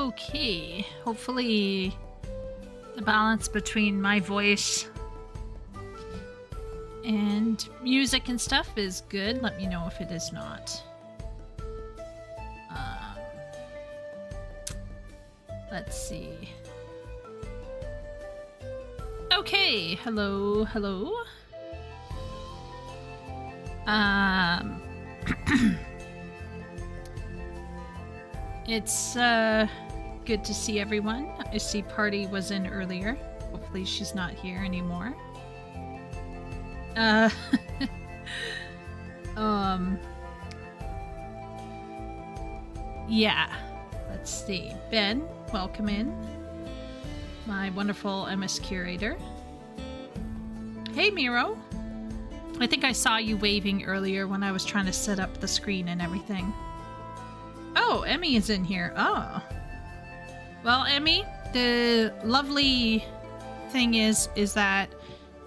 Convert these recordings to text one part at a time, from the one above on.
Okay, hopefully the balance between my voice and music and stuff is good. Let me know if it is not. Let's see. Okay, hello. It's good to see everyone. I see Party was in earlier. Hopefully she's not here anymore. Yeah. Let's see. Ben, welcome in. My wonderful MS curator. Hey, Miro. I think I saw you waving earlier when I was trying to set up the screen and everything. Oh, Emmy is in here. Oh. Well, Emmy, the lovely thing is that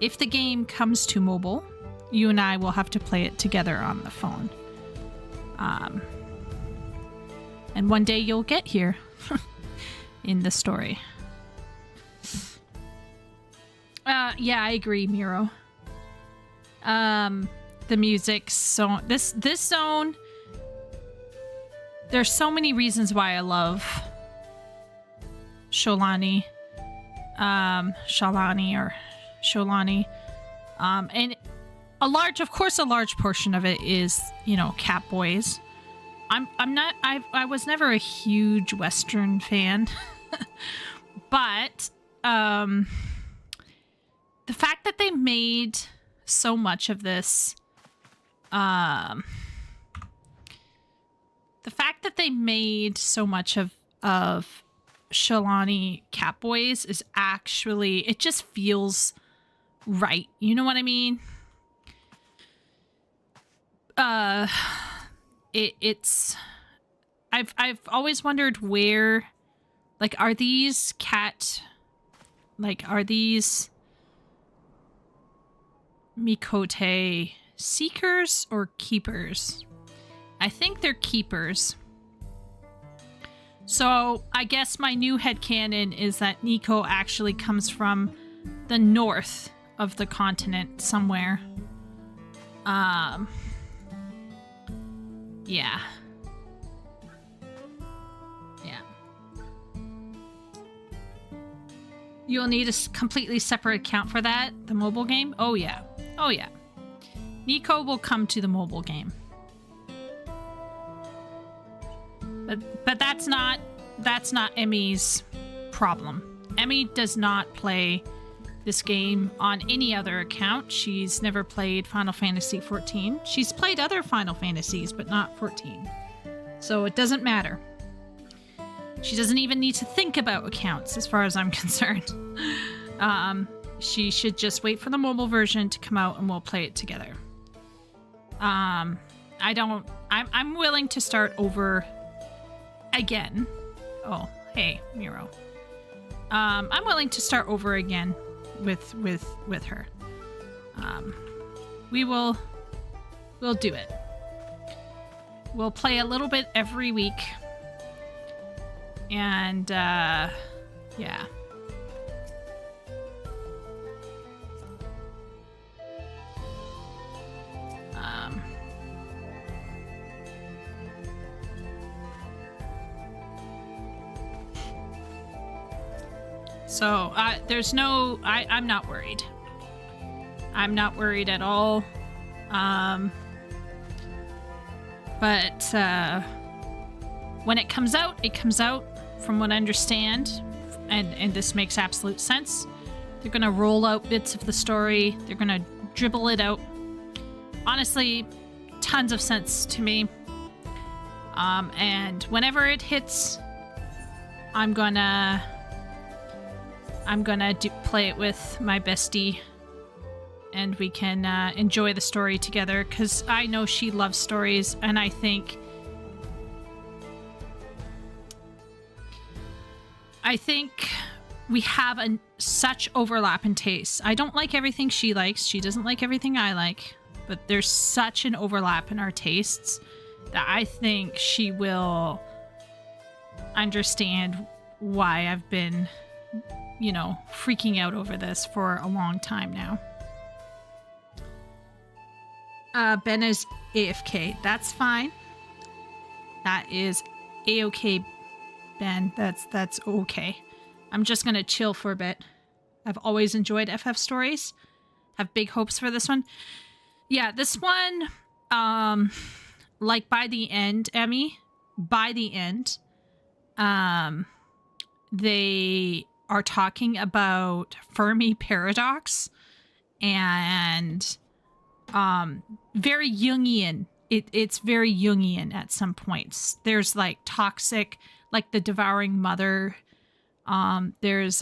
if the game comes to mobile, you and I will have to play it together on the phone. And one day you'll get here in the story. Yeah, I agree, Miro. The music, so this zone, there's so many reasons why I love Sholani. And a large portion of it is, you know, Catboys. I was never a huge Western fan, but the fact that they made so much of this, the fact that they made so much of Sholani Catboys is actually, it just feels right. You know what I mean? I've always wondered where, like, are these Mikote seekers or keepers? I think they're keepers. So I guess my new headcanon is that Nico actually comes from the north of the continent somewhere. Yeah. You'll need a completely separate account for that? The mobile game? Oh yeah. Nico will come to the mobile game. But that's not Emmy's problem. Emmy does not play this game on any other account. She's never played Final Fantasy XIV. She's played other Final Fantasies, but not 14. So it doesn't matter. She doesn't even need to think about accounts, as far as I'm concerned. She should just wait for the mobile version to come out and we'll play it together. I'm willing to start over again. Oh, hey, Miro. I'm willing to start over again with her. We'll do it. We'll play a little bit every week. And yeah. So there's no, I'm not worried. I'm not worried at all. But when it comes out, from what I understand, and this makes absolute sense. They're gonna roll out bits of the story. They're gonna dribble it out. Honestly, tons of sense to me. And whenever it hits, I'm gonna play it with my bestie, and we can enjoy the story together, because I know she loves stories, and I think we have such overlap in tastes. I don't like everything she likes. She doesn't like everything I like. But there's such an overlap in our tastes that I think she will understand why I've been, you know, freaking out over this for a long time now. Ben is AFK. That's fine. That is A-okay, Ben. That's okay. I'm just gonna chill for a bit. I've always enjoyed FF stories. Have big hopes for this one. Yeah, this one, like by the end, Emmy, by the end, they are talking about Fermi paradox and very Jungian. It's very Jungian at some points. There's like toxic, like the devouring mother. There's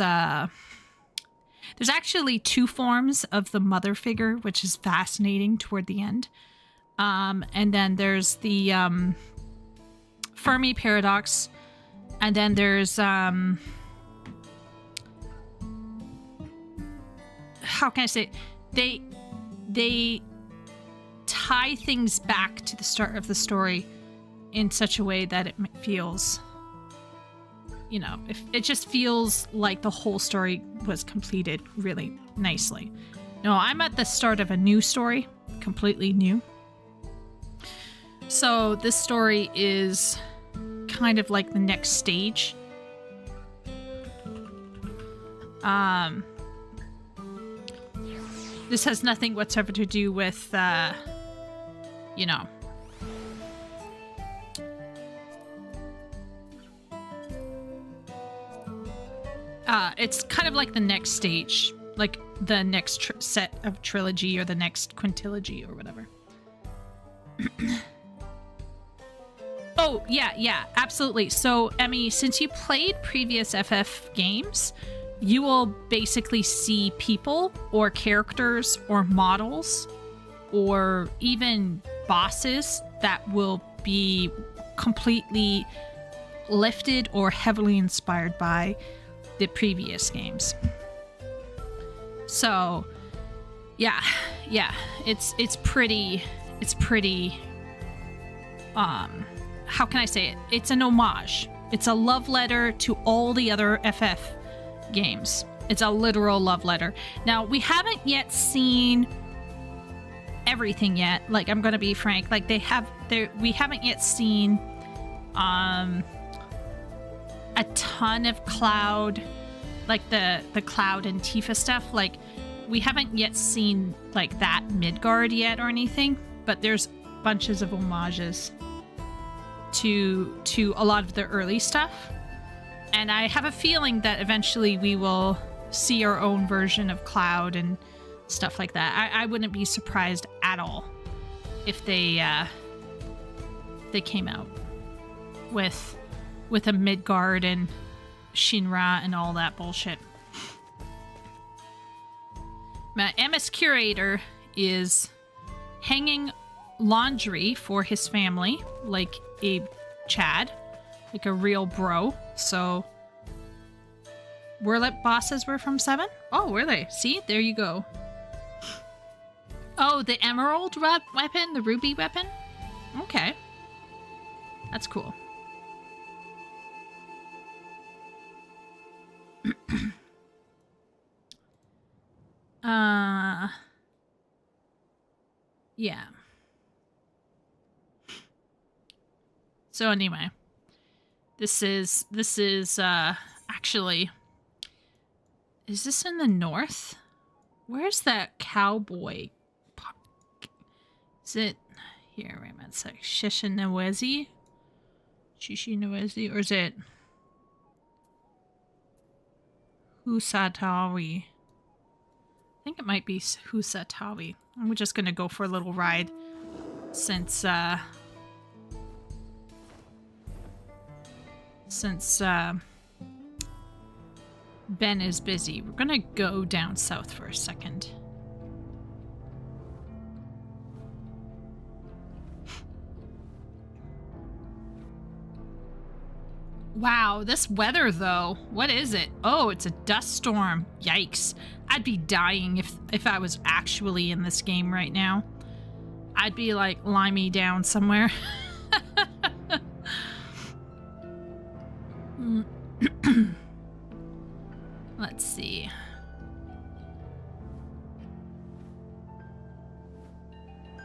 actually two forms of the mother figure, which is fascinating toward the end. And then there's the Fermi paradox, and then there's how can I say it? They tie things back to the start of the story in such a way that it feels, you know, if it just feels like the whole story was completed really nicely. No, I'm at the start of a new story, completely new. So this story is kind of like the next stage. This has nothing whatsoever to do with, you know, it's kind of like the next stage, like the next set of trilogy or the next quintilogy or whatever. Oh, yeah, absolutely. So, Emmy, since you played previous FF games, you will basically see people or characters or models or even bosses that will be completely lifted or heavily inspired by the previous games. So, yeah, it's pretty, how can I say it? It's an homage. It's a love letter to all the other FF games. It's a literal love letter. Now, we haven't yet seen everything yet. Like, I'm gonna be frank. Like, we haven't yet seen a ton of Cloud, like the Cloud and Tifa stuff. Like, we haven't yet seen like that Midgard yet or anything, but there's bunches of homages to a lot of the early stuff. And I have a feeling that eventually we will see our own version of Cloud and stuff like that. I wouldn't be surprised at all if they came out with a Midgard and Shinra and all that bullshit. My MS Curator is hanging laundry for his family, like a Chad, like a real bro. So, Werlet bosses were from 7? Oh, were they? See? There you go. Oh, the emerald weapon? The ruby weapon? Okay. That's cool. Yeah. So anyway, this is actually, is this in the north? Where's that cowboy? Is it here? Wait a minute. It's like Shishinawezi, or is it Husatawi? I think it might be Husatawi. I'm just gonna go for a little ride since Ben is busy. We're gonna go down south for a second. Wow, this weather though. What is it? Oh, it's a dust storm. Yikes. I'd be dying if I was actually in this game right now. I'd be like, lie me down somewhere.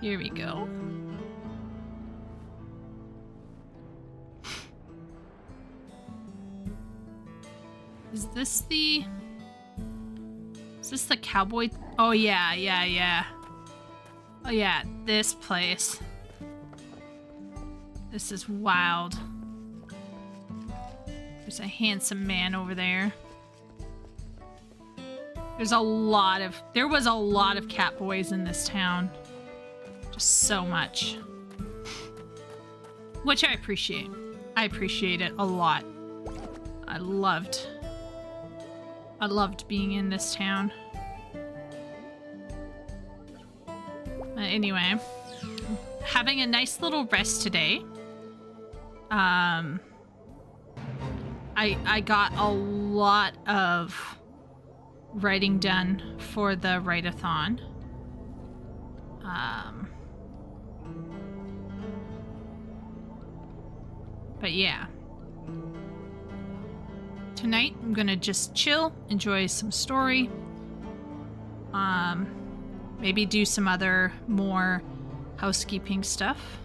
Here we go. Is this the cowboy? Oh yeah, yeah, yeah. Oh yeah, this place. This is wild. There's a handsome man over there. There was a lot of cat boys in this town. Just so much. Which I appreciate. I appreciate it a lot. I loved being in this town. Anyway, having a nice little rest today. I got a lot of writing done for the write-a-thon. But yeah. Tonight, I'm gonna just chill, enjoy some story. Maybe do some other more housekeeping stuff.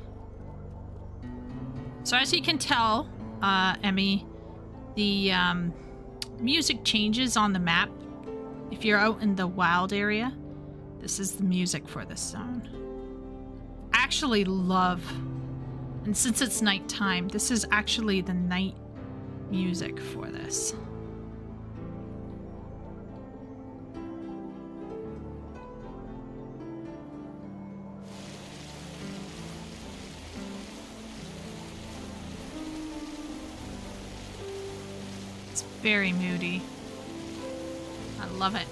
So as you can tell, Emmy, the music changes on the map. If you're out in the wild area, this is the music for this zone. I actually love, and since it's nighttime, this is actually the night music for this. It's very moody. I love it.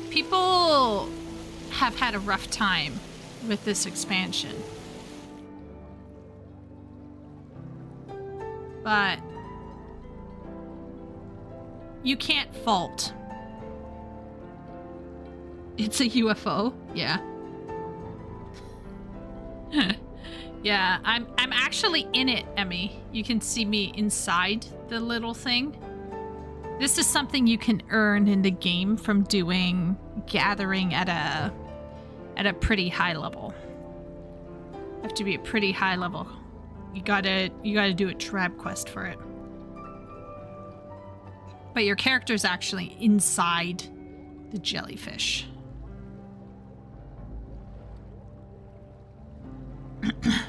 People have had a rough time with this expansion. But you can't fault. It's a UFO, yeah. Yeah, I'm actually in it, Emmy. You can see me inside the little thing. This is something you can earn in the game from doing gathering at a pretty high level. You have to be a pretty high level. You gotta do a tribe quest for it. But your character's actually inside the jellyfish.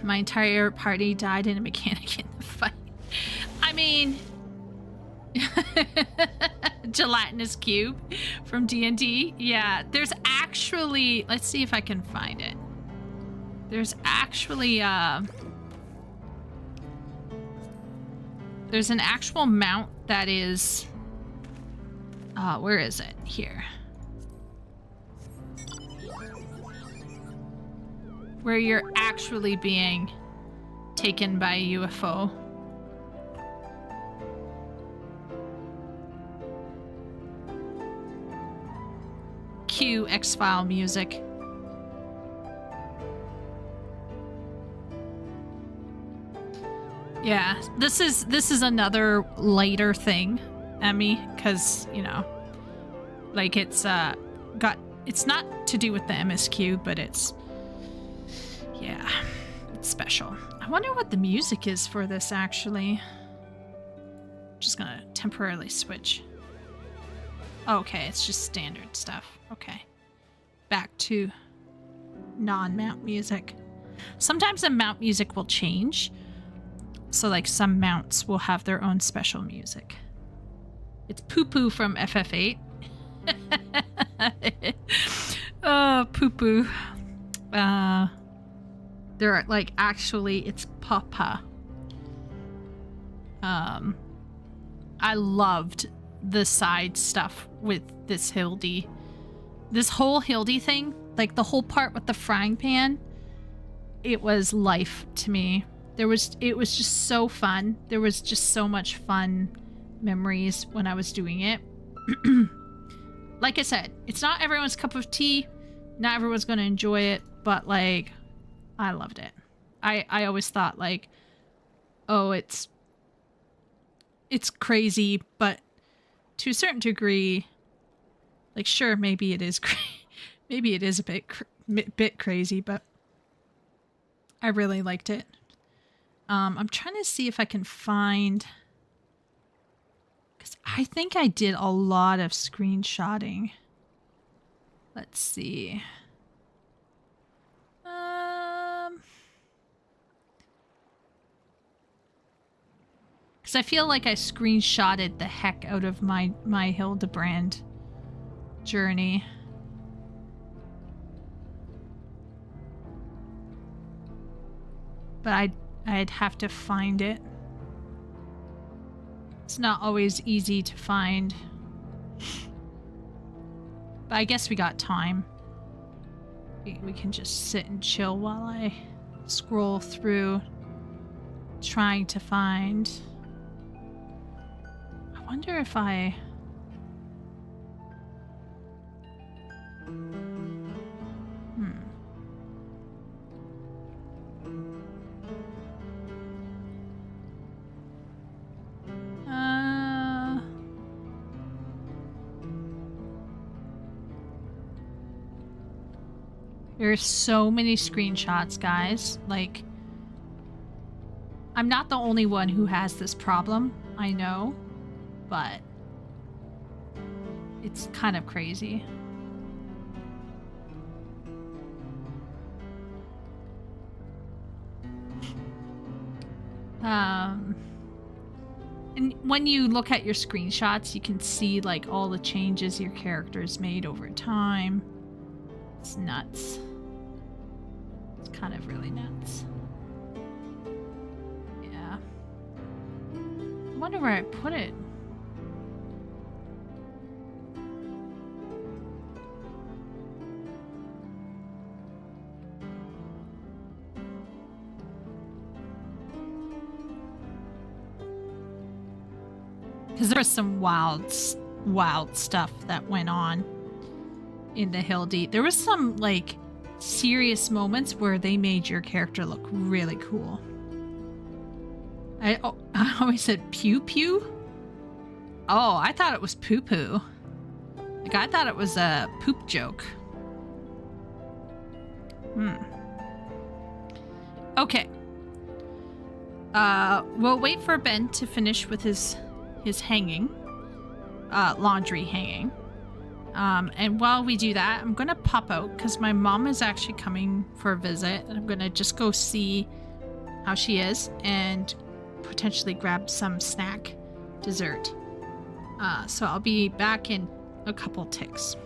My entire party died in a mechanic in the fight. I mean, gelatinous cube from D&D. Yeah, there's actually, let's see if I can find it. There's actually there's an actual mount that is where is it? Here. Where you're actually being taken by a UFO. Cue X-File music. Yeah, this is another lighter thing, Emmy, because, you know, like it's not to do with the MSQ, but it's, yeah, it's special. I wonder what the music is for this, actually. Just gonna temporarily switch. Okay, it's just standard stuff. Okay. Back to non-mount music. Sometimes the mount music will change. So, like, some mounts will have their own special music. It's Poo Poo from FF8. Oh, Poo Poo. They're, like, actually, it's Papa. I loved the side stuff with this Hildy. This whole Hildy thing, like the whole part with the frying pan, it was life to me. It was just so fun. There was just so much fun memories when I was doing it. Like I said, it's not everyone's cup of tea. Not everyone's going to enjoy it, but like, I loved it. I always thought like, oh, it's crazy, but to a certain degree, like, sure, maybe it is maybe it is a bit crazy, but I really liked it. I'm trying to see if I can find, because I think I did a lot of screenshotting. Let's see. Because I feel like I screenshotted the heck out of my Hildebrand journey. But I'd have to find it. It's not always easy to find. But I guess we got time. We can just sit and chill while I scroll through trying to find. I wonder if I... There's so many screenshots, guys. Like, I'm not the only one who has this problem, I know, but it's kind of crazy. And when you look at your screenshots, you can see like all the changes your character's made over time. It's nuts. It's kind of really nuts. Yeah. I wonder where I put it. Because there was some wild stuff that went on in the Hildy. There was some, like, serious moments where they made your character look really cool. I always said pew pew. Oh, I thought it was poo poo. Like, I thought it was a poop joke. Okay. We'll wait for Ben to finish with his hanging. Laundry hanging. And while we do that, I'm gonna pop out because my mom is actually coming for a visit, and I'm gonna just go see how she is and potentially grab some snack dessert. So I'll be back in a couple ticks.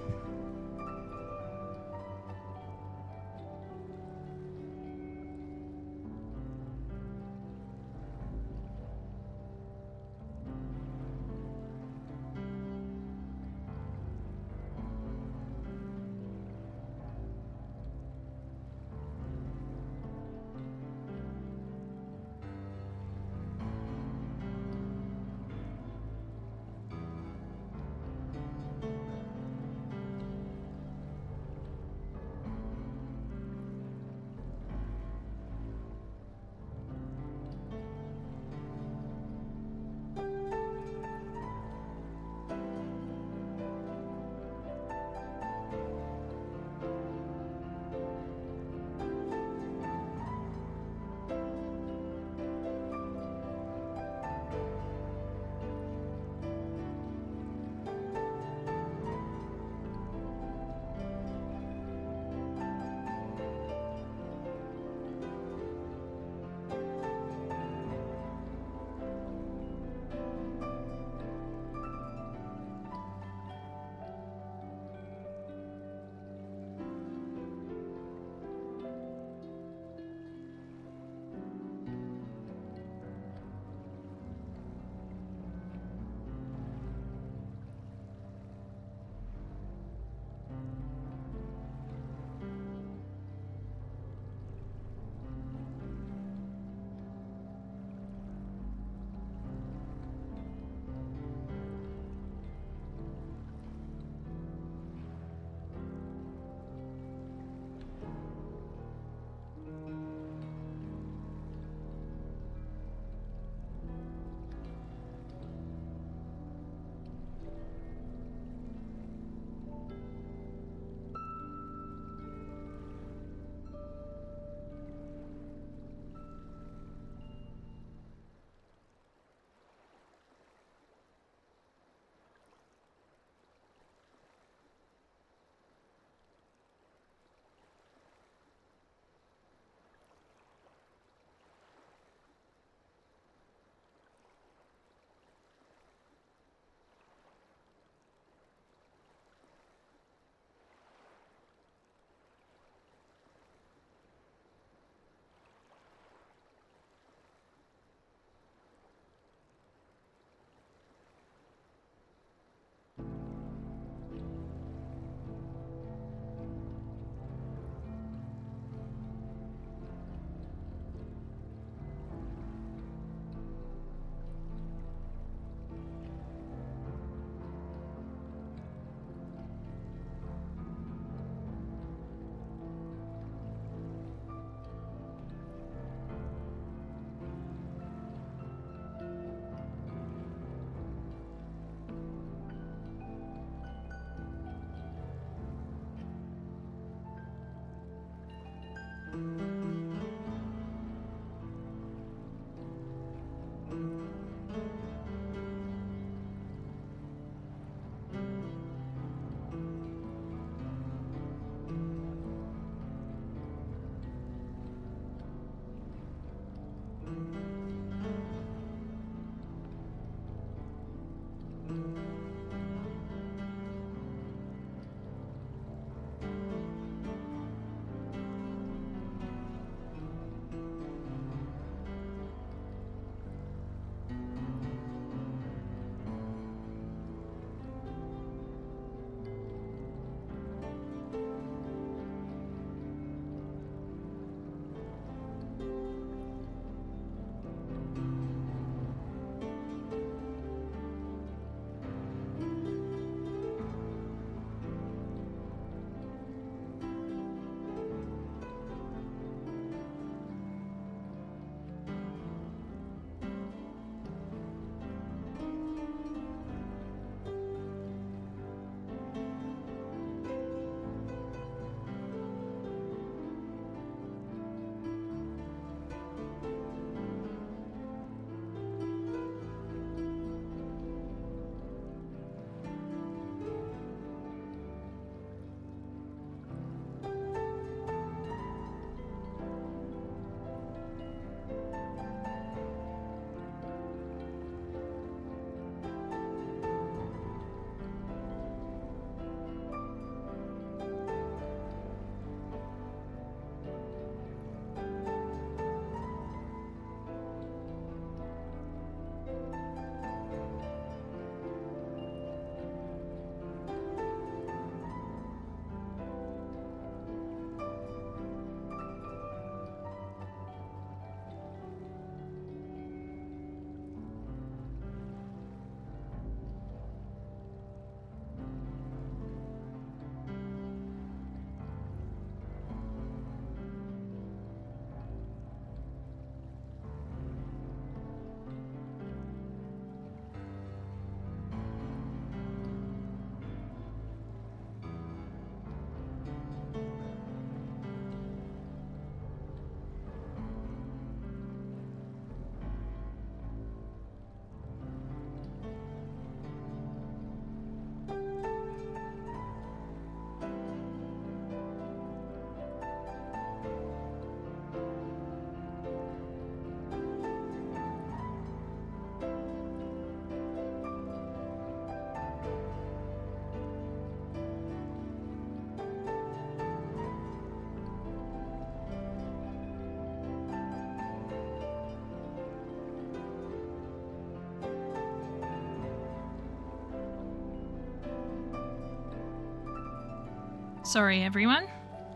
Sorry, everyone.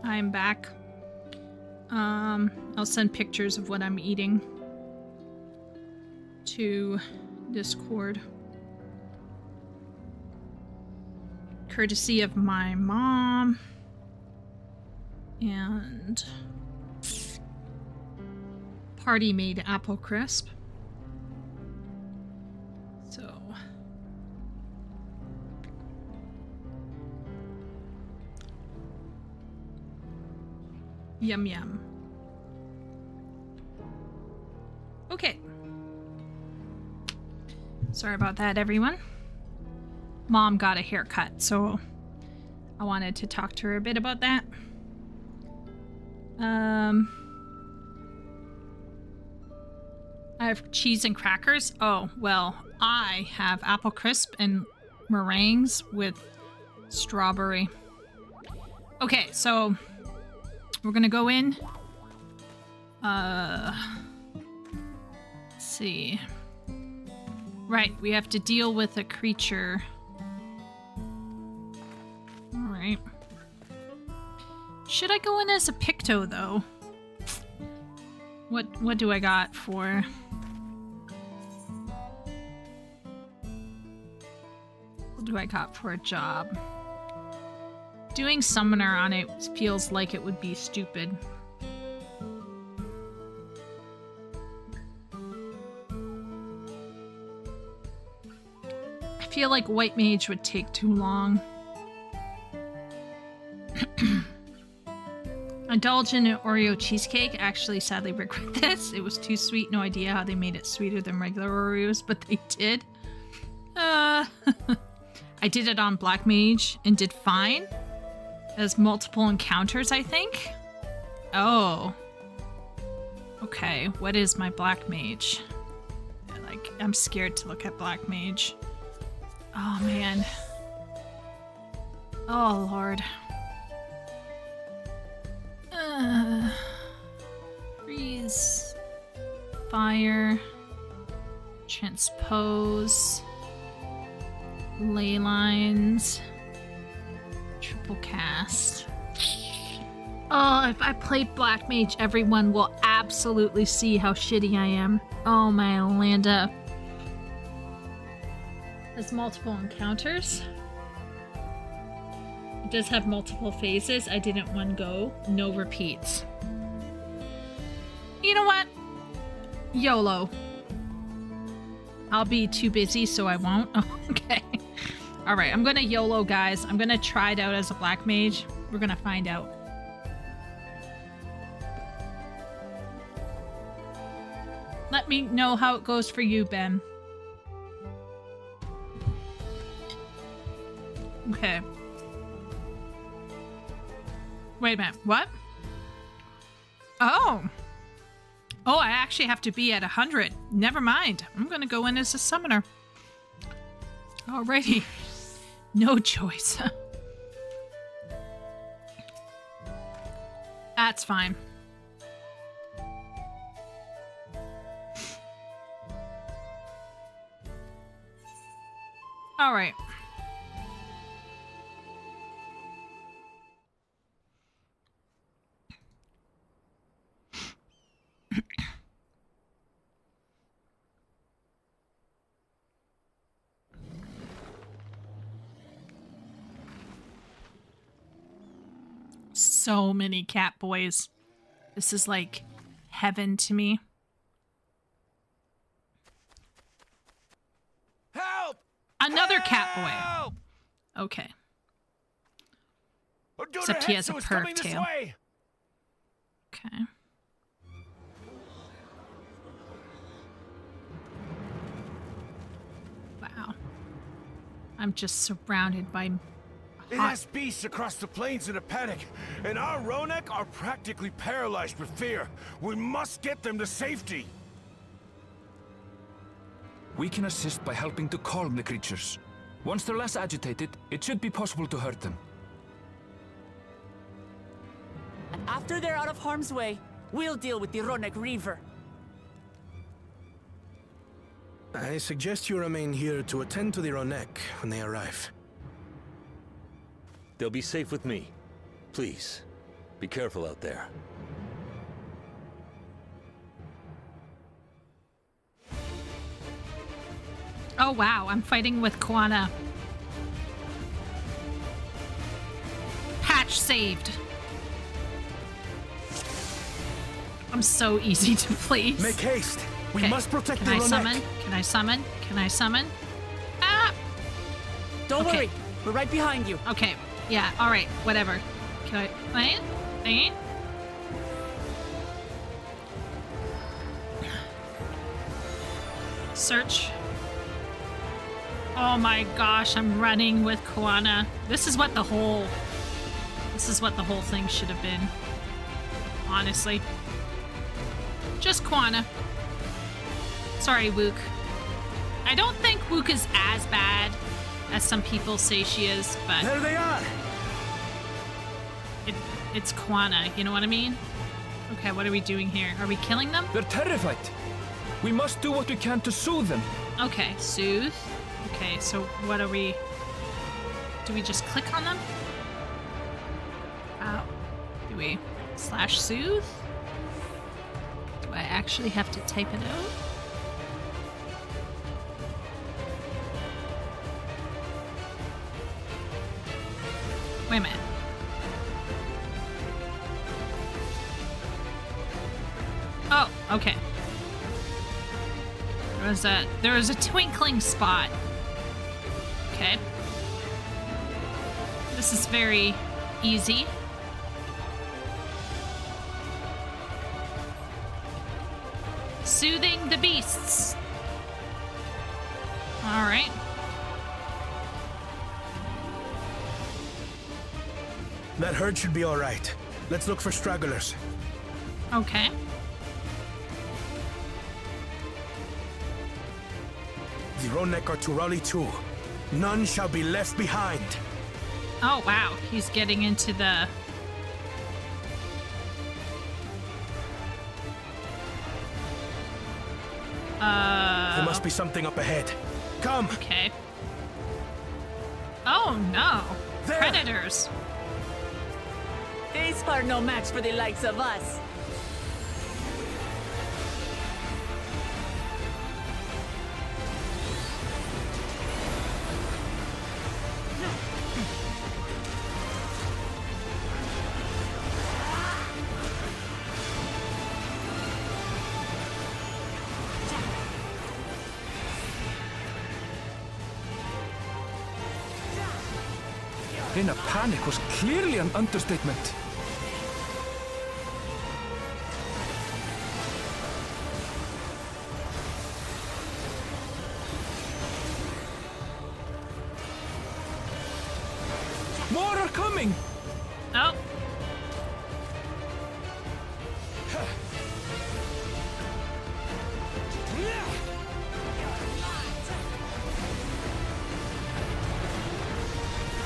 I'm back. I'll send pictures of what I'm eating to Discord. Courtesy of my mom. And Party made apple crisp. So yum yum. Okay. Sorry about that, everyone. Mom got a haircut, so I wanted to talk to her a bit about that. I have cheese and crackers. Oh, well, I have apple crisp and meringues with strawberry. Okay, so we're gonna go in. Let's see. Right, we have to deal with a creature. Alright. Should I go in as a Picto, though? What do I got for... What do I got for a job? Doing Summoner on it feels like it would be stupid. I feel like White Mage would take too long. Indulge in an Oreo cheesecake. Actually, sadly regret this. It was too sweet. No idea how they made it sweeter than regular Oreos, but they did. I did it on Black Mage and did fine. As multiple encounters, I think. Oh. Okay, what is my Black Mage? Like, I'm scared to look at Black Mage. Oh, man. Oh, Lord. Freeze. Fire. Transpose. Ley lines. Triple cast. Oh, if I play Black Mage, everyone will absolutely see how shitty I am. Oh, my Landa. Has multiple encounters. It does have multiple phases. I didn't one go. No repeats. You know what? YOLO. I'll be too busy, so I won't. Oh, okay. Alright, I'm gonna YOLO, guys. I'm gonna try it out as a Black Mage. We're gonna find out. Let me know how it goes for you, Ben. Okay. Wait a minute. What? Oh. Oh, I actually have to be at 100. Never mind. I'm gonna go in as a summoner. Alrighty. No choice. That's fine. Alright. So many cat boys. This is like heaven to me. Help! Another cat Help! boy. Okay. Except he has a perv tail. Okay. Wow. I'm just surrounded by It has beasts across the plains in a panic, and our Ronek are practically paralyzed with fear. We must get them to safety. We can assist by helping to calm the creatures. Once they're less agitated, it should be possible to hurt them. And after they're out of harm's way, we'll deal with the Ronek Reaver. I suggest you remain here to attend to the Ronek when they arrive. They'll be safe with me. Please, be careful out there. Oh wow, I'm fighting with Kwana. Patch saved. I'm so easy to please. Make haste. We Okay. must protect Can the I Ronek. summon? Can I summon? Can I summon? Ah! Don't Okay. worry, we're right behind you. Okay. Yeah, alright. Whatever. Can I... Wait? Search. Oh my gosh, I'm running with Koana. This is what the whole thing should have been. Honestly. Just Koana. Sorry, Wook. I don't think Wook is as bad as some people say she is, but There they are. it's Koana, you know what I mean? Okay, what are we doing here? Are we killing them? They're terrified. We must do what we can to soothe them. Okay, soothe. Okay, so what are we... Do we just click on them? Do we /soothe? Do I actually have to type it out? Wait a minute. Oh, okay. There was a twinkling spot. Okay. This is very easy. Soothing the beasts. All right. That herd should be all right. Let's look for stragglers. Okay. The Ronek are to rally too. None shall be left behind. Oh, wow. He's getting into the... There must be something up ahead. Come. Okay. Oh, no. There. Predators. These are no match for the likes of us. In a panic was clearly an understatement. More are coming! Oh.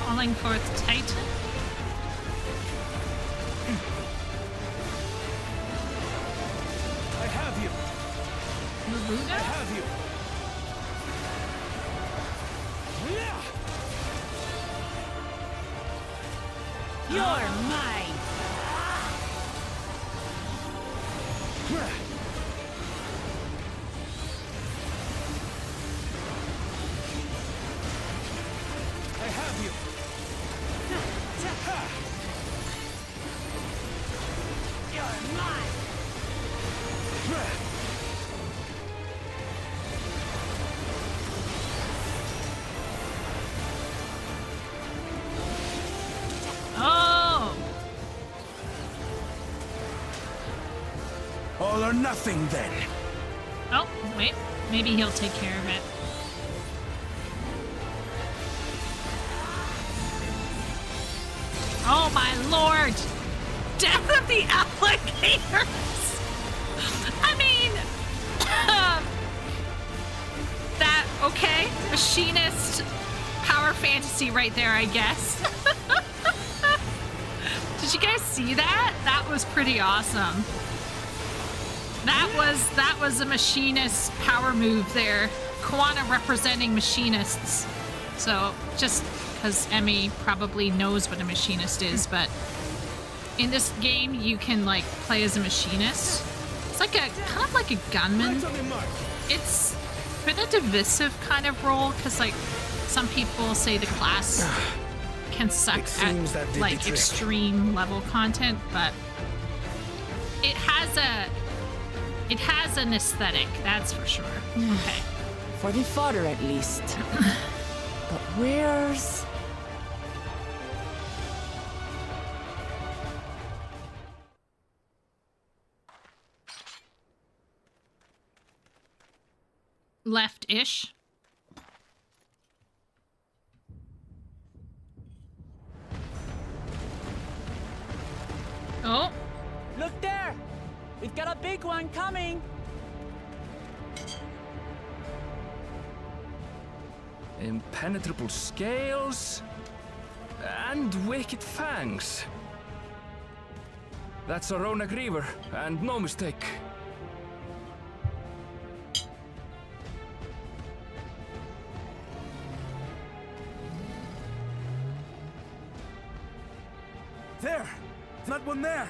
Calling forth Titan. I have you. I Maruga? have you. You're mine. I have you. You're mine. Oh. All or nothing then. Oh, wait. Maybe he'll take care of it. Oh my lord! Death of the alligators! I mean... that, okay. Machinist power fantasy right there, I guess. Did you guys see that? That was pretty awesome. That was a machinist power move there. Koana representing machinists. So, just because Emmy probably knows what a machinist is, but in this game, you can like play as a machinist. It's like a kind of like a gunman. It's been a divisive kind of role because like some people say the class can suck at like extreme level content, but it has an aesthetic, that's for sure. Okay. For the fodder, at least. But where's... Left-ish. Oh. Look there! We've got a big one coming! Impenetrable scales and wicked fangs. That's a Ronak Reaver, and no mistake. There! That one there!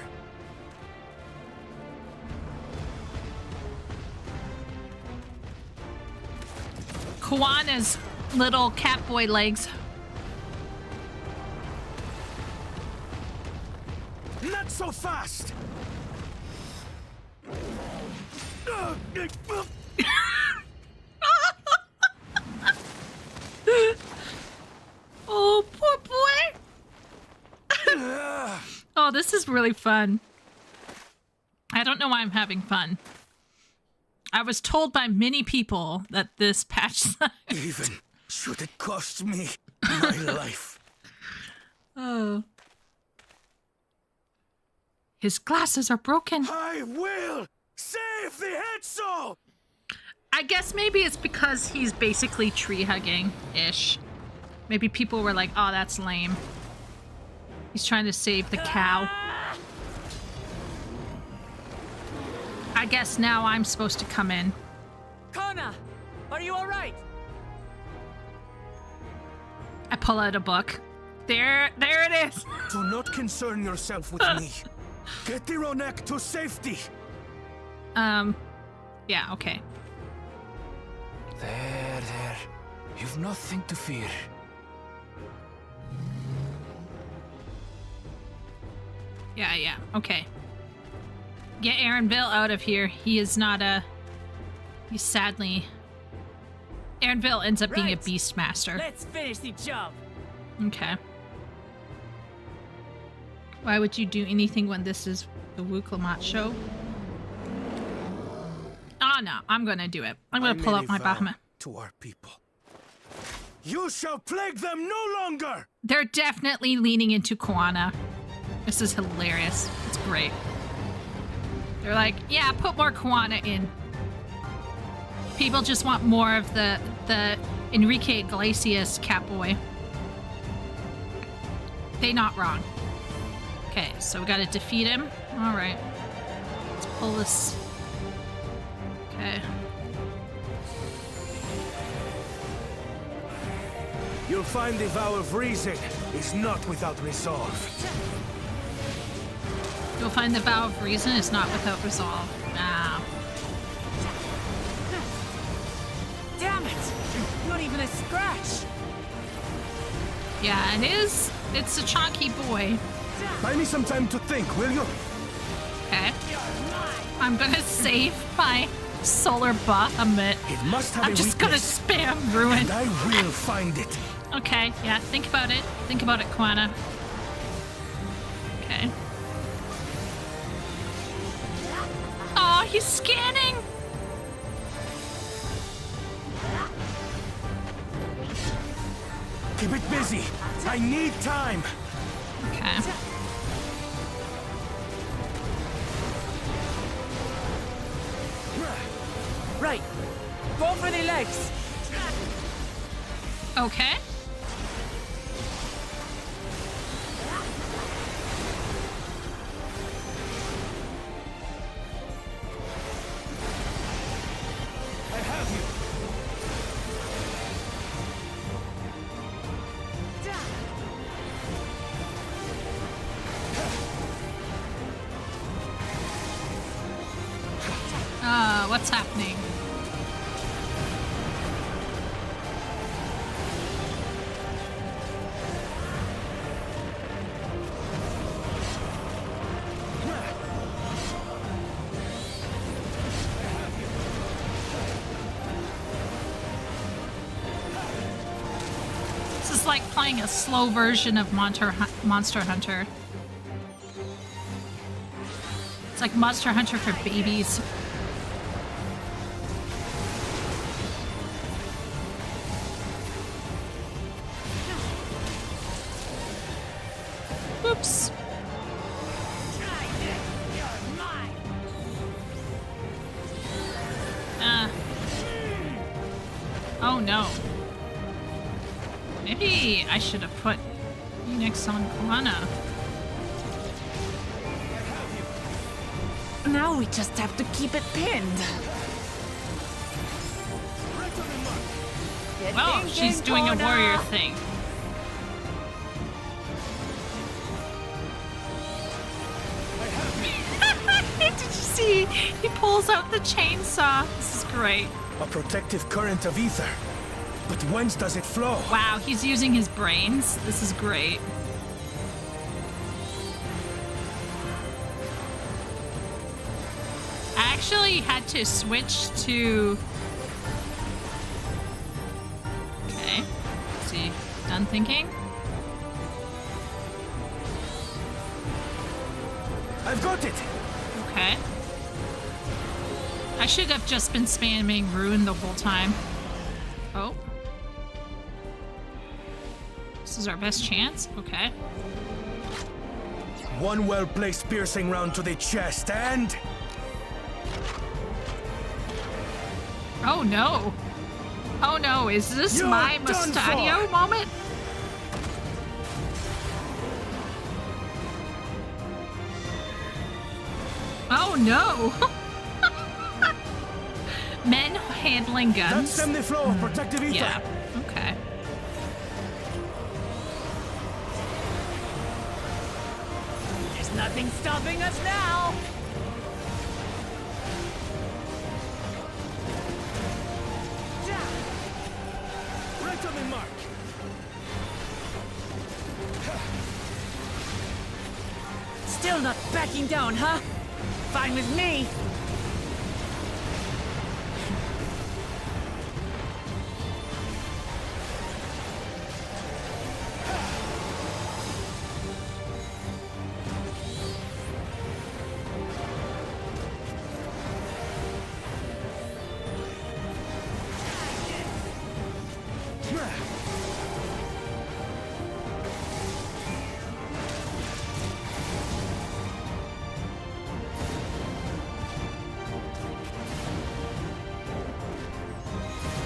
Koana's little catboy legs. Not so fast! Oh, poor boy. Oh, this is really fun. I don't know why I'm having fun. I was told by many people that this patch Even should it cost me my life. Oh. His glasses are broken. I will save the Hetzel! I guess maybe it's because he's basically tree hugging-ish. Maybe people were like, oh, that's lame. He's trying to save the cow. I guess now I'm supposed to come in. Kona! Are you alright? I pull out a book. There it is. Do not concern yourself with me. Get the Ronek to safety. Yeah, okay. There. You've nothing to fear. Yeah, okay. Get Aaronville out of here. He is not a... He's sadly... Aaronville ends up being a Right. Beastmaster. Let's finish the job! Okay. Why would you do anything when this is the Wuklamat show? Oh no, I'm gonna do it. I'm gonna pull I up my made a vow Bahamut. to our people. You shall plague them no longer! They're definitely leaning into Koana. This is hilarious. It's great. They're like, yeah, put more Koana in. People just want more of the Enrique Iglesias Catboy. They not wrong. Okay, so we gotta defeat him. Alright. Let's pull this. Okay. You'll find the vow of reason is not without resolve. You'll find the vow of reason is not without resolve. Ah. Damn it! Not even a scratch! Yeah, it is. It's a chunky boy. Buy me some time to think, will you? Okay. I'm gonna save my solar Bahamut. It must have I'm a just gonna weakness, spam ruin. and I will find it. Okay, yeah, think about it. Think about it, Koana. Okay. Oh, he's scanning! Keep it busy. I need time. Okay. Right. Go for the legs! Okay. I have you. What's happening? This is like playing a slow version of Monster Hunter. It's like Monster Hunter for babies. Oops. Oh no. Maybe I should have put Phoenix on Guana. Now we just have to keep it pinned. Oh, she's doing a warrior thing. Did you see? He pulls out the chainsaw. This is great. A protective current of ether. But whence does it flow? Wow, he's using his brains. This is great. I actually had to switch to... Okay. Is he done thinking? I've got it! Okay. I should have just been spamming Rune the whole time. Oh. This is our best chance? Okay. One well-placed piercing round to the chest and... Oh no. Oh no, is this You're my done Mustadio for. moment? Oh no. Men handling guns. That's stem the flow of protective ether. Yeah. Okay. There's nothing stopping us now. Right on the mark. Still not backing down, huh? Fine with me.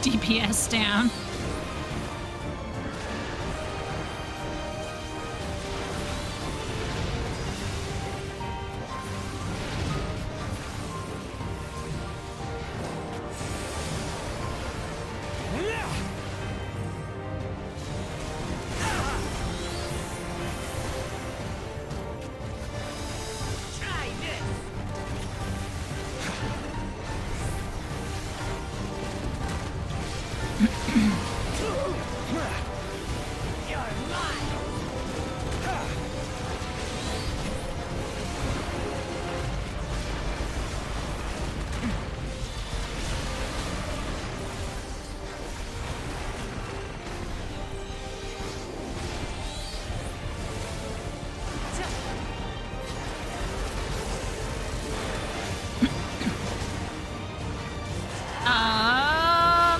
DPS down.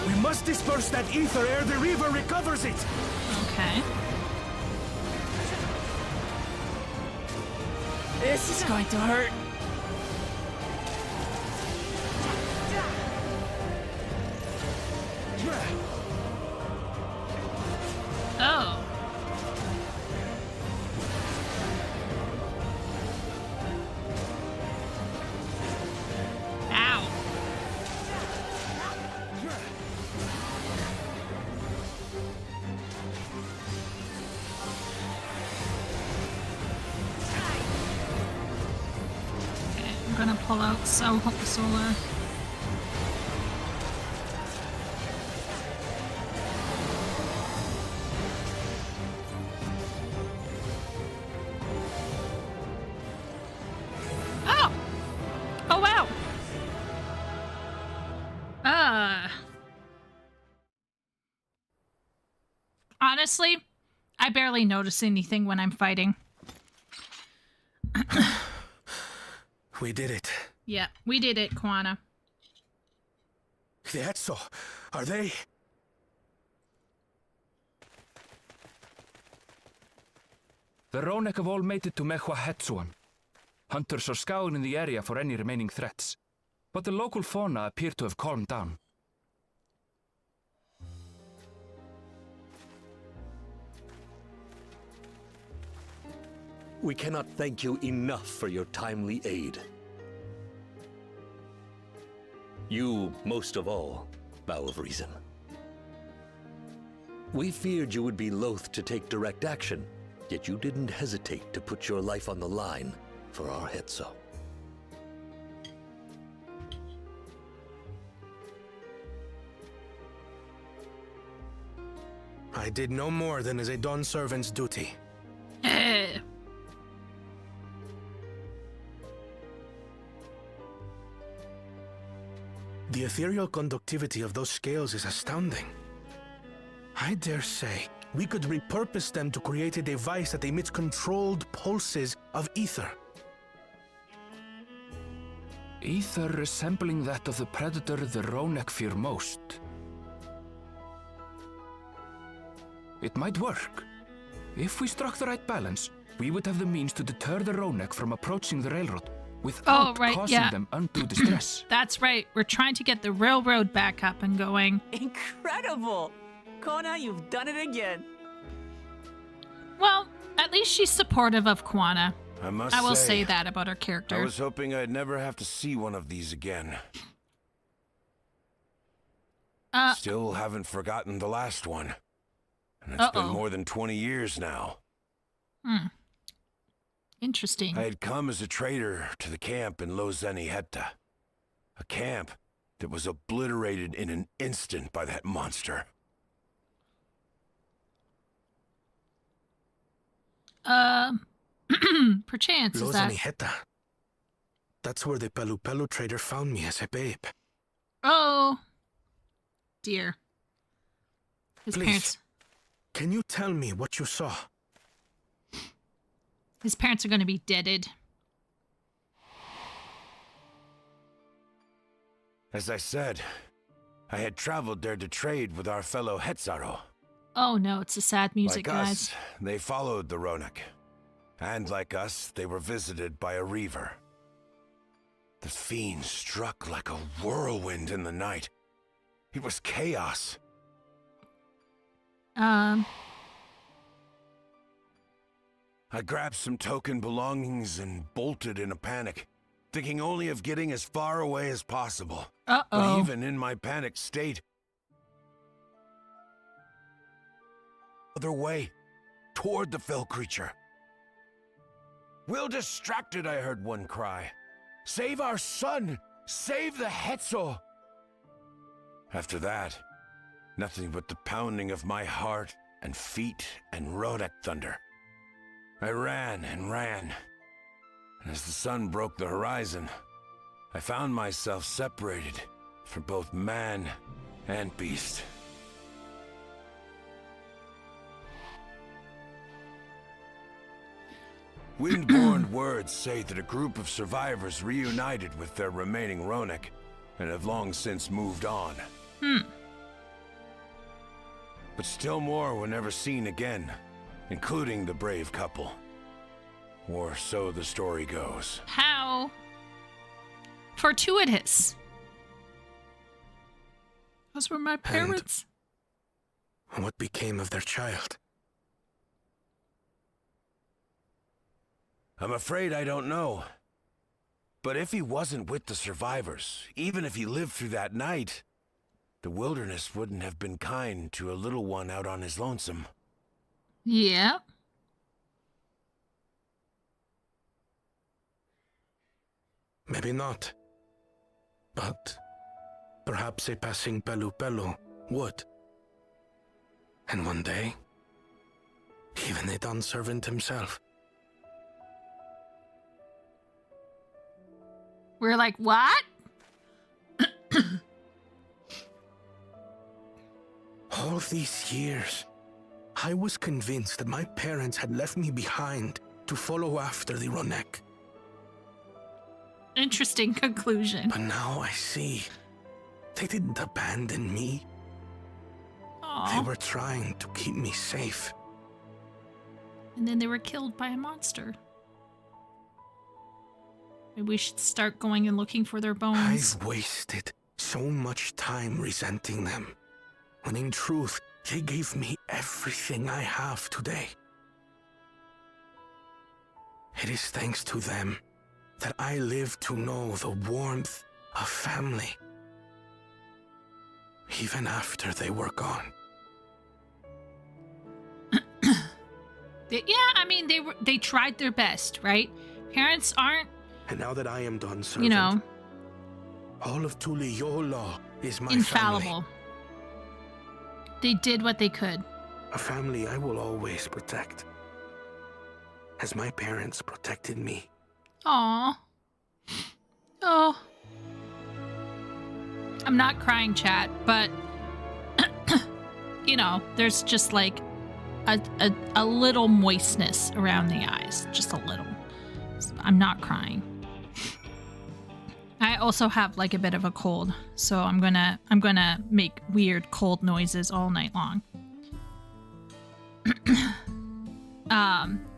We must disperse that ether ere the river recovers it. Okay. This is going to hurt. Oh. Ow. Okay, I'm gonna pull out Solar. Honestly, I barely notice anything when I'm fighting. We did it. Yeah, we did it, Kwana. The Etso, are they? The Ronek have all made it to Mehwa Hetsuan. Hunters are scouring the area for any remaining threats, but the local fauna appear to have calmed down. We cannot thank you enough for your timely aid. You, most of all, Bow of Reason. We feared you would be loath to take direct action, yet you didn't hesitate to put your life on the line for our Hetso. I did no more than is a Dawn servant's duty. The ethereal conductivity of those scales is astounding. I dare say we could repurpose them to create a device that emits controlled pulses of ether. Ether resembling that of the predator the Ronek fear most. It might work. If we struck the right balance, we would have the means to deter the Ronek from approaching the railroad without causing them undue distress. That's right. We're trying to get the railroad back up and going. Incredible! Kona, you've done it again. Well, at least she's supportive of Kwana. I will say that about her character. I was hoping I'd never have to see one of these again. Still haven't forgotten the last one. And it's been more than 20 years now. Interesting. I had come as a trader to the camp in Lozeniheta. A camp that was obliterated in an instant by that monster. Perchance is that... Lozeniheta. That's where the Pelu Pelu trader found me as a babe. Oh, dear. His Please, parents... can you tell me what you saw? His parents are going to be deaded. As I said, I had traveled there to trade with our fellow Hetzaro. Oh no, it's the sad music, Like guys. us, they followed the Ronek. And like us, they were visited by a reaver. The fiend struck like a whirlwind in the night. It was chaos. I grabbed some token belongings and bolted in a panic, thinking only of getting as far away as possible. But even in my panicked state, other way, toward the fell creature. Will distracted, I heard one cry. Save our son! Save the Hetso! After that, nothing but the pounding of my heart and feet and Ronek thunder. I ran and ran, and as the sun broke the horizon, I found myself separated from both man and beast. Windborne words say that a group of survivors reunited with their remaining Ronek and have long since moved on. But still more were never seen again, including the brave couple. Or so the story goes. How fortuitous. Those were my parents. And what became of their child? I'm afraid I don't know. But if he wasn't with the survivors, even if he lived through that night, the wilderness wouldn't have been kind to a little one out on his lonesome. Yeah. Maybe not. But perhaps a passing Pelu Pelu would. And one day, even a Dawn servant himself. We're like, what? All these years, I was convinced that my parents had left me behind to follow after the Ronek. Interesting conclusion. But now I see they didn't abandon me. Aww. They were trying to keep me safe. And then they were killed by a monster. Maybe we should start going and looking for their bones. I've wasted so much time resenting them, when in truth, they gave me everything I have today. It is thanks to them that I live to know the warmth of family, even after they were gone. Yeah, I mean, they tried their best, right? Parents aren't, And now that I am done serving, you know, all of Tuliyola is my infallible. family. They did what they could. A family I will always protect, as my parents protected me. Aww. Oh. I'm not crying, chat, but, you know, there's just like a little moistness around the eyes. Just a little. I'm not crying. I also have like a bit of a cold, so I'm gonna make weird cold noises all night long.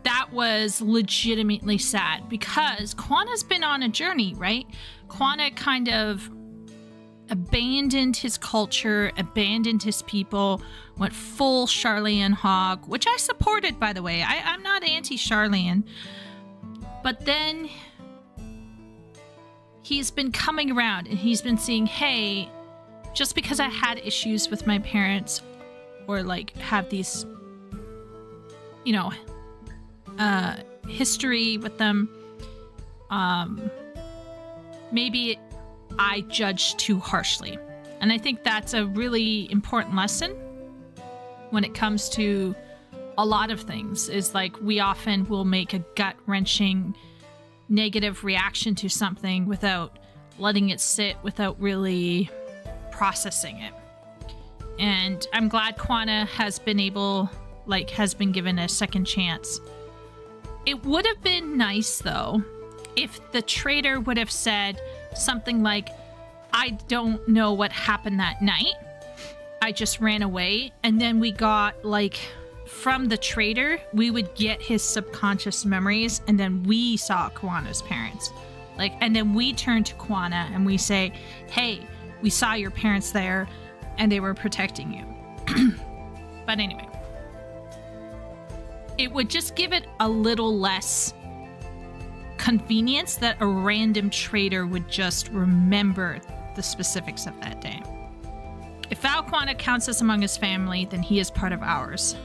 That was legitimately sad because Quana's been on a journey, right? Quana kind of abandoned his culture, abandoned his people, went full Charlian hog, which I supported, by the way. I'm not anti-Charlian. But then he's been coming around and he's been seeing, hey, just because I had issues with my parents or like have these, you know, history with them, maybe I judged too harshly. And I think that's a really important lesson when it comes to a lot of things, is like we often will make a gut-wrenching negative reaction to something without letting it sit, without really processing it. And I'm glad Quana has been given a second chance. It would have been nice, though, if the traitor would have said something like, I don't know what happened that night. I just ran away. And then we got, like, from the traitor, we would get his subconscious memories, and then we saw Quana's parents. Like, and then we turn to Quana and we say, hey, we saw your parents there, and they were protecting you. But anyway. It would just give it a little less convenience that a random traitor would just remember the specifics of that day. If Val Quana counts us among his family, then he is part of ours.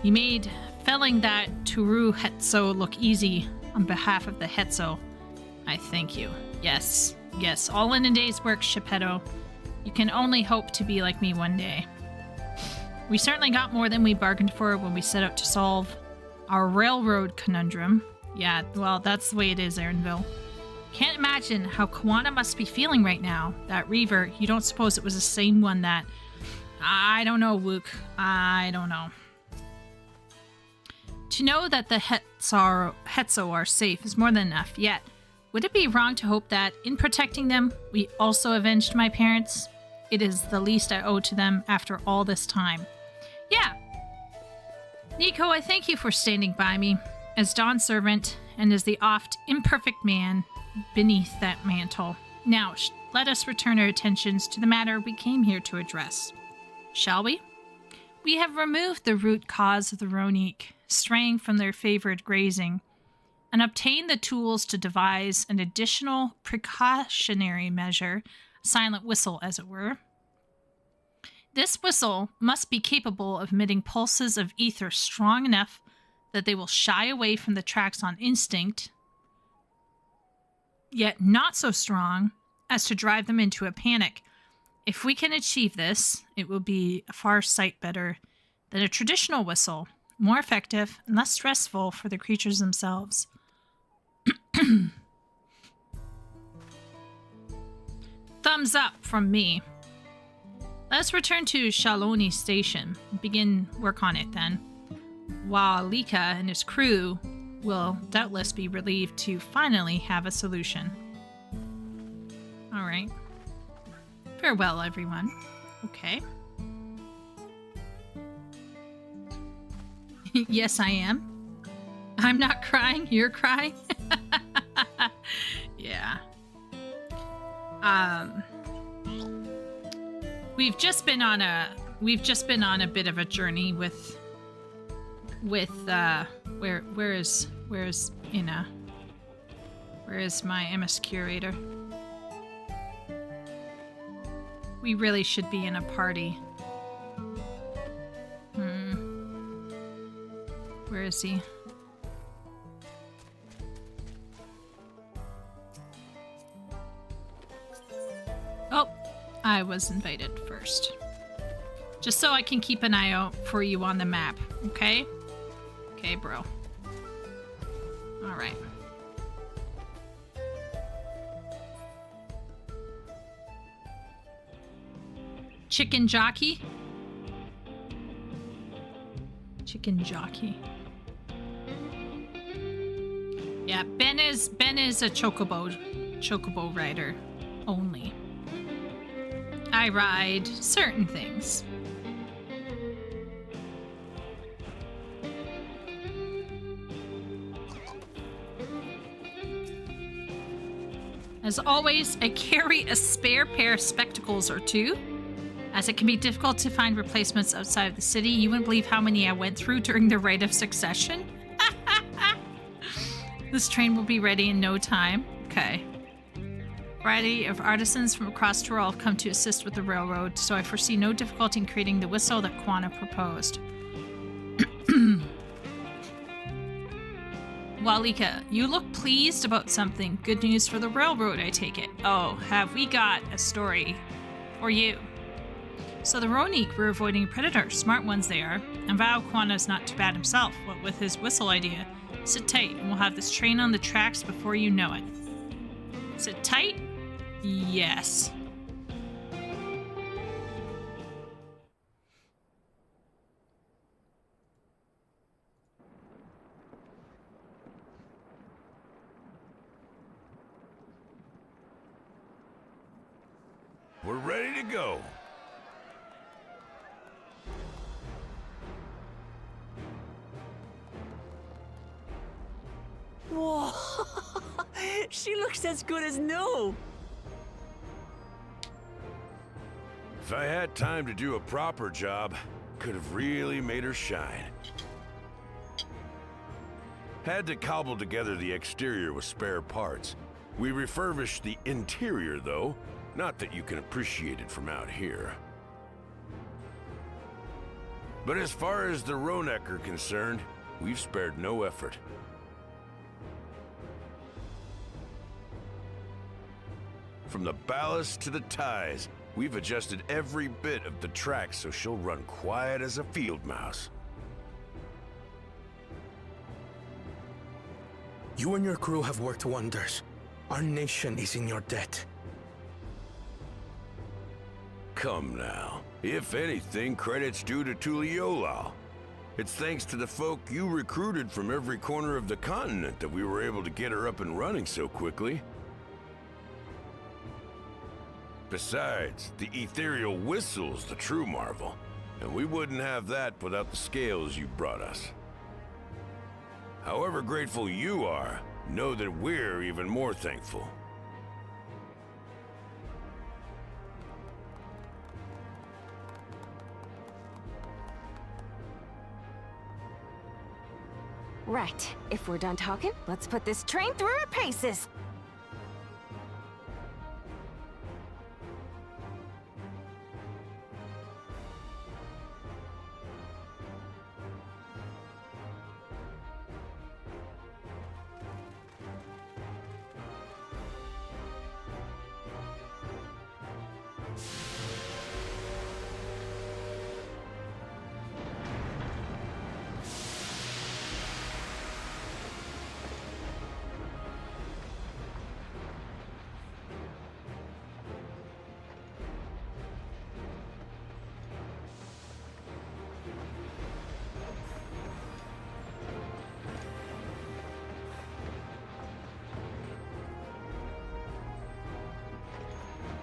He made felling that Turu Hetso look easy on behalf of the Hetso. I thank you. Yes, yes, all in a day's work, Shepetto. You can only hope to be like me one day. We certainly got more than we bargained for when we set out to solve our railroad conundrum. Yeah, well, that's the way it is, Aaronville. Can't imagine how Quana must be feeling right now. That Reaver, you don't suppose it was the same one that... I don't know, Wook. I don't know. To know that the Hetso are safe is more than enough, yet would it be wrong to hope that, in protecting them, we also avenged my parents? It is the least I owe to them after all this time. Yeah. Nico, I thank you for standing by me, as Dawn's servant, and as the oft imperfect man beneath that mantle. Now, let us return our attentions to the matter we came here to address. Shall we? We have removed the root cause of the Ronik, straying from their favored grazing, and obtained the tools to devise an additional precautionary measure, silent whistle as it were. This whistle must be capable of emitting pulses of ether strong enough that they will shy away from the tracks on instinct, yet not so strong as to drive them into a panic. If we can achieve this, it will be a far sight better than a traditional whistle, more effective and less stressful for the creatures themselves. Thumbs up from me. Let's return to Shaloni Station. Begin work on it then. While Lika and his crew will doubtless be relieved to finally have a solution. Alright. Farewell, everyone. Okay. Yes, I am. I'm not crying, you're crying? Yeah. We've just been on a bit of a journey with where is Ina? Where is my MS curator? We really should be in a party. Where is he? Oh, I was invited first. Just so I can keep an eye out for you on the map, okay? Okay, bro. Alright. Chicken jockey? Chicken jockey. Yeah, Ben is a chocobo rider only. I ride certain things. As always, I carry a spare pair of spectacles or two, as it can be difficult to find replacements outside of the city. You wouldn't believe how many I went through during the Rite of Succession. This train will be ready in no time. Okay. Variety of artisans from across Tyrol have come to assist with the railroad, so I foresee no difficulty in creating the whistle that Quana proposed. Walika, you look pleased about something. Good news for the railroad, I take it. Oh, have we got a story for you? So the Ronique were avoiding a predator. Smart ones they are. And Val Quana's not too bad himself, what with his whistle idea. Sit tight, and we'll have this train on the tracks before you know it. Sit tight? Yes. We're ready to go. Whoa! She looks as good as new! If I had time to do a proper job, could have really made her shine. Had to cobble together the exterior with spare parts. We refurbished the interior, though. Not that you can appreciate it from out here. But as far as the Ronek are concerned, we've spared no effort. From the ballast to the ties, we've adjusted every bit of the track so she'll run quiet as a field mouse. You and your crew have worked wonders. Our nation is in your debt. Come now. If anything, credit's due to Tuliolal. It's thanks to the folk you recruited from every corner of the continent that we were able to get her up and running so quickly. Besides, the ethereal whistle's the true marvel, and we wouldn't have that without the scales you brought us. However grateful you are, know that we're even more thankful. Right. If we're done talking, let's put this train through her paces.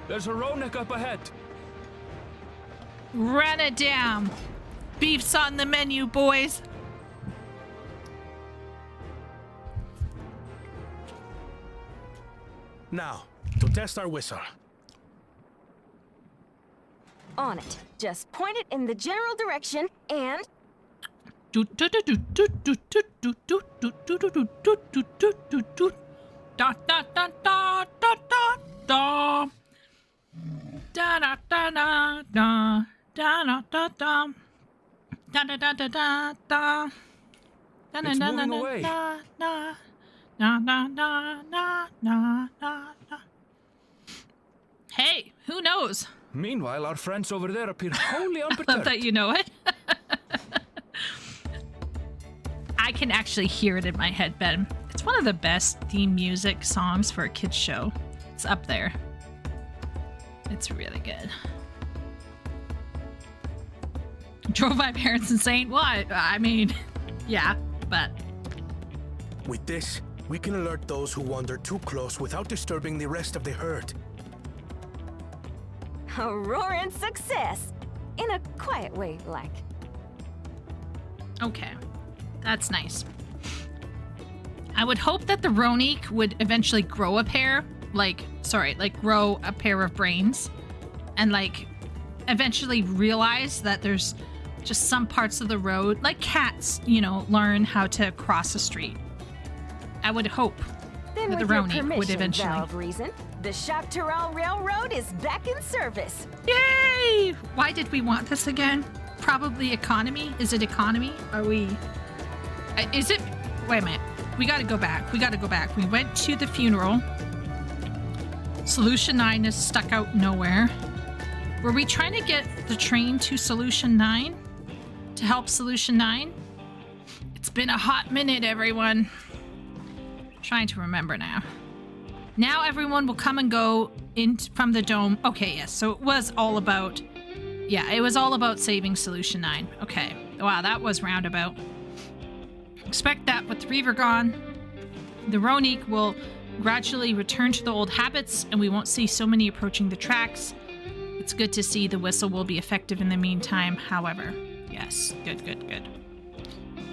There's a Ronek up ahead. Run it down. Beef's on the menu, boys. Now, to test our whistle. On it. Just point it in the general direction and... Da da da da da da. Da da da da da. Da da da da. Da da da da da da. It's moving away. Da da da da da da da. Hey, who knows? Meanwhile, our friends over there appear wholly I love unperturbed. that you know it. I can actually hear it in my head, Ben. It's one of the best theme music songs for a kid's show. It's up there. It's really good. Drove my parents insane? Well, I mean, yeah, but... With this, we can alert those who wander too close without disturbing the rest of the herd. a roaring success! In a quiet way, like. Okay, that's nice. I would hope that the Ronik would eventually grow a pair, grow a pair of brains, and eventually realize that there's just some parts of the road, like cats, learn how to cross a street. I would hope Then that the with your Ronik would permission, eventually. Valve Reason, the Shoptural Railroad is back in service. Yay! Why did we want this again? Probably economy. Is it economy? Are we? Is it? Wait a minute. We gotta go back. We went to the funeral. Solution 9 is stuck out nowhere. Were we trying to get the train to Solution 9? To help Solution 9? It's been a hot minute, everyone. Trying to remember now. Now everyone will come and go in from the dome. Okay, yes. So it was all about... Yeah, it was all about saving Solution 9. Okay. Wow, that was roundabout. Expect that with the Reaver gone, the Ronik will gradually return to the old habits and we won't see so many approaching the tracks. It's good to see the whistle will be effective in the meantime, however. Yes, good.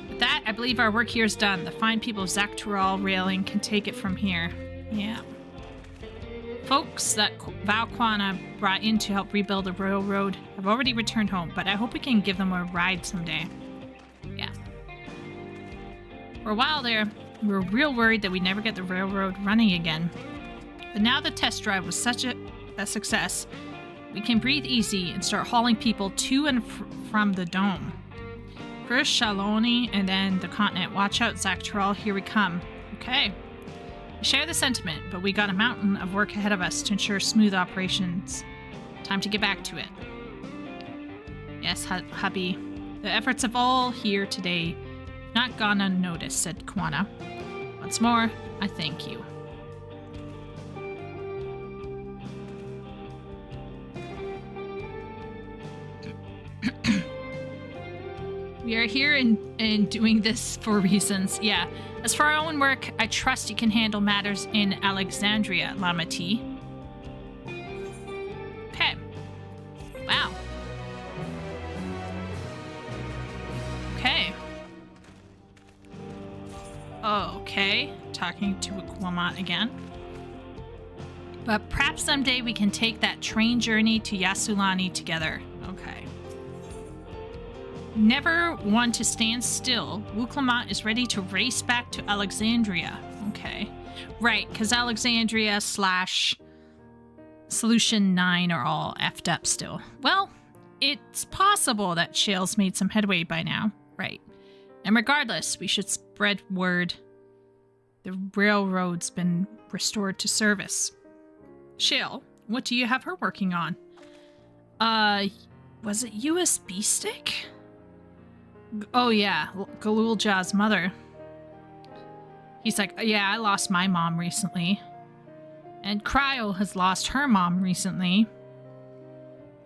With that, I believe our work here is done. The fine people of Zaktural Railing can take it from here. Yeah. Folks that Valquana brought in to help rebuild the railroad have already returned home, but I hope we can give them a ride someday. Yeah. For a while there, we were real worried that we'd never get the railroad running again. But now the test drive was such a success, we can breathe easy and start hauling people to and from the dome. First Shaloni and then the continent. Watch out, Zaktural, here we come. Okay. We share the sentiment, but we got a mountain of work ahead of us to ensure smooth operations. Time to get back to it. Yes, hubby. The efforts of all here today not gone unnoticed, said Kwana. Once more, I thank you. We are here and doing this for reasons. Yeah. As for our own work, I trust you can handle matters in Alexandria, Lamati. Okay. Wow. Okay. Okay. Talking to Aquamat again. But perhaps someday we can take that train journey to Yasulani together. Okay. Never one to stand still, Wuklamat is ready to race back to Alexandria. Okay. Right, because Alexandria / Solution 9 are all effed up still. Well, it's possible that Shale's made some headway by now. Right. And regardless, we should spread word the railroad's been restored to service. Shale, what do you have her working on? Was it USB stick? Oh yeah, Galuljah's mother. He's like, yeah, I lost my mom recently. And Cryo has lost her mom recently.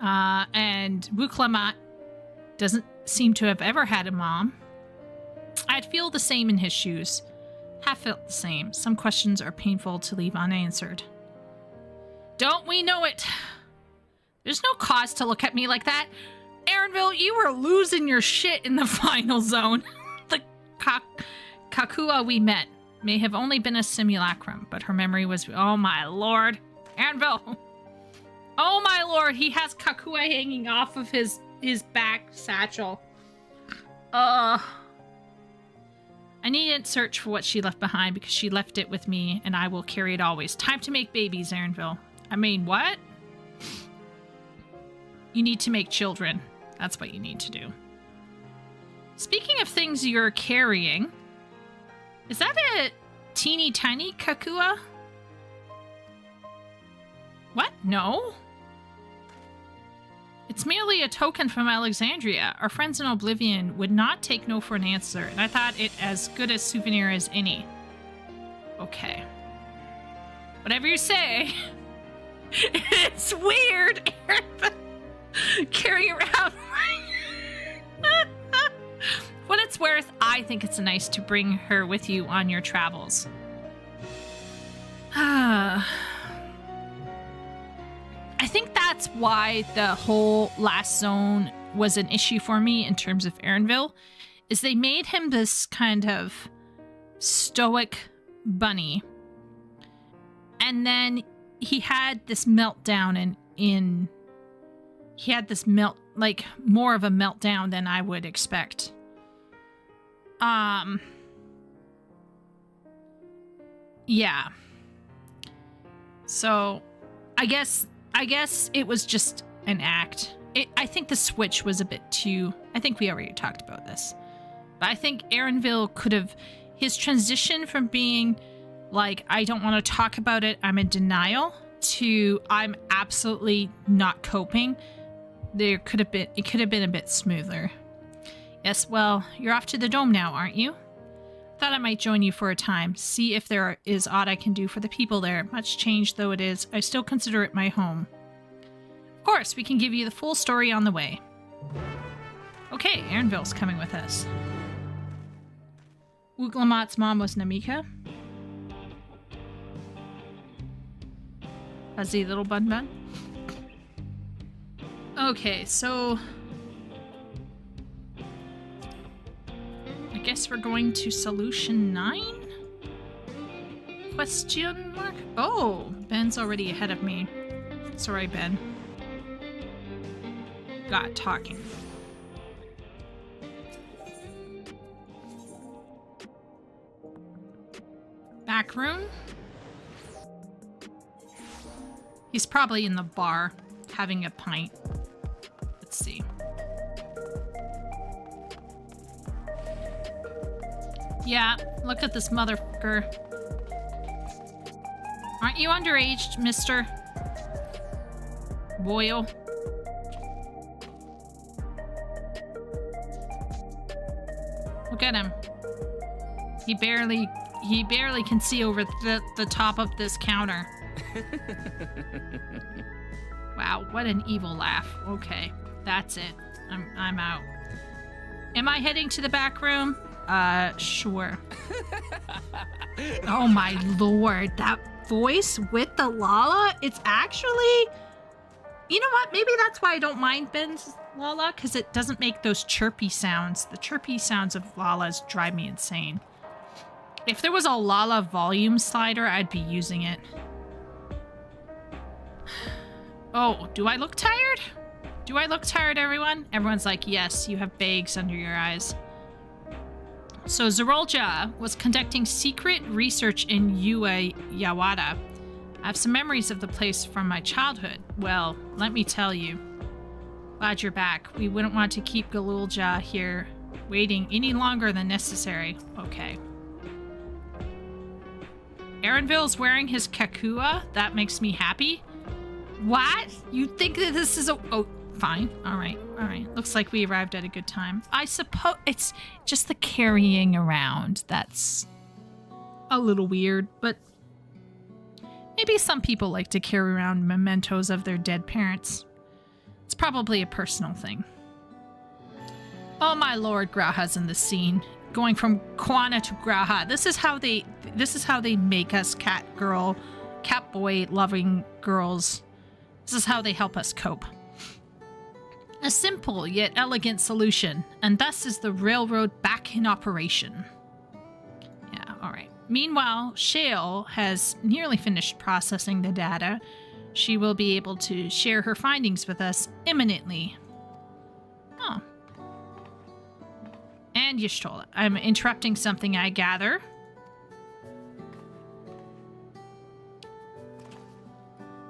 And Wuklamat doesn't seem to have ever had a mom. I'd feel the same in his shoes. Have felt the same. Some questions are painful to leave unanswered. Don't we know it? There's no cause to look at me like that. Aaronville, you were losing your shit in the final zone. The Kakua we met may have only been a simulacrum, but her memory was... Oh my lord. Aaronville. Oh my lord, he has Kakua hanging off of his back satchel. I needn't search for what she left behind because she left it with me and I will carry it always. Time to make babies, Aaronville. I mean, what? You need to make children. That's what you need to do. Speaking of things you're carrying, is that a teeny tiny Kakua? What? No. It's merely a token from Alexandria. Our friends in Oblivion would not take no for an answer, and I thought it as good a souvenir as any. Okay. Whatever you say. It's weird. Carrying around. What it's worth, I think it's nice to bring her with you on your travels. I think that's why the whole last zone was an issue for me in terms of Aaronville, is they made him this kind of stoic bunny. And then he had this meltdown he had this more of a meltdown than I would expect. Yeah. So, I guess it was just an act. I think the switch was a bit too... I think we already talked about this. But I think Aaronville could have... His transition from being like, I don't want to talk about it, I'm in denial, to I'm absolutely not coping. It could have been a bit smoother. Yes, well, you're off to the dome now, aren't you? Thought I might join you for a time, see if there is aught I can do for the people there. Much changed though it is, I still consider it my home. Of course, we can give you the full story on the way. Okay, Aaronville's coming with us. Wooglamott's mom was Namika. Fuzzy little bun bun. Okay, so... I guess we're going to solution 9? Question mark? Oh, Ben's already ahead of me. Sorry, Ben. Got talking. Back room? He's probably in the bar, having a pint. Let's see. Yeah, look at this motherfucker. Aren't you underage, mister? Boyle. Look at him. He barely can see over the top of this counter. Wow, what an evil laugh. Okay, that's it. I'm out. Am I heading to the back room? Sure. Oh my lord, that voice with the Lala, it's actually... You know what? Maybe that's why I don't mind Ben's Lala, because it doesn't make those chirpy sounds. The chirpy sounds of Lalas drive me insane. If there was a Lala volume slider, I'd be using it. Oh, do I look tired? Do I look tired, everyone? Everyone's like, yes, you have bags under your eyes. So Zerolja was conducting secret research in Yawada. I have some memories of the place from my childhood. Well, let me tell you. Glad you're back. We wouldn't want to keep Galulja here waiting any longer than necessary. Okay. Aaronville's wearing his Kakua? That makes me happy. What? You think that this is a... Oh, fine. All right. Looks like we arrived at a good time. I suppose it's just the carrying around that's a little weird, but maybe some people like to carry around mementos of their dead parents. It's probably a personal thing. Oh my lord, Graha's in the scene. Going from Kwana to Graha. This is how they make us cat girl Catboy loving girls. This is how they help us cope. A simple yet elegant solution, and thus is the railroad back in operation. Yeah, alright. Meanwhile, Shale has nearly finished processing the data. She will be able to share her findings with us imminently. Oh. And Y'shtola. I'm interrupting something, I gather.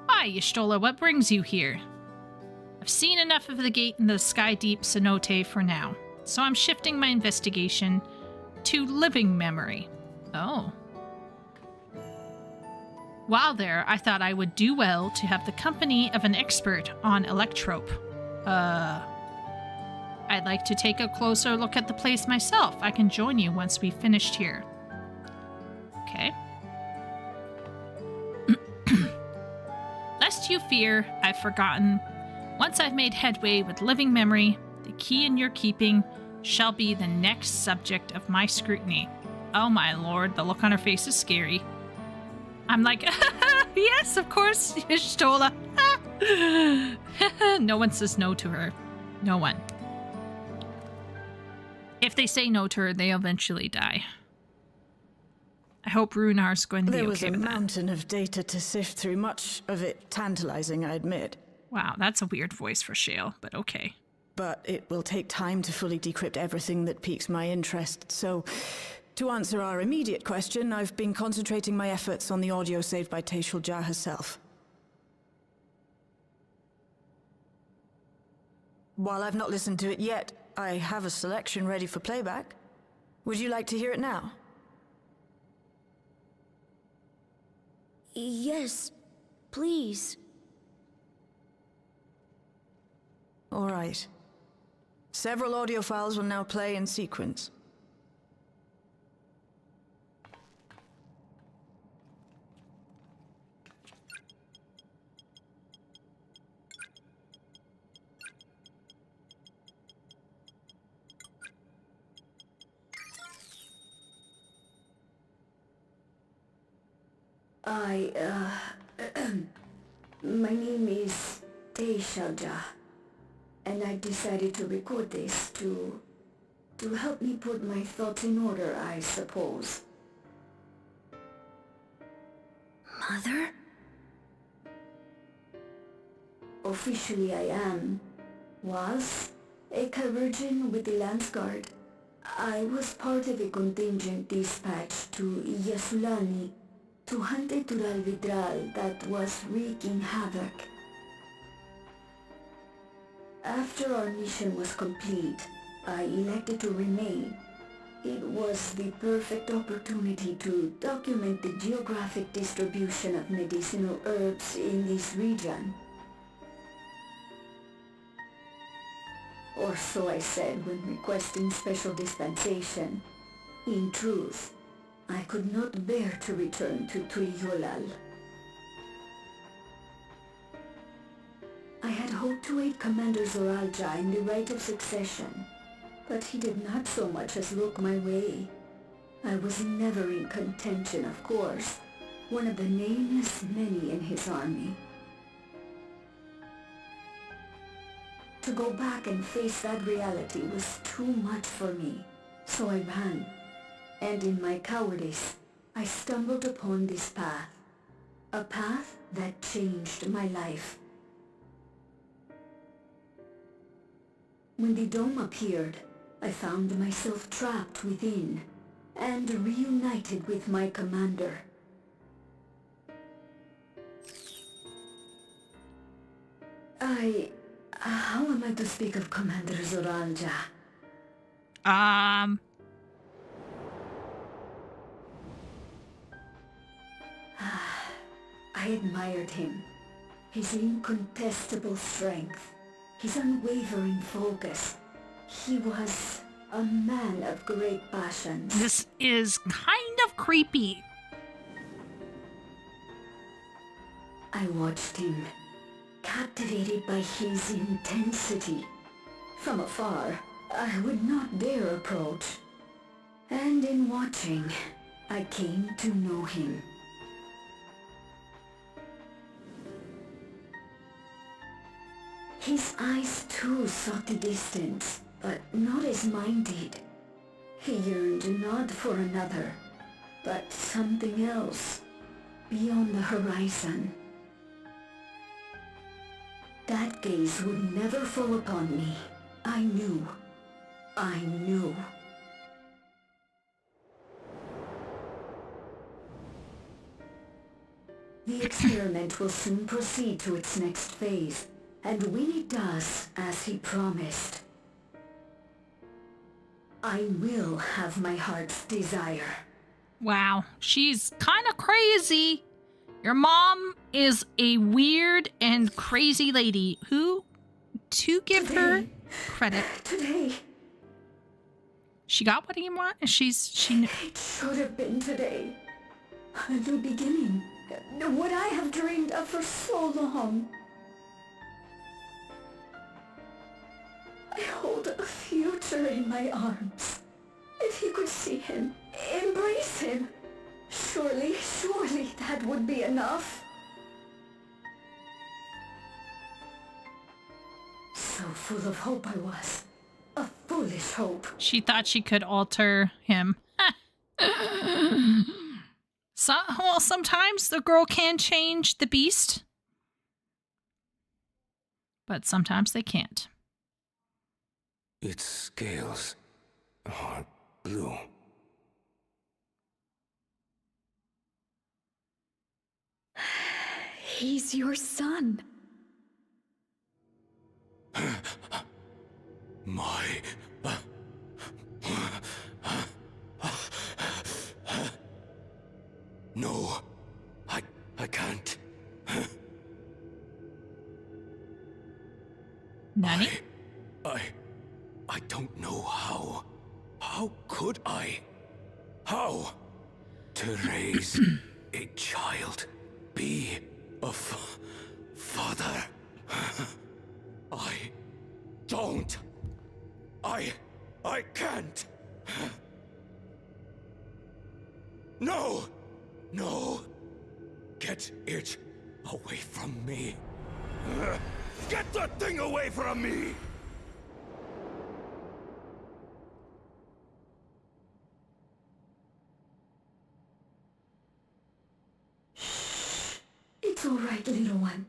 Hi, Y'shtola. What brings you here? I've seen enough of the gate in the Sky Deep cenote for now, so I'm shifting my investigation to living memory. Oh. While there, I thought I would do well to have the company of an expert on electrope. I'd like to take a closer look at the place myself. I can join you once we've finished here. Okay. Lest you fear, I've forgotten. Once I've made headway with living memory, the key in your keeping shall be the next subject of my scrutiny. Oh my lord, the look on her face is scary. I'm like, yes, of course, Y'shtola. No one says no to her. No one. If they say no to her, they eventually die. I hope Runar's going to be okay with that. There was a mountain of data to sift through, much of it tantalizing, I admit. Wow, that's a weird voice for Shale, but okay. But it will take time to fully decrypt everything that piques my interest, so to answer our immediate question, I've been concentrating my efforts on the audio saved by Taishul Jah herself. While I've not listened to it yet, I have a selection ready for playback. Would you like to hear it now? Yes, please. All right. Several audio files will now play in sequence. My name is Taishul Jah, and I decided to record this to help me put my thoughts in order, I suppose. Mother? Officially I was a Virgin with the Lance Guard. I was part of a contingent dispatched to Yasulani to hunt a Tural Vidral that was wreaking havoc. After our mission was complete, I elected to remain. It was the perfect opportunity to document the geographic distribution of medicinal herbs in this region. Or so I said when requesting special dispensation. In truth, I could not bear to return to Tuyolal. I had hoped to aid Commander Zoralja in the right of succession, but he did not so much as look my way. I was never in contention, of course, one of the nameless many in his army. To go back and face that reality was too much for me, so I ran. And in my cowardice, I stumbled upon this path. A path that changed my life. When the dome appeared, I found myself trapped within, and reunited with my commander. How am I to speak of Commander Zoralja? I admired him. His incontestable strength, his unwavering focus. He was a man of great passions. This is kind of creepy. I watched him, captivated by his intensity. From afar, I would not dare approach. And in watching, I came to know him. His eyes too sought the distance, but not as mine did. He yearned not for another, but something else, beyond the horizon. That gaze would never fall upon me. I knew. I knew. The experiment will soon proceed to its next phase, and when it does, as he promised, I will have my heart's desire. Wow, she's kind of crazy. Your mom is a weird and crazy lady who, to give her credit, Today. She got what he wanted. She It should have been today. The beginning. What I have dreamed of for so long. I hold a future in my arms. If you could see him, embrace him, surely that would be enough. So full of hope I was. A foolish hope. She thought she could alter him. Well, sometimes the girl can change the beast, but sometimes they can't. Its scales are blue. He's your son. My... No, I can't. Nani? I don't know how. How could I? How? To raise a child, be a father. I don't. I can't. No! No! Get it away from me. Get that thing away from me! Shh. It's all right, little one.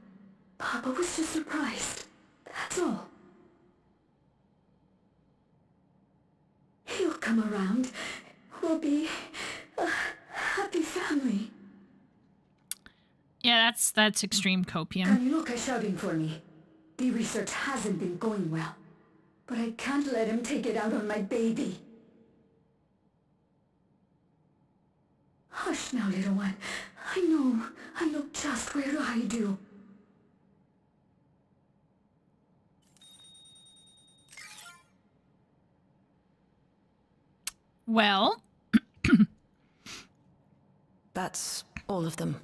Papa was just surprised. That's all. He'll come around. We'll be a happy family. Yeah, that's extreme copium. Kaniloka's shouting for me. The research hasn't been going well. But I can't let him take it out on my baby. Hush now, little one. I know just where to hide you. Well, That's all of them.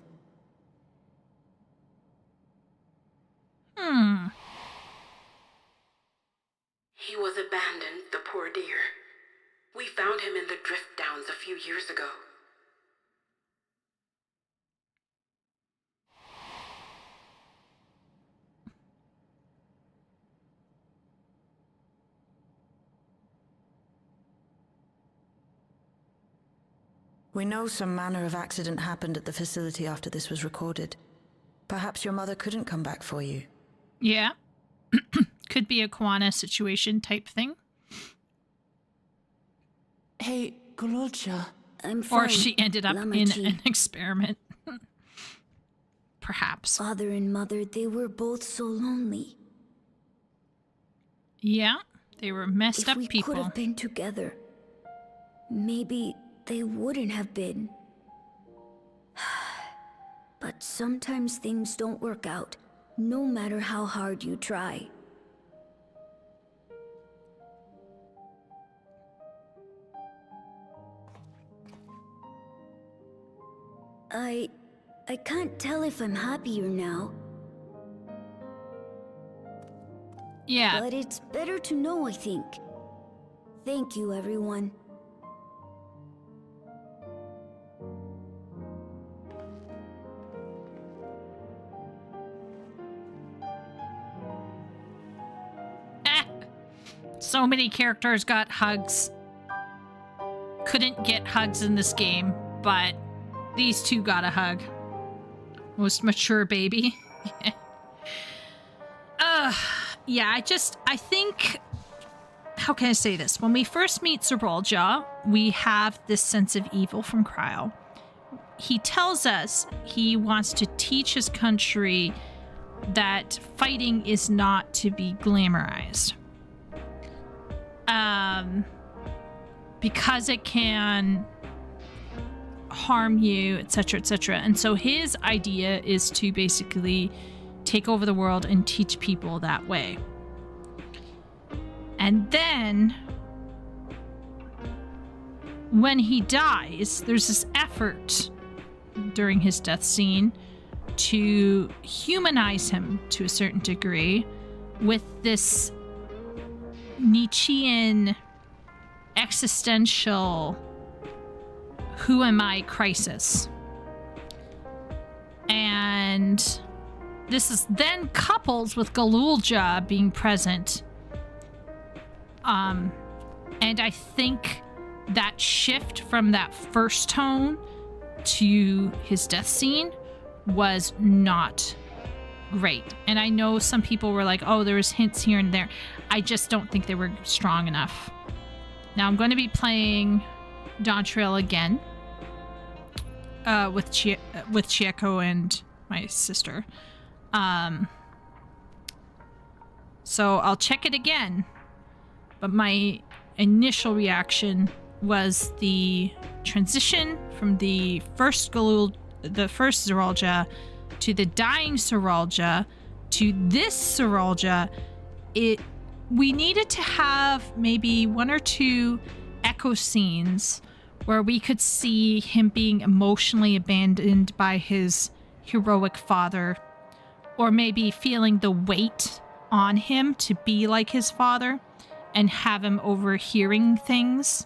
He was abandoned, the poor dear. We found him in the drift downs a few years ago. We know some manner of accident happened at the facility after this was recorded. Perhaps your mother couldn't come back for you. yeah. Could be a Kwana situation type thing. Hey, Gololcha. I'm fine. Or she ended up in Lamachi. an experiment. Perhaps. Father and mother, they were both so lonely. Yeah, they were messed If up we people. could have been together, maybe they wouldn't have been. But sometimes things don't work out, no matter how hard you try. I can't tell if I'm happier now. Yeah. But it's better to know, I think. Thank you, everyone. So many characters got hugs. Couldn't get hugs in this game, but these two got a hug. Most mature baby. Yeah, I think, how can I say this? When we first meet Zerolja, we have this sense of evil from Cryo. He tells us he wants to teach his country that fighting is not to be glamorized. Because it can harm you, etc., etc. And so his idea is to basically take over the world and teach people that way. And then when he dies, there's this effort during his death scene to humanize him to a certain degree with this Nietzschean existential who am I crisis. And this is then coupled with Galulja being present. And I think that shift from that first tone to his death scene was not great. And I know some people were like, oh, there was hints here and there. I just don't think they were strong enough. Now I'm going to be playing Dawntrail again with Chieko and my sister. So I'll check it again. But my initial reaction was the transition from the first Zerolja to the dying Zerolja to this Zerolja. We needed to have maybe one or two echo scenes where we could see him being emotionally abandoned by his heroic father, or maybe feeling the weight on him to be like his father and have him overhearing things.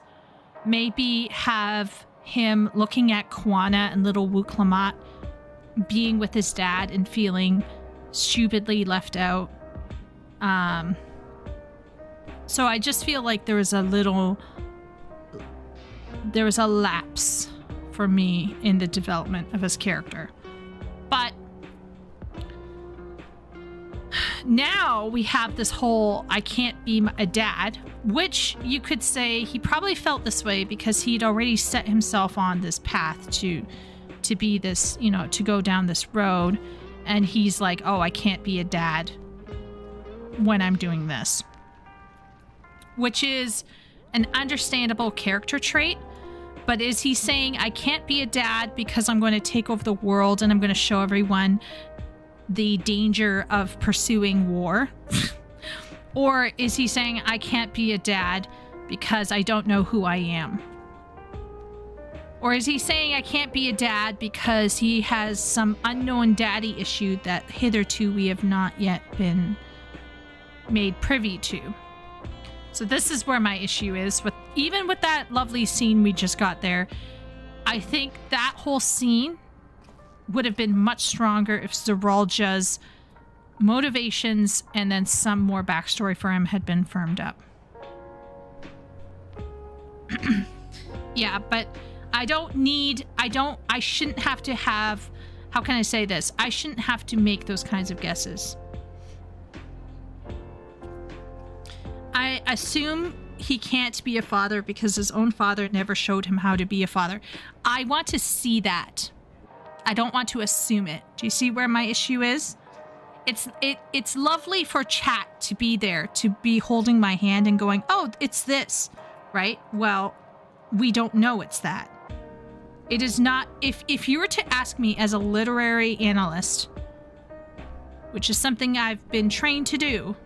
Maybe have him looking at Kwana and little Wu Klamat being with his dad and feeling stupidly left out. So I just feel like there was a lapse for me in the development of his character. But now we have this whole I can't be a dad, which you could say he probably felt this way because he'd already set himself on this path to be this, to go down this road. And he's like, oh, I can't be a dad when I'm doing this. Which is an understandable character trait. But is he saying I can't be a dad because I'm going to take over the world and I'm going to show everyone the danger of pursuing war? Or is he saying I can't be a dad because I don't know who I am? Or is he saying I can't be a dad because he has some unknown daddy issue that hitherto we have not yet been made privy to? So this is where my issue is with, even with that lovely scene we just got there. I think that whole scene would have been much stronger if Zerolja's motivations and then some more backstory for him had been firmed up. Yeah, but I shouldn't have to have, how can I say this? I shouldn't have to make those kinds of guesses. I assume he can't be a father because his own father never showed him how to be a father. I want to see that. I don't want to assume it. Do you see where my issue is? It's lovely for chat to be there, to be holding my hand and going, oh, it's this, right? Well, we don't know it's that. It is not, if you were to ask me as a literary analyst, which is something I've been trained to do,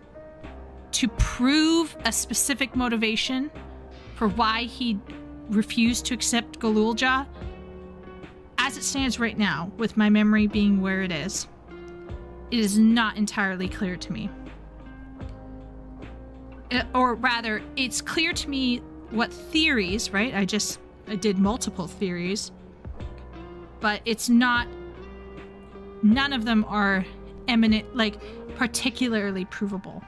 to prove a specific motivation for why he refused to accept Galulja, as it stands right now, with my memory being where it is not entirely clear to me. Or rather, it's clear to me what theories, right? I did multiple theories, but it's not, none of them are eminent, like particularly provable.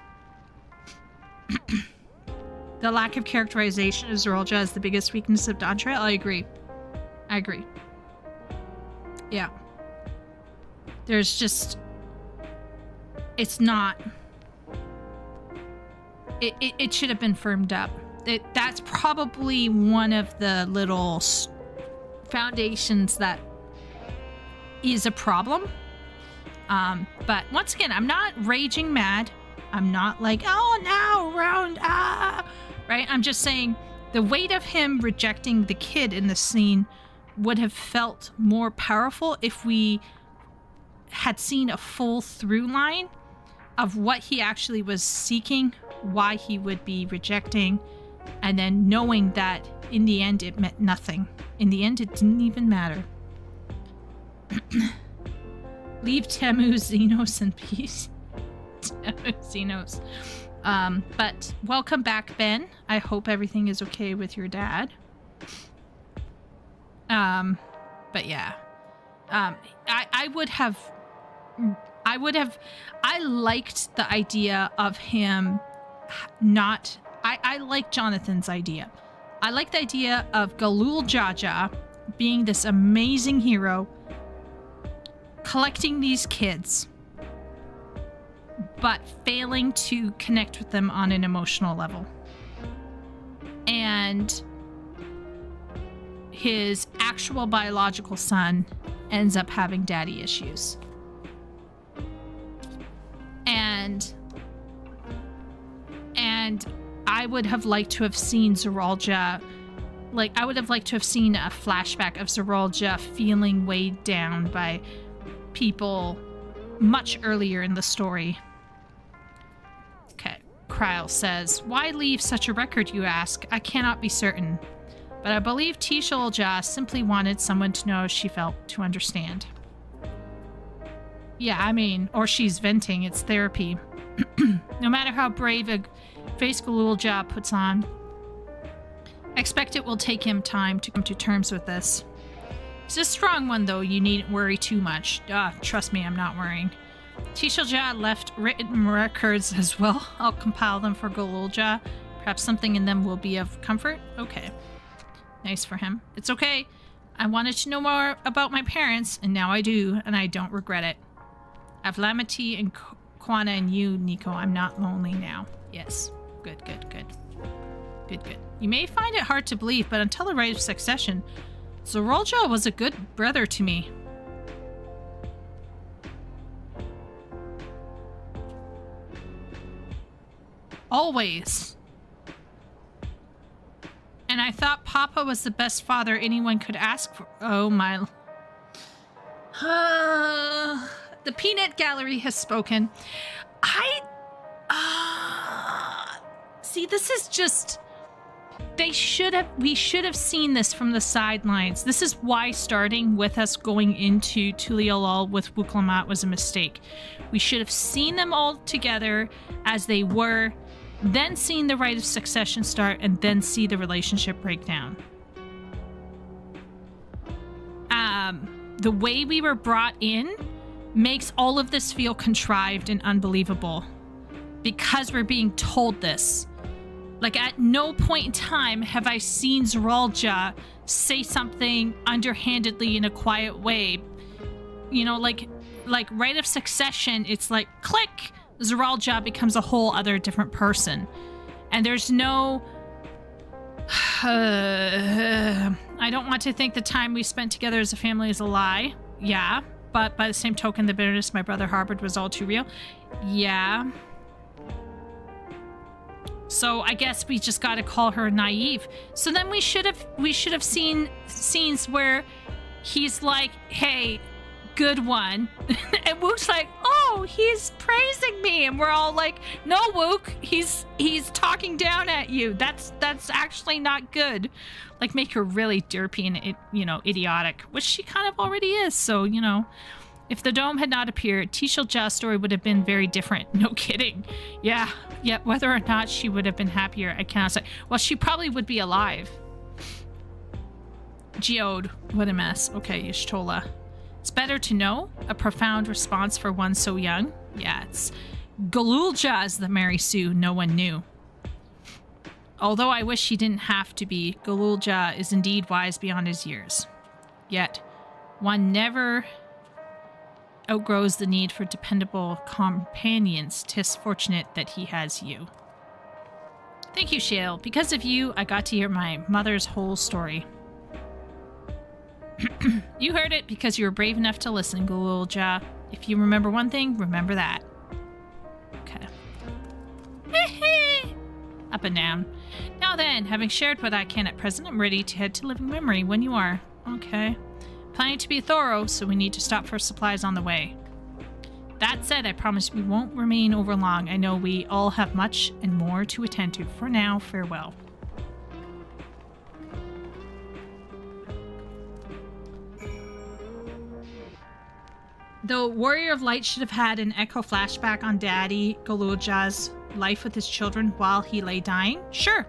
the lack of characterization of Zoralja is the biggest weakness of Dawntrail. I agree. Yeah. There's just... It's not... It should have been firmed up. That's probably one of the little foundations that is a problem. But once again, I'm not raging mad. I'm not like, oh, now round, right? I'm just saying the weight of him rejecting the kid in the scene would have felt more powerful if we had seen a full through line of what he actually was seeking, why he would be rejecting, and then knowing that in the end it meant nothing. In the end, it didn't even matter. Leave Temu, Xenos in peace. Xenos. But welcome back, Ben. I hope everything is okay with your dad. But yeah. I liked the idea of him not... I like Jonathan's idea. I like the idea of Galul Jaja being this amazing hero, collecting these kids, but failing to connect with them on an emotional level. And his actual biological son ends up having daddy issues. And I would have liked to have seen Zoralja, I would have liked to have seen a flashback of Zoralja feeling weighed down by people much earlier in the story. Okay, Kryl says, why leave such a record, you ask? I cannot be certain, but I believe Tisholja simply wanted someone to know she felt to understand. Yeah, I mean, or she's venting, it's therapy. No matter how brave a face Galulja puts on, I expect it will take him time to come to terms with this. He's a strong one, though. You needn't worry too much. Trust me, I'm not worrying. Tisholja left written records as well. I'll compile them for Galulja. Perhaps something in them will be of comfort. Okay. Nice for him. It's okay. I wanted to know more about my parents, and now I do, and I don't regret it. I've Lamity and Kwana and you, Nico. I'm not lonely now. Yes. Good. You may find it hard to believe, but until the Rite of Succession, Zoralja was a good brother to me. Always. And I thought Papa was the best father anyone could ask for. Oh my... The Peanut Gallery has spoken. See, this is just... we should have seen this from the sidelines. This is why starting with us going into Tuliolol with Wuklamat was a mistake. We should have seen them all together as they were, then seen the Rite of Succession start, and then see the relationship break down. The way we were brought in makes all of this feel contrived and unbelievable because we're being told this. Like, at no point in time have I seen Zoralja say something underhandedly in a quiet way. You know, like Rite of Succession, it's like, click, Zoralja becomes a whole other different person. And there's no... I don't want to think the time we spent together as a family is a lie. Yeah. But by the same token, the bitterness my brother harbored was all too real. Yeah. So I guess we just got to call her naive. So then we should have seen scenes where he's like, "Hey, good one," and Wook's like, "Oh, he's praising me," and we're all like, "No, Wook, he's talking down at you. That's actually not good." Like, make her really derpy and idiotic, which she kind of already is. So if the dome had not appeared, Tisholja's story would have been very different. No kidding. Yeah. Whether or not she would have been happier, I cannot say. Well, she probably would be alive. Geode, what a mess. Okay, Y'shtola. It's better to know. A profound response for one so young. Yeah, it's Galulja as the Mary Sue no one knew. although I wish he didn't have to be, Galulja is indeed wise beyond his years. Yet, one never outgrows the need for dependable companions. 'Tis fortunate that he has you. Thank you, Shale. Because of you, I got to hear my mother's whole story. You heard it because you were brave enough to listen, Galulja. If you remember one thing, remember that. Okay. Up and down. Now then, having shared what I can at present, I'm ready to head to Living Memory when you are. Okay. Planning to be thorough, so we need to stop for supplies on the way. That said, I promise we won't remain over long. I know we all have much and more to attend to. For now, farewell. The Warrior of Light should have had an echo flashback on Daddy Galulja's life with his children while he lay dying. Sure,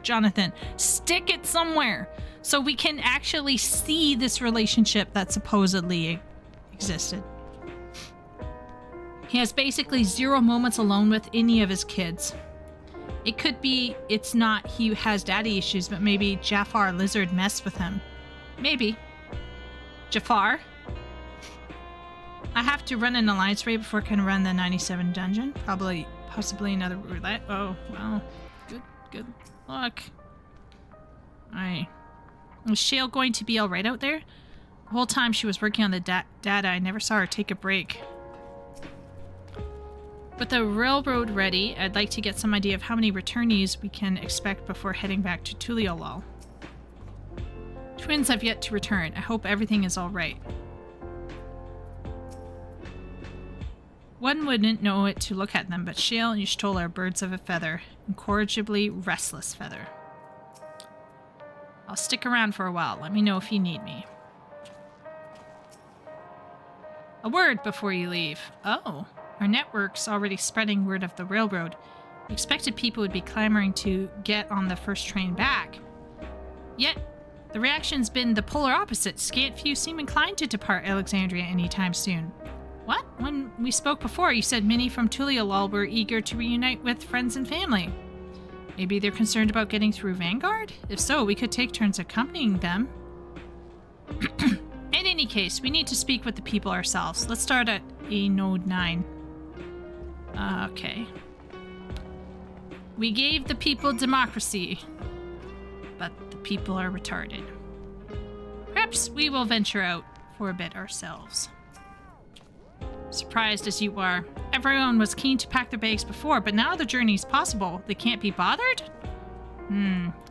Jonathan. Stick it somewhere so we can actually see this relationship that supposedly existed. He has basically 0 moments alone with any of his kids. It could be it's not he has daddy issues, but maybe Jafar Lizard messed with him. Maybe. Jafar? I have to run an alliance raid before I can run the 97 dungeon. Possibly another roulette. Oh, well. Good luck. Alright. Was Shale going to be alright out there? The whole time she was working on the data, I never saw her take a break. With the railroad ready, I'd like to get some idea of how many returnees we can expect before heading back to Tuliolol. Twins have yet to return. I hope everything is alright. One wouldn't know it to look at them, but Shale and Y'shtola are birds of a feather. Incorrigibly restless feather. I'll stick around for a while. Let me know if you need me. A word before you leave. Oh, our network's already spreading word of the railroad. We expected people would be clamoring to get on the first train back. Yet, the reaction's been the polar opposite. Scant few seem inclined to depart Alexandria anytime soon. What? When we spoke before, you said many from Tuliolol were eager to reunite with friends and family. Maybe they're concerned about getting through Vanguard? If so, we could take turns accompanying them. In any case, we need to speak with the people ourselves. Let's start at a node 9. Okay. We gave the people democracy, but the people are retarded. Perhaps we will venture out for a bit ourselves. Surprised as you are. Everyone was keen to pack their bags before, but now the journey's possible. They can't be bothered?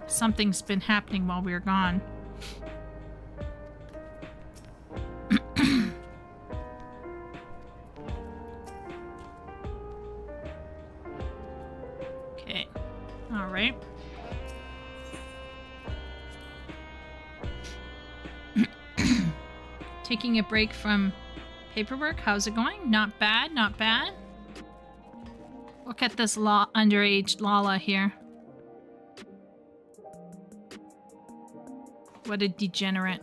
Something's been happening while we were gone. Okay. Alright. Taking a break from paperwork. How's it going? Not bad, not bad. Look at this underage Lala here. What a degenerate.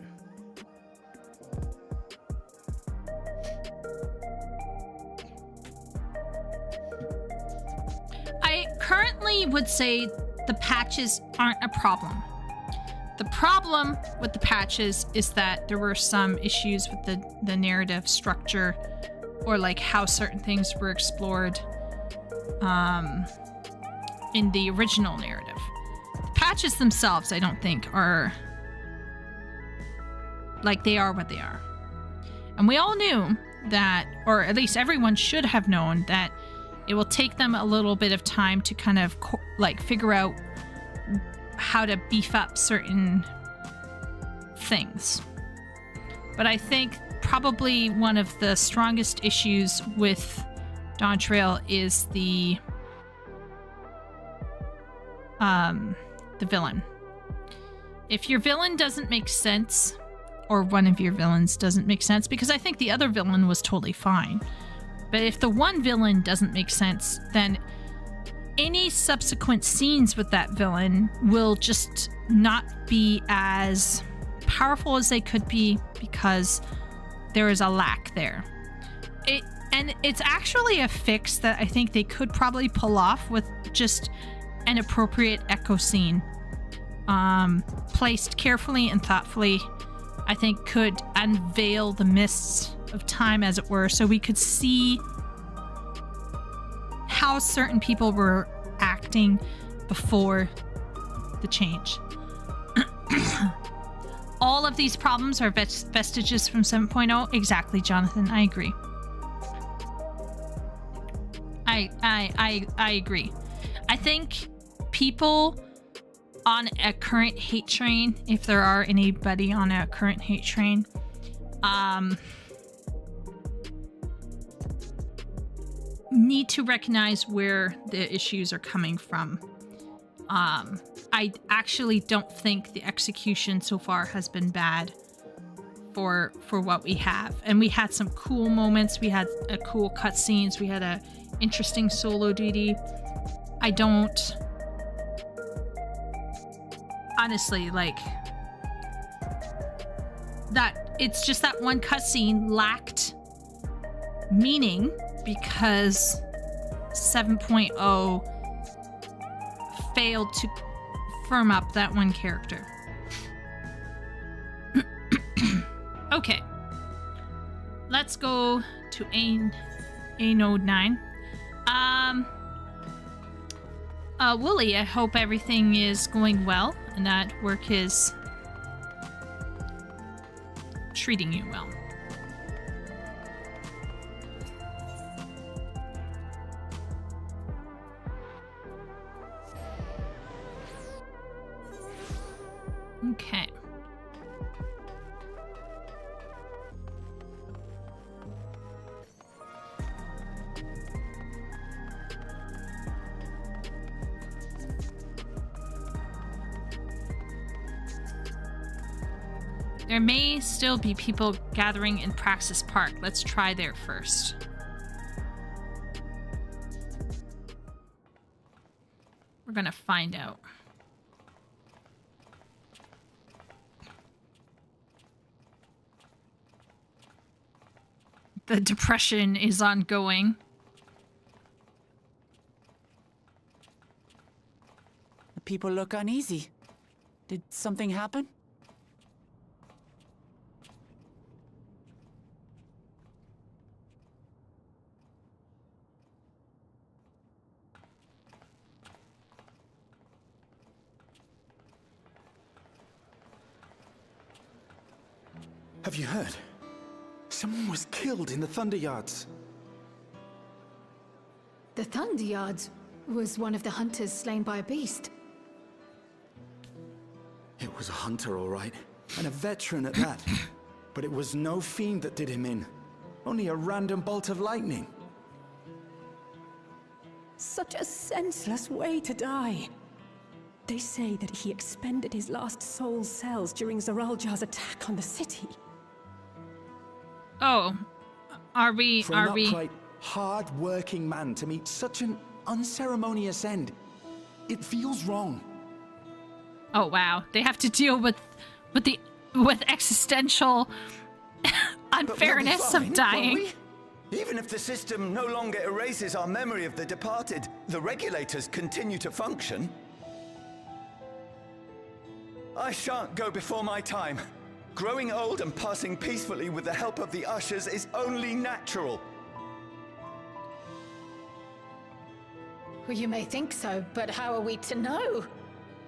I currently would say the patches aren't a problem. The problem with the patches is that there were some issues with the narrative structure, or like how certain things were explored in the original narrative. The patches themselves, I don't think, are like they are what they are. And we all knew that, or at least everyone should have known, that it will take them a little bit of time to kind of figure out how to beef up certain things. But I think probably one of the strongest issues with Dawntrail is the villain. If your villain doesn't make sense, or one of your villains doesn't make sense, because I think the other villain was totally fine, but if the one villain doesn't make sense, then any subsequent scenes with that villain will just not be as powerful as they could be, because there is a lack there. And it's actually a fix that I think they could probably pull off with just an appropriate echo scene, placed carefully and thoughtfully, I think could unveil the mists of time, as it were, so we could see how certain people were acting before the change. All of these problems are vestiges from 7.0. Exactly, Jonathan. I agree. I agree. I think people on a current hate train, if there are anybody on a current hate train, need to recognize where the issues are coming from. I actually don't think the execution so far has been bad for what we have. And we had some cool moments. We had a cool cutscenes. We had a interesting solo duty. I don't... Honestly, like... that it's just that one cutscene lacked meaning because 7.0 failed to firm up that one character. Okay. Let's go to A node 9. Wooly, I hope everything is going well and that work is treating you well. Okay. There may still be people gathering in Praxis Park. Let's try there first. We're gonna find out. The depression is ongoing. The people look uneasy. Did something happen? Have you heard? Someone was killed in the Thunder Yards. The Thunder Yards was one of the hunters slain by a beast. It was a hunter, all right, and a veteran at that. But it was no fiend that did him in. Only a random bolt of lightning. Such a senseless way to die. They say that he expended his last soul cells during Zaraljar's attack on the city. Oh, are we? For an upright, hard-working man to meet such an unceremonious end, it feels wrong. Oh wow, they have to deal with existential unfairness fine, of dying. Even if the system no longer erases our memory of the departed, the regulators continue to function. I shan't go before my time. Growing old and passing peacefully with the help of the ushers is only natural. Well, you may think so, but how are we to know?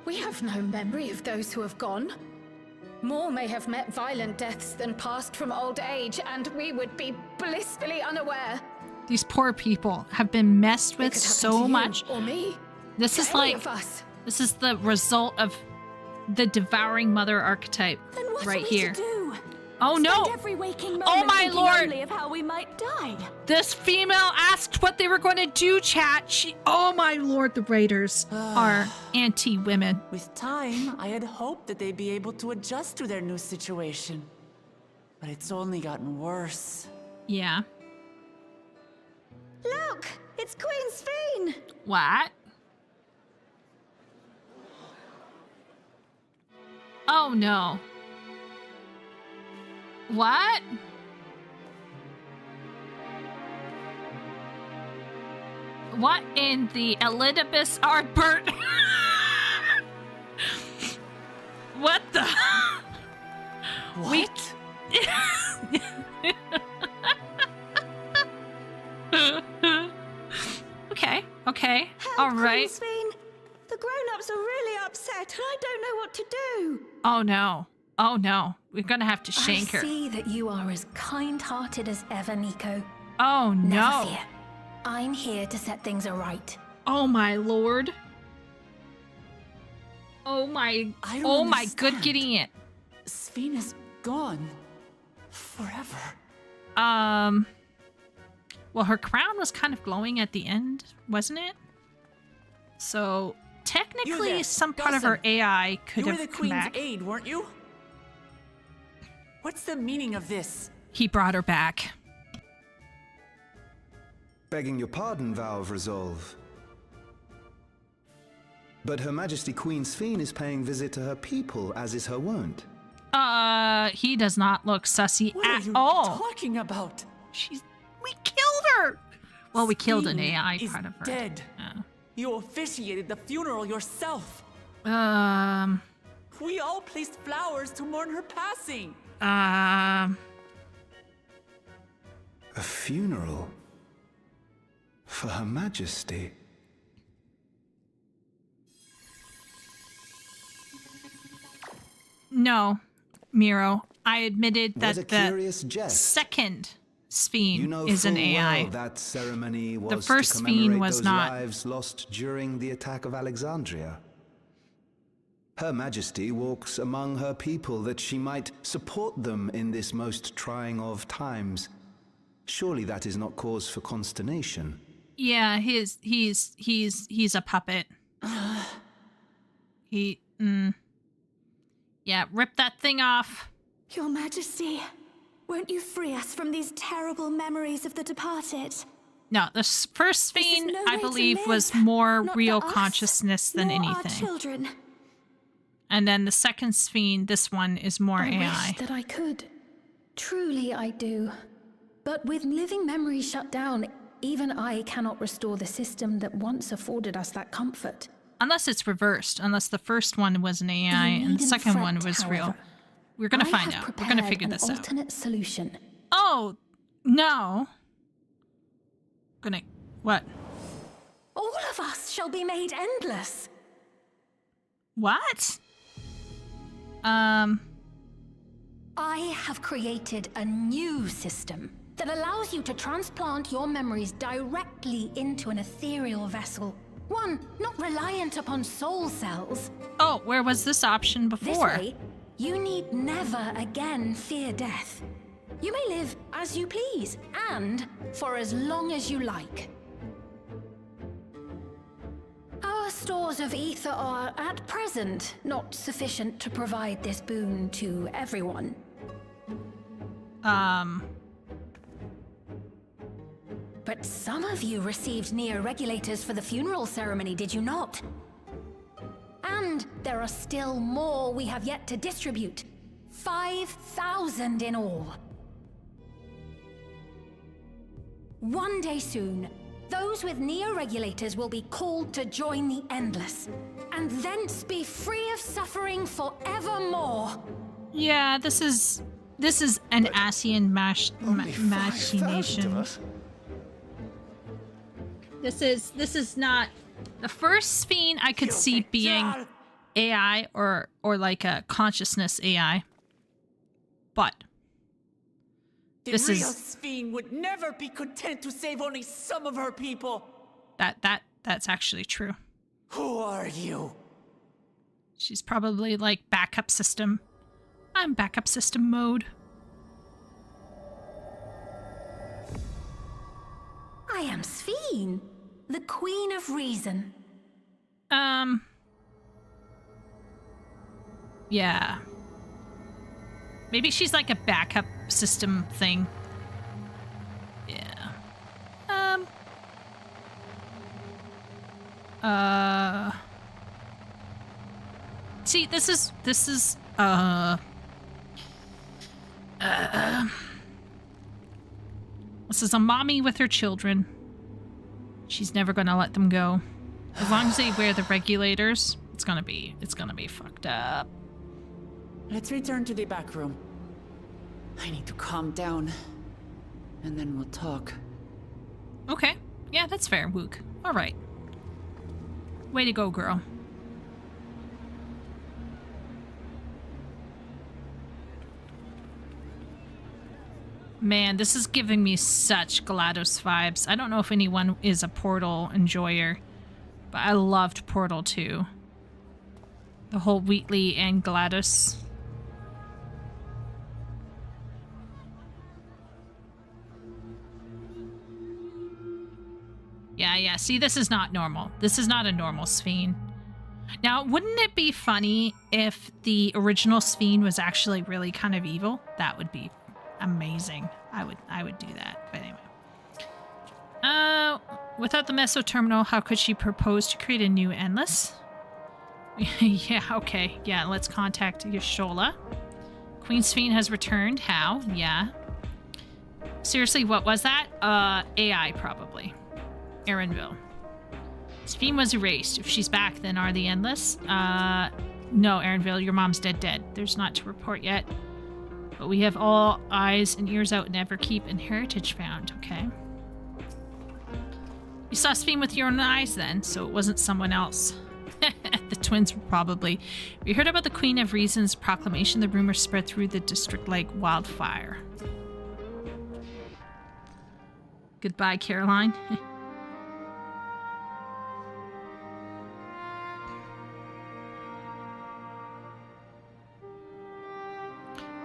We have no memory of those who have gone. More may have met violent deaths than passed from old age, and we would be blissfully unaware. These poor people have been messed with so much. Or me. This is like, this is the result of the devouring mother archetype right here. Oh no! Oh my lord! Of how we might die. This female asked what they were going to do, chat. Oh my lord, the raiders are anti-women. With time, I had hoped that they'd be able to adjust to their new situation. But it's only gotten worse. Yeah. Look! It's Queen Sphene! What? Oh no. What? What in the Elidibus Artbert? What the? What? Okay. All right. Queensfein. The grown-ups are really upset, and I don't know what to do. Oh no. We're gonna have to shank her. I see that you are as kind-hearted as ever, Nico. Oh no. Never fear. I'm here to set things aright. Oh my lord. Oh my good getting it. Sfina's gone. Forever. Well, her crown was kind of glowing at the end, wasn't it? So technically some part of her AI could have come back. You were the Queen's aide, weren't you? What's the meaning of this? He brought her back. Begging your pardon, Vow of Resolve. But Her Majesty Queen Sfin is paying visit to her people, as is her wont. He does not look sussy at all. What are you talking about? We killed her! Well, we killed an AI part of her. Dead. Yeah. You officiated the funeral yourself. We all placed flowers to mourn her passing. A funeral? For Her Majesty? No, Miro. I admitted that the second Sfin is an AI. Well that ceremony was the first to commemorate Sfin was those not. Lives lost during the attack of Alexandria. Her Majesty walks among her people that she might support them in this most trying of times. Surely that is not cause for consternation. Yeah, he's a puppet. Yeah, rip that thing off. Your Majesty, won't you free us from these terrible memories of the departed? No, the first Sfin, I believe, was more real consciousness than anything. Our children. And then the second Sfin, this one, is more AI. I wish that I could. Truly I do. But with living memory shut down, even I cannot restore the system that once afforded us that comfort. Unless it's reversed. Unless the first one was an AI and the second one was real. We're gonna find out. We're gonna figure this out. Alternate solution. Oh no. What? All of us shall be made endless. What? I have created a new system that allows you to transplant your memories directly into an ethereal vessel. One not reliant upon soul cells. Oh, where was this option before? This way, you need never again fear death. You may live as you please, and for as long as you like. Our stores of ether are, at present, not sufficient to provide this boon to everyone. But some of you received neo-regulators for the funeral ceremony, did you not? And there are still more we have yet to distribute. 5,000 in all. One day soon, those with neo-regulators will be called to join the Endless, and thence be free of suffering forevermore. Yeah, this is an Asian machination. This is not the first Sfin I could see being AI or like a consciousness AI, but the real Sfin would never be content to save only some of her people. That's actually true. Who are you? She's probably like backup system. I'm backup system mode. I am Sfin, the Queen of Reason. Yeah. Maybe she's like a backup system thing. Yeah. See, this is this is a mommy with her children. She's never gonna let them go. As long as they wear the regulators, it's gonna be fucked up. Let's return to the back room. I need to calm down. And then we'll talk. Okay. Yeah, that's fair, Wook. Alright. Way to go, girl. Man, this is giving me such GLaDOS vibes. I don't know if anyone is a Portal enjoyer, but I loved Portal 2. The whole Wheatley and GLaDOS. Yeah, see, this is not normal. This is not a normal Sphene. Now, wouldn't it be funny if the original Sphene was actually really kind of evil? That would be amazing. I would do that. But anyway. Without the Meso Terminal, how could she propose to create a new Endless? Yeah, okay. Yeah, let's contact Y'shtola. Queen Sphene has returned. How? Yeah. Seriously, what was that? AI, probably. Erenville. Sphene was erased. If she's back, then are the Endless? No, Erenville, your mom's dead. There's not to report yet. But we have all eyes and ears out in Everkeep and heritage found, okay? You saw Sphene with your own eyes then, so it wasn't someone else. The twins were probably. We heard about the Queen of Reason's proclamation. The rumor spread through the district like wildfire. Goodbye, Caroline.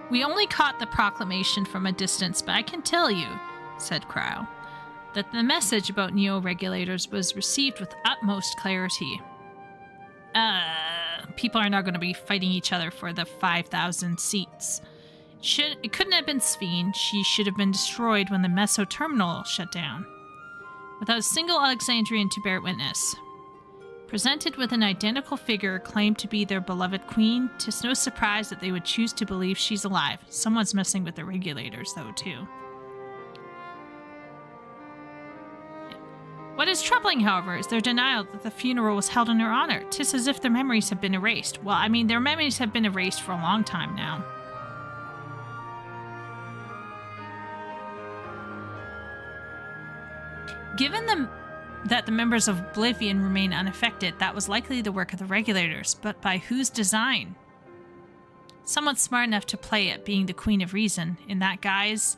We only caught the proclamation from a distance, but I can tell you, said Cryo, that the message about Neo-Regulators was received with utmost clarity. People are not going to be fighting each other for the 5,000 seats. It couldn't have been Sphene. She should have been destroyed when the Meso Terminal shut down. Without a single Alexandrian to bear witness. Presented with an identical figure claimed to be their beloved queen, 'tis no surprise that they would choose to believe she's alive. Someone's messing with the regulators, though, too. What is troubling, however, is their denial that the funeral was held in her honor. 'Tis as if their memories have been erased. Well, I mean, their memories have been erased for a long time now. Given that the members of Oblivion remain unaffected, that was likely the work of the regulators, but by whose design? Someone smart enough to play at being the Queen of Reason. In that guise,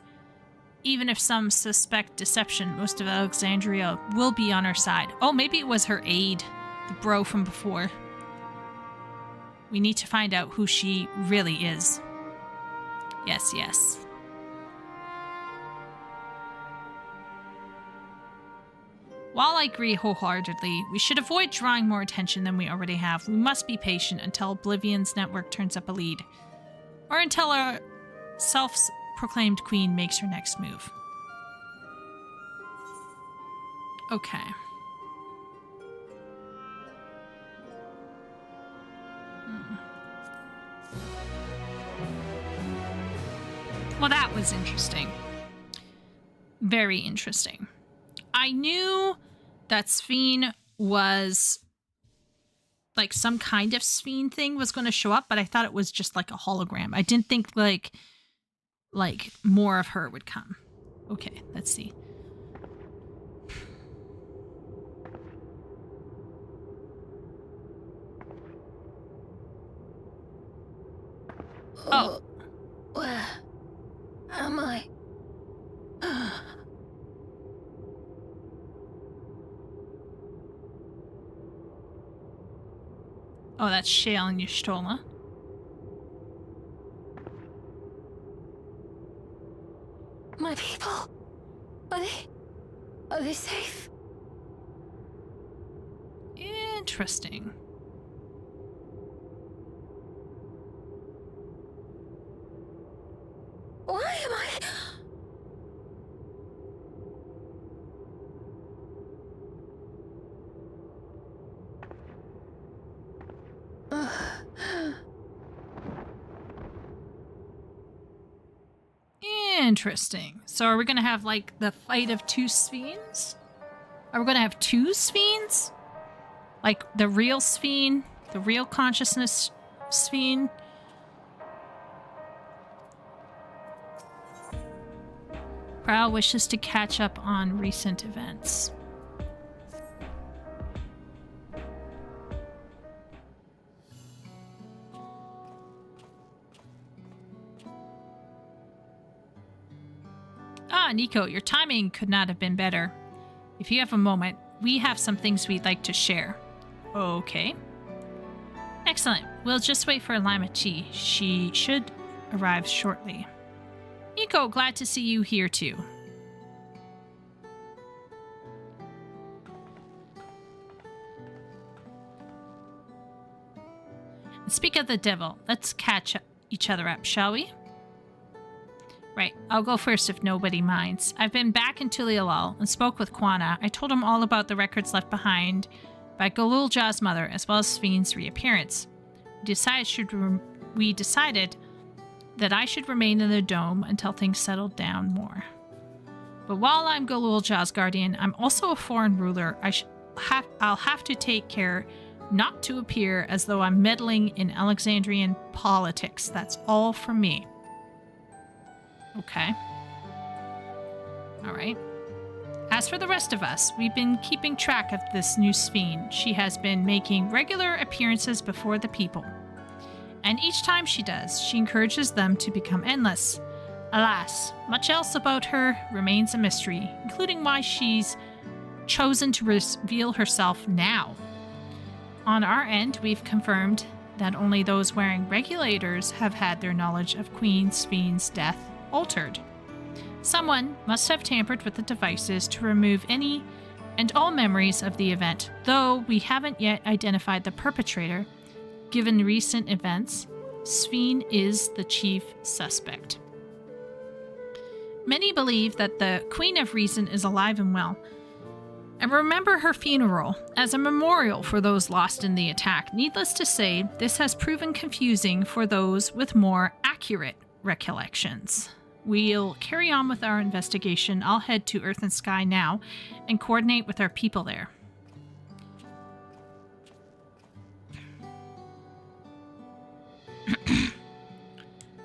even if some suspect deception, most of Alexandria will be on her side. Oh, maybe it was her aide, the bro from before. We need to find out who she really is. Yes. While I agree wholeheartedly, we should avoid drawing more attention than we already have. We must be patient until Oblivion's network turns up a lead. Or until our self-proclaimed queen makes her next move. Okay. Well, that was interesting. Very interesting. I knew that Sphene was like some kind of Sphene thing was going to show up, but I thought it was just like a hologram. I didn't think like more of her would come. Okay, let's see. Oh. Where am I? Oh, that's Shale and Y'shtola. My people? Are they safe? Interesting. Why am I... Interesting. So are we going to have, like, the fight of two Sphenes? Are we going to have two Sphenes? Like the real Sphene, the real consciousness Sphene? Prowl wishes to catch up on recent events. Ah, Nico, your timing could not have been better. If you have a moment, we have some things we'd like to share. Okay. Excellent. We'll just wait for Lima Chi. She should arrive shortly. Nico, glad to see you here too. Speak of the devil, let's catch each other up, shall we? Right, I'll go first if nobody minds. I've been back in Tulialal and spoke with Kwana. I told him all about the records left behind by Galulja's mother, as well as Sphene's reappearance. We decided that I should remain in the dome until things settled down more. But while I'm Galulja's guardian, I'm also a foreign ruler. I'll have to take care not to appear as though I'm meddling in Alexandrian politics. That's all from me. Okay. All right. As for the rest of us, we've been keeping track of this new Sphene. She has been making regular appearances before the people. And each time she does, she encourages them to become endless. Alas, much else about her remains a mystery, including why she's chosen to reveal herself now. On our end, we've confirmed that only those wearing regulators have had their knowledge of Queen Sphene's death altered. Someone must have tampered with the devices to remove any and all memories of the event, though we haven't yet identified the perpetrator. Given recent events, Sphene is the chief suspect. Many believe that the Queen of Reason is alive and well, and remember her funeral as a memorial for those lost in the attack. Needless to say, this has proven confusing for those with more accurate recollections. We'll carry on with our investigation. I'll head to Earth and Sky now and coordinate with our people there.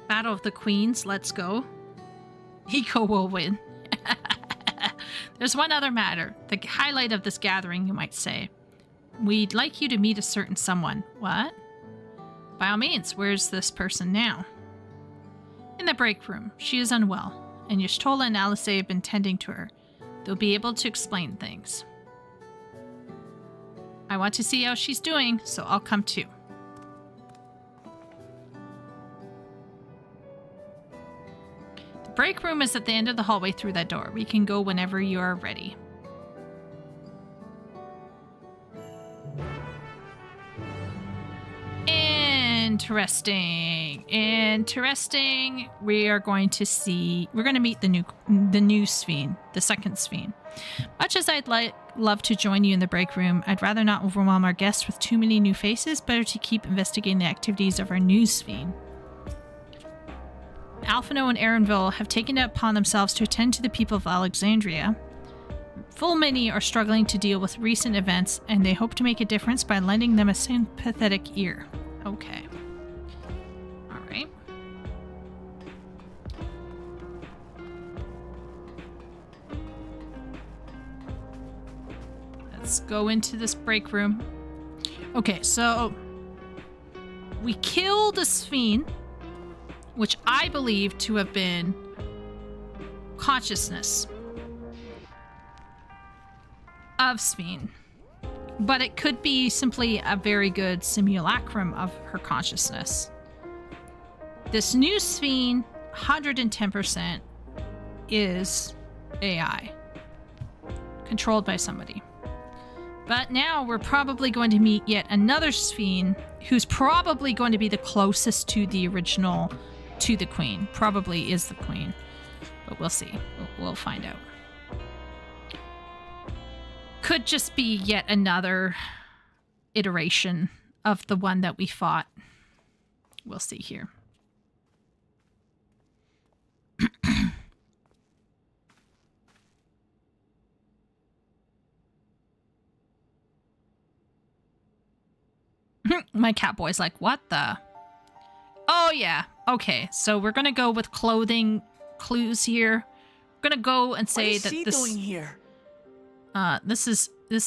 Battle of the Queens, let's go. Eco will win. There's one other matter, the highlight of this gathering, you might say. We'd like you to meet a certain someone. What? By all means, where's this person now? In the break room. She is unwell, and Y'shtola and Alice have been tending to her. They'll be able to explain things. I want to see how she's doing, so I'll come too. The break room is at the end of the hallway through that door. We can go whenever you are ready. Interesting. We're going to meet the new Sphene, the second Sphene. Much as I'd love to join you in the break room, I'd rather not overwhelm our guests with too many new faces. Better to keep investigating the activities of our new Sphene. Alphino and Erenville have taken it upon themselves to attend to the people of Alexandria. Full many are struggling to deal with recent events, and they hope to make a difference by lending them a sympathetic ear. Okay. Alright. Let's go into this break room. Okay, so we killed a Sphene, which I believe to have been consciousness of Sphene. But it could be simply a very good simulacrum of her consciousness. This new Sphene, 110%, is AI. Controlled by somebody. But now we're probably going to meet yet another Sphene who's probably going to be the closest to the original, to the Queen. Probably is the Queen. But we'll see. We'll find out. Could just be yet another iteration of the one that we fought. We'll see here. My catboy's like, what the? Oh, yeah. Okay, so we're gonna go with clothing clues here. We're gonna go and say that this... What is she doing here? This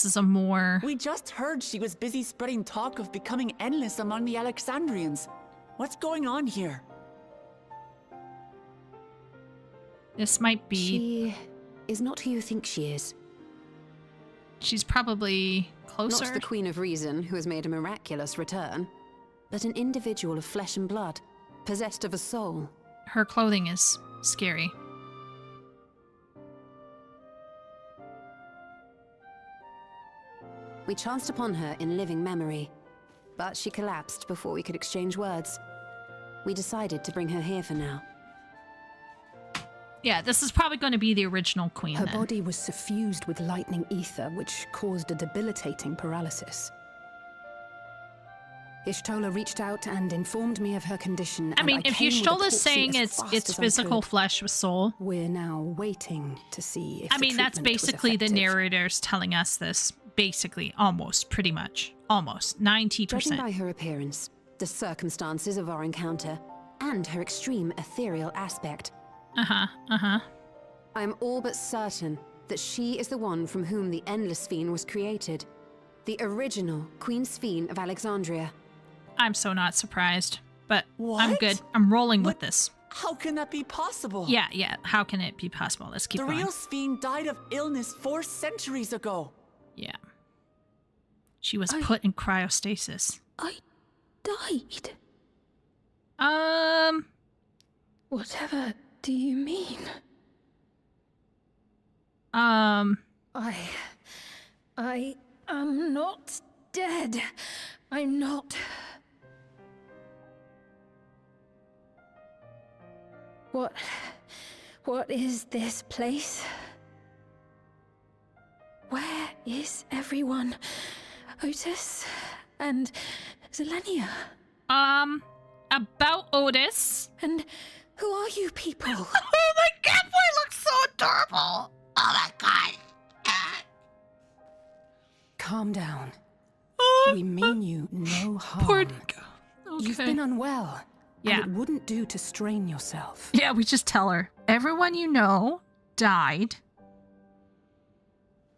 is a more... We just heard she was busy spreading talk of becoming endless among the Alexandrians. What's going on here? This might be... She is not who you think she is. She's probably closer. Not the Queen of Reason, who has made a miraculous return, but an individual of flesh and blood, possessed of a soul. Her clothing is scary. We chanced upon her in living memory, but she collapsed before we could exchange words. We decided to bring her here for now. Yeah, this is probably going to be the original queen. Her body was suffused with lightning ether, which caused a debilitating paralysis. Ishtola reached out and informed me of her condition. I mean, if Ishtola's saying it's physical flesh with soul, we're now waiting to see if I mean, that's basically the narrators telling us this. Basically, almost, pretty much, almost 90%. Judging by her appearance, the circumstances of our encounter, and her extreme ethereal aspect. I am all but certain that she is the one from whom the Endless Sphere was created. The original Queen Sphere of Alexandria. I'm so not surprised, but I'm good. I'm rolling with this. How can that be possible? Yeah, how can it be possible? Let's keep going. The real Sphere died of illness 4 centuries ago. Yeah. She was put in cryostasis. I died. Whatever do you mean? I am not dead. I'm not. What is this place? Where is everyone? Otis and Zelenia. About Otis. And who are you people? Oh, my catboy looks so adorable. Oh my god. Calm down. We mean you no harm. Poor Nico. Okay. You've been unwell. Yeah. And it wouldn't do to strain yourself. Yeah, we just tell her. Everyone you know died.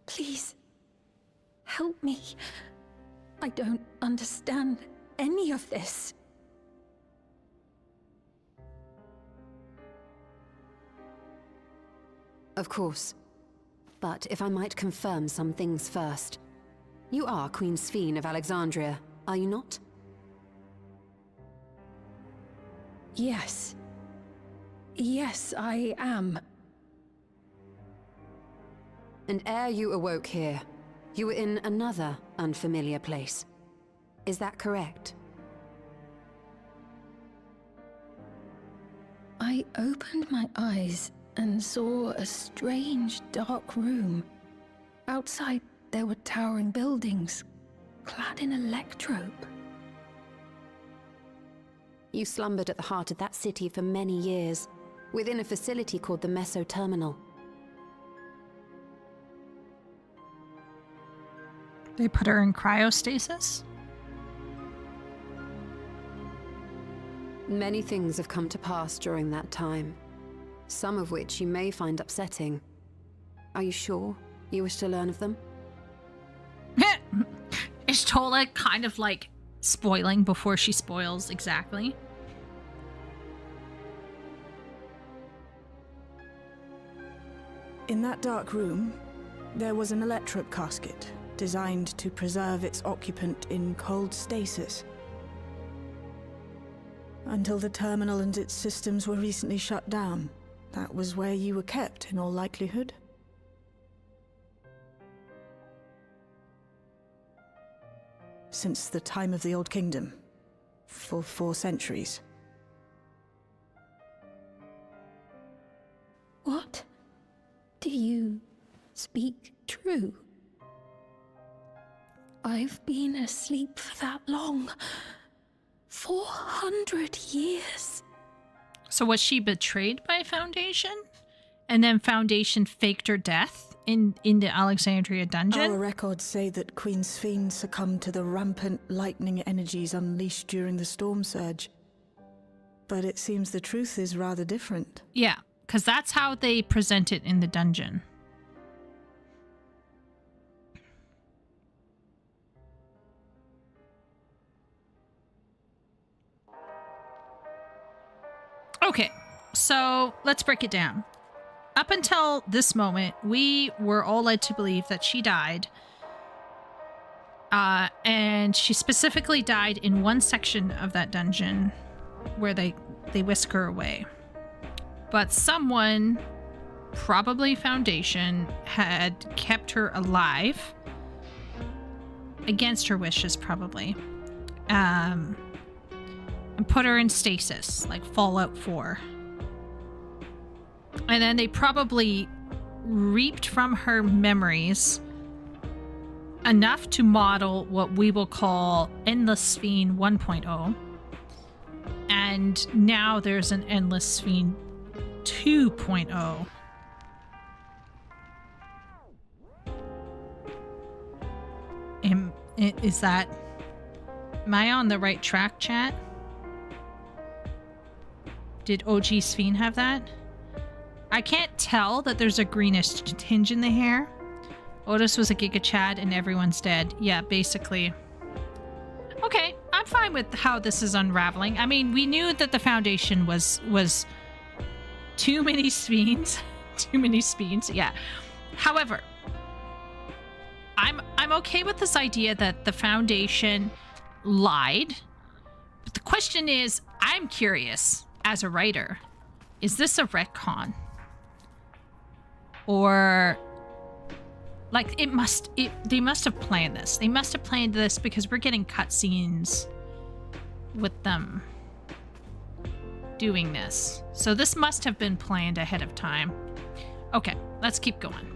Please, help me. I don't understand any of this. Of course. But if I might confirm some things first. You are Queen Sphere of Alexandria, are you not? Yes. Yes, I am. And ere you awoke here, you were in another unfamiliar place. Is that correct? I opened my eyes and saw a strange, dark room. Outside, there were towering buildings, clad in electrope. You slumbered at the heart of that city for many years, within a facility called the Meso Terminal. They put her in cryostasis? Many things have come to pass during that time, some of which you may find upsetting. Are you sure you wish to learn of them? Is Tola kind of like spoiling before she spoils exactly? In that dark room, there was an electrope casket designed to preserve its occupant in cold stasis. Until the terminal and its systems were recently shut down, that was where you were kept in all likelihood. Since the time of the Old Kingdom, for 4 centuries. What? Do you speak true? I've been asleep for that long. 400 years. So was she betrayed by Foundation? And then Foundation faked her death in the Alexandria dungeon. Our records say that Queen Sphene succumbed to the rampant lightning energies unleashed during the storm surge. But it seems the truth is rather different. Yeah, because that's how they present it in the dungeon. Okay, so let's break it down. Up until this moment, we were all led to believe that she died. And she specifically died in one section of that dungeon where they whisk her away. But someone, probably Foundation, had kept her alive. Against her wishes, probably. And put her in stasis, like Fallout 4. And then they probably reaped from her memories enough to model what we will call Endless Sphene 1.0. And now there's an Endless Sphene 2.0. Is that... Am I on the right track, chat? Did OG Sphene have that? I can't tell that there's a greenish tinge in the hair. Otis was a Giga Chad and everyone's dead. Yeah, basically. Okay, I'm fine with how this is unraveling. I mean, we knew that the Foundation was too many Sphenes. Too many Sphenes, yeah. However, I'm okay with this idea that the Foundation lied. But the question is, I'm curious, as a writer, is this a retcon? Or, like, they must have planned this. They must have planned this because we're getting cutscenes with them doing this. So this must have been planned ahead of time. Okay, let's keep going.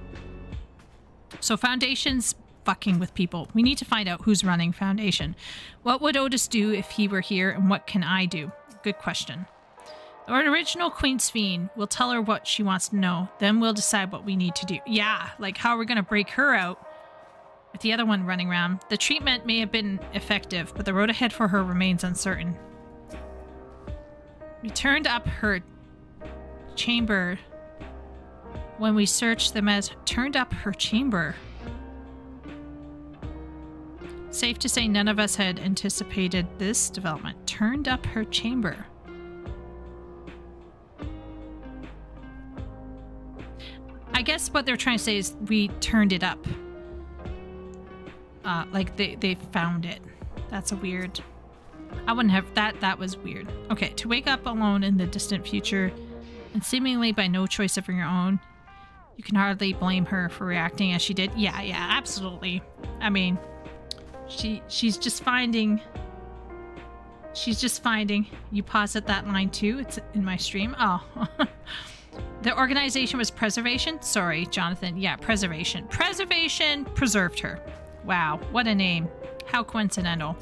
So Foundation's fucking with people. We need to find out who's running Foundation. What would Otis do if he were here, and what can I do? Good question. The original Queen Sphene will tell her what she wants to know. Then we'll decide what we need to do. Yeah, like how we're going to break her out with the other one running around. The treatment may have been effective, but the road ahead for her remains uncertain. We turned up her chamber when we searched them as turned up her chamber. Safe to say none of us had anticipated this development. Turned up her chamber. I guess what they're trying to say is we turned it up. Like they found it. That's a weird... I wouldn't have... That was weird. Okay, to wake up alone in the distant future and seemingly by no choice of your own, you can hardly blame her for reacting as she did. Yeah, absolutely. I mean, she's just finding... She's just finding... You pause at that line too? It's in my stream? Oh. The organization was Preservation? Sorry, Jonathan. Yeah, Preservation. Preservation preserved her. Wow, what a name. How coincidental.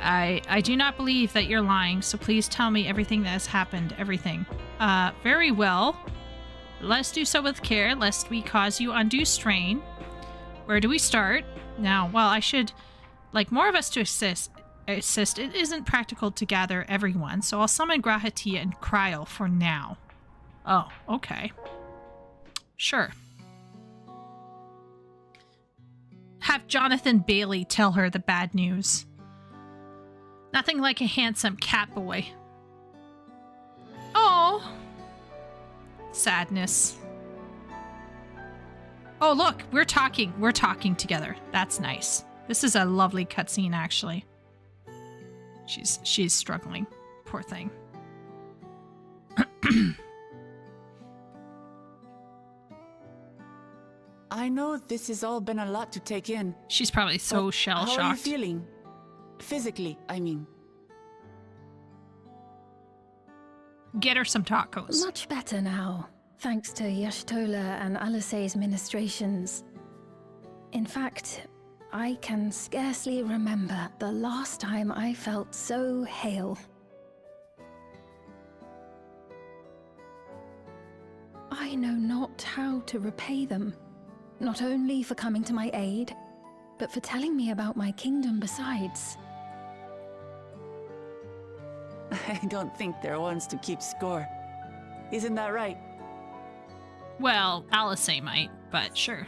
I do not believe that you're lying, so please tell me everything that has happened. Everything. Very well. Let's do so with care, lest we cause you undue strain. Where do we start? Now, well, I should like more of us to assist. It isn't practical to gather everyone, so I'll summon Grahatia and Cryo for now. Oh, okay. Sure. Have Jonathan Bailey tell her the bad news. Nothing like a handsome cat boy. Oh. Sadness. Oh, look, we're talking together. That's nice. This is a lovely cutscene, actually. She's struggling. Poor thing. I know this has all been a lot to take in. She's probably so shell-shocked. How are you feeling? Physically, I mean. Get her some tacos. Much better now, thanks to Y'shtola and Alisei's ministrations. In fact, I can scarcely remember the last time I felt so hale. I I know not how to repay them, not only for coming to my aid, but for telling me about my kingdom besides. I don't think they're ones to keep score. Isn't that right? Well, Alice might, but sure.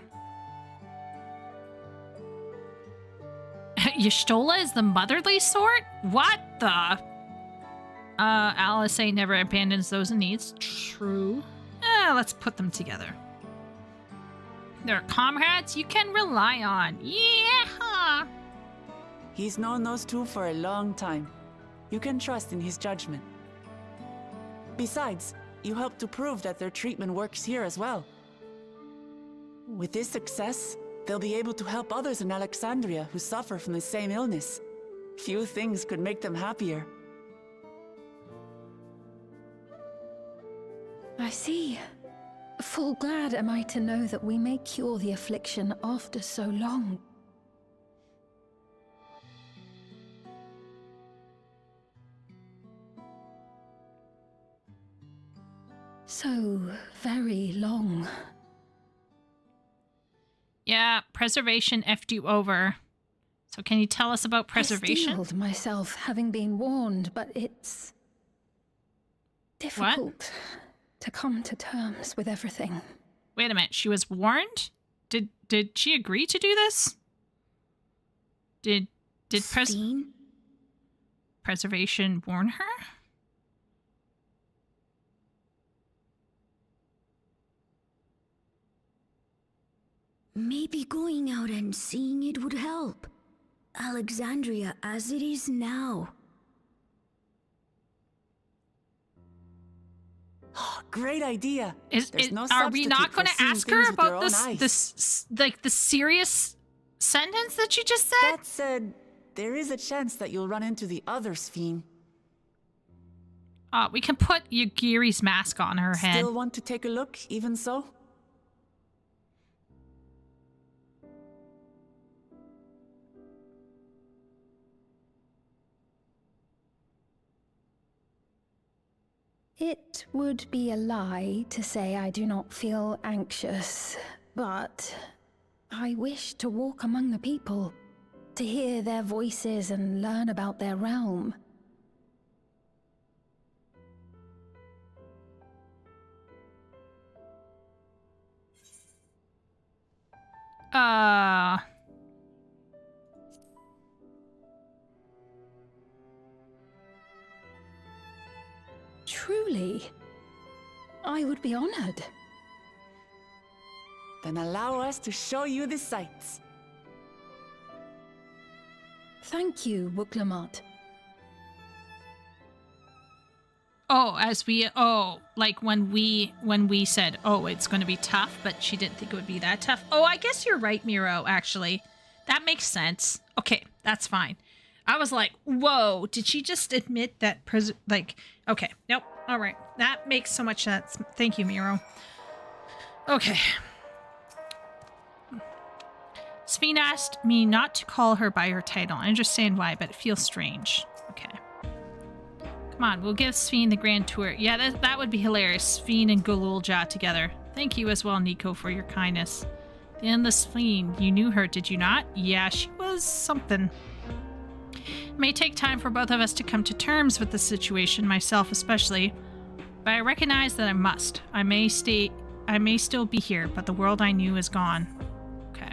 Y'shtola is the motherly sort? What the? Alice never abandons those in need. True. Let's put them together. They're comrades you can rely on. Yeah! He's known those two for a long time. You can trust in his judgment. Besides, you helped to prove that their treatment works here as well. With this success, they'll be able to help others in Alexandria who suffer from the same illness. Few things could make them happier. I see. Full glad am I to know that we may cure the affliction after so long. So very long. Yeah, preservation effed you over. So can you tell us about preservation? I steeled myself having been warned, but it's difficult to come to terms with everything. Wait a minute, she was warned? Did she agree to do this? Did preservation warn her? Maybe going out and seeing it would help. Alexandria as it is now. Great idea. Are we not going to ask her about this, like the serious sentence that she just said? That said, there is a chance that you'll run into the other Sphene. We can put Yagiri's mask on her head. Still want to take a look, even so? It would be a lie to say I do not feel anxious, but I wish to walk among the people, to hear their voices and learn about their realm. Truly, I would be honored. Then allow us to show you the sights. Thank you, Wuklamat. Like when we said, it's going to be tough, but she didn't think it would be that tough. Oh, I guess you're right, Miro, actually. That makes sense. Okay, that's fine. I was like, whoa, did she just admit that, okay, nope, all right. That makes so much sense. Thank you, Miro. Okay. Sphene asked me not to call her by her title. I understand why, but it feels strange. Okay. Come on, we'll give Sphene the grand tour. Yeah, that would be hilarious. Sphene and Gululja together. Thank you as well, Nico, for your kindness. The endless Sphene, you knew her, did you not? Yeah, she was something. It may take time for both of us to come to terms with the situation, myself especially, but I recognize that I must. I may still be here, but the world I knew is gone. Okay.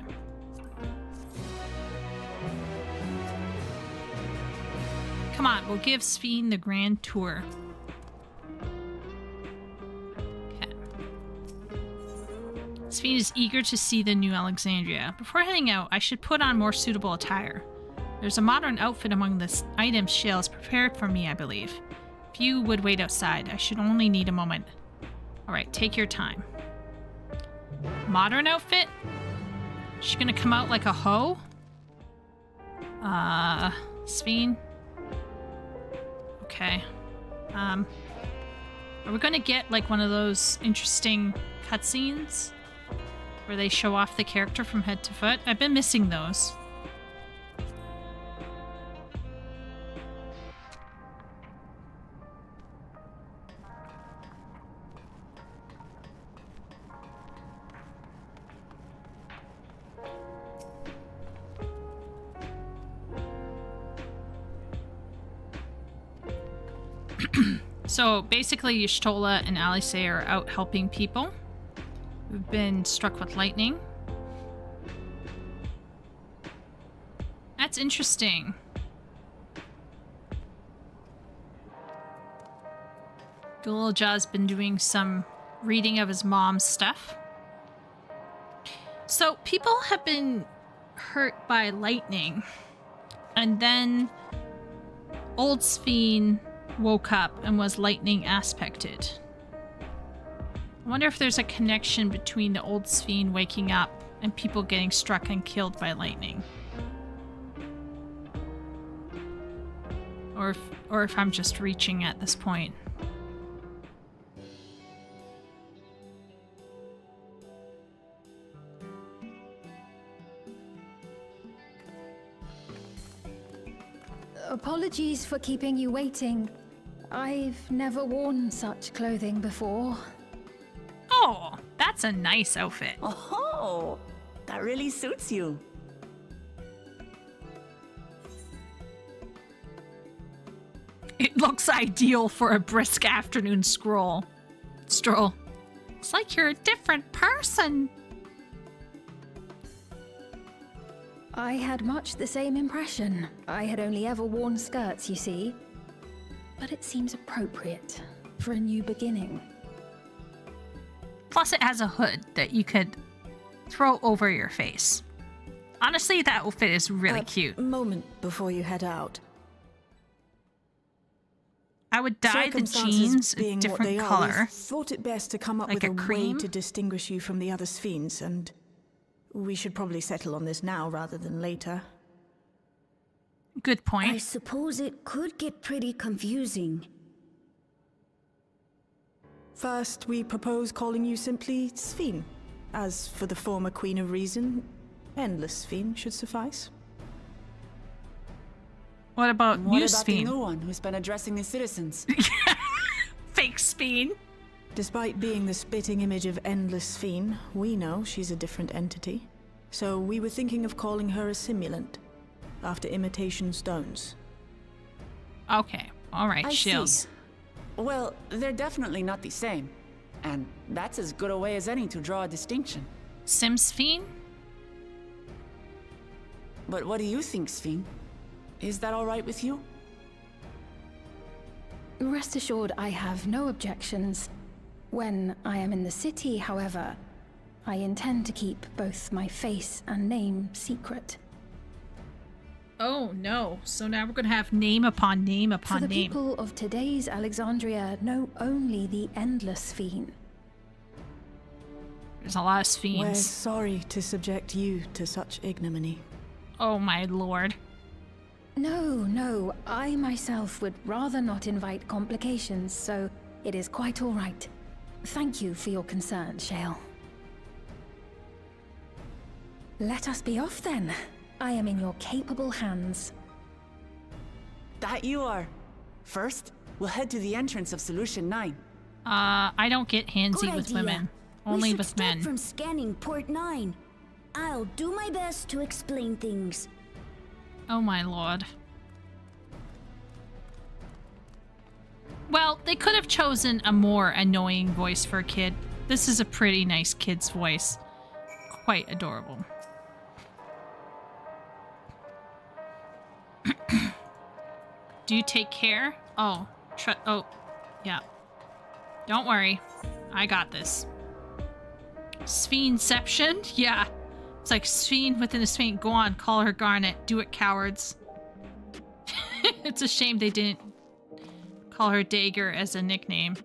Come on, we'll give Sphene the grand tour. Okay. Sphene is eager to see the new Alexandria. Before heading out, I should put on more suitable attire. There's a modern outfit among the items she has prepared for me, I believe. If you would wait outside, I should only need a moment. Alright, take your time. Modern outfit? Is she gonna come out like a hoe? Sphene? Okay. Are we gonna get like one of those interesting cutscenes? Where they show off the character from head to foot? I've been missing those. So basically, Y'shtola and Alice are out helping people who've been struck with lightning. That's interesting. Gulja's been doing some reading of his mom's stuff. So people have been hurt by lightning, and then Old Sphene woke up and was lightning aspected. I wonder if there's a connection between the Old Sphene waking up and people getting struck and killed by lightning. Or if I'm just reaching at this point. Apologies for keeping you waiting. I've never worn such clothing before. Oh, that's a nice outfit. Oh, that really suits you. It looks ideal for a brisk afternoon stroll. It's like you're a different person. I had much the same impression. I had only ever worn skirts, you see. But it seems appropriate for a new beginning. Plus it has a hood that you could throw over your face. Honestly, that outfit is really cute. A moment before you head out. I would dye the jeans a different color. Thought it best to come up like with a way cream to distinguish you from the other Sphenes, and we should probably settle on this now rather than later. Good point. I suppose it could get pretty confusing. First, we propose calling you simply Sphene. As for the former Queen of Reason, Endless Sphene should suffice. What about What you, about the Sphene? new one who's been addressing the citizens? Fake Sphene. Despite being the spitting image of Endless Sphene, we know she's a different entity. So we were thinking of calling her a simulant, after imitation stones. Okay, alright, I Shills. see. Well, they're definitely not the same. And that's as good a way as any to draw a distinction. Sim Sphene? But what do you think, Sphene? Is that all right with you? Rest assured, I have no objections. When I am in the city, however, I intend to keep both my face and name secret. Oh no, so now we're gonna have name upon name upon For the name. people of today's Alexandria know only the Endless Sphene. There's a lot of We're Sphenes. sorry to subject you to such ignominy. Oh my lord. No, I myself would rather not invite complications, so it is quite all right. Thank you for your concern, Shale. Let us be off then. I am in your capable hands. That you are. First, we'll head to the entrance of Solution 9. I don't get handsy Good with idea. women. We Only should with start men. from scanning Port 9. I'll do my best to explain things. Oh my lord. Well, they could have chosen a more annoying voice for a kid. This is a pretty nice kid's voice. Quite adorable. Do you take care? Oh, yeah. Don't worry. I got this. Spheneception? Yeah. It's like Sphene within a Sphene. Go on, call her Garnet. Do it, cowards. It's a shame they didn't call her Dagger as a nickname.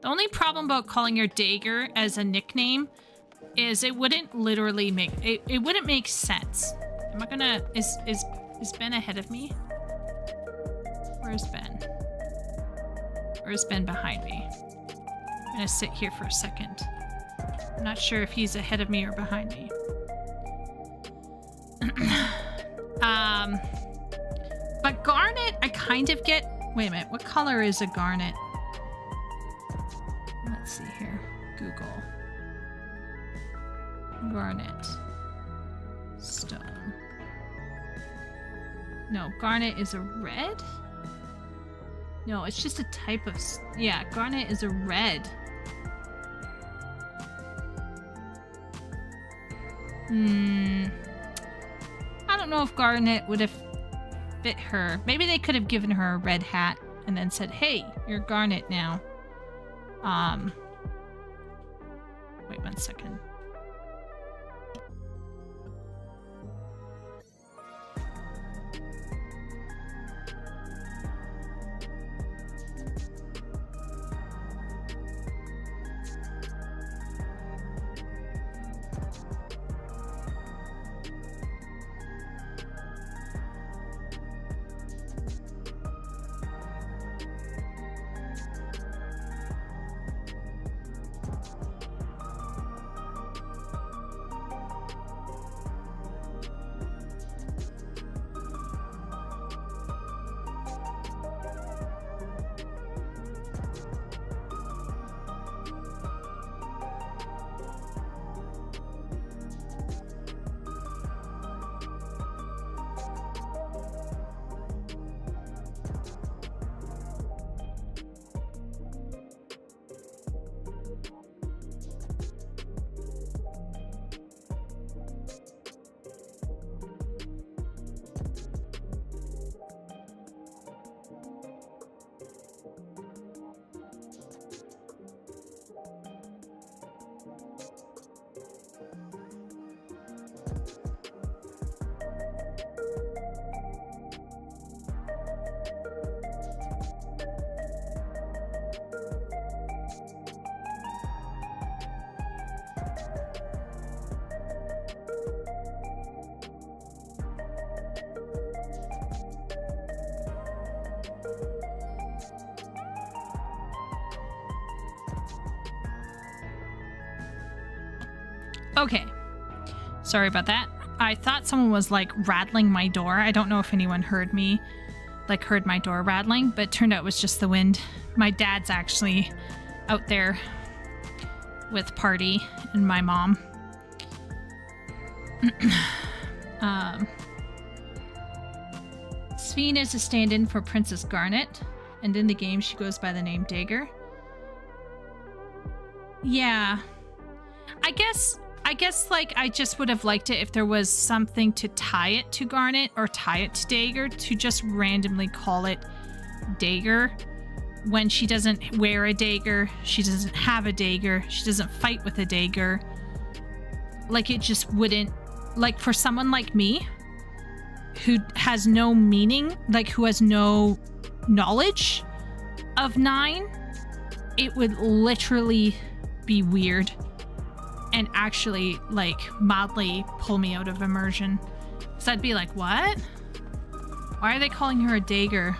The only problem about calling her Dagger as a nickname is it wouldn't literally make it wouldn't make sense. Am I gonna is Ben ahead of me? Where's Ben? Or is Ben behind me? I'm gonna sit here for a second. I'm not sure if he's ahead of me or behind me. But Garnet, I kind of get... Wait a minute, what color is a Garnet? Let's see here. Google. Garnet. Stone. No, Garnet is a red? No, it's just a type of... Yeah, garnet is a red. I don't know if garnet would have fit her. Maybe they could have given her a red hat and then said, hey, you're garnet now. Wait 1 second. Okay. Sorry about that. I thought someone was like rattling my door. I don't know if anyone heard me, like heard my door rattling, but it turned out it was just the wind. My dad's actually out there with Party and my mom. Sphene is a stand-in for Princess Garnet, and in the game she goes by the name Dagger. Yeah. I guess like I just would have liked it if there was something to tie it to Garnet or tie it to Dagger, to just randomly call it Dagger when she doesn't wear a dagger, she doesn't have a dagger, she doesn't fight with a dagger. Like it just wouldn't, like for someone like me who has no meaning, like who has no knowledge of 9, it would literally be weird and actually like mildly pull me out of immersion. So I'd be like, what? Why are they calling her a dagger?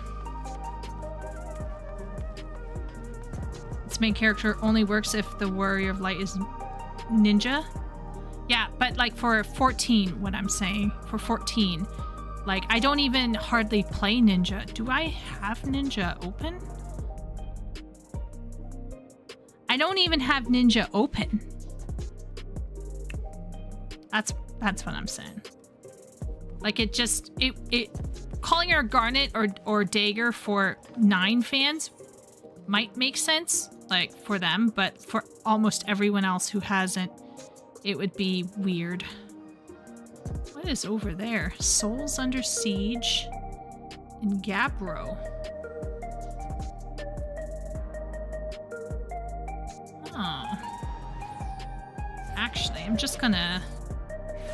Its main character only works if the Warrior of Light is ninja. Yeah, but like for 14, what I'm saying, for 14, like I don't even hardly play ninja. Do I have ninja open? I don't even have ninja open. That's what I'm saying. Like it just, it calling her Garnet or Dagger for 9 fans might make sense, like for them, but for almost everyone else who hasn't, it would be weird. What is over there? Souls Under Siege in Gabbro. Oh. Actually, I'm just gonna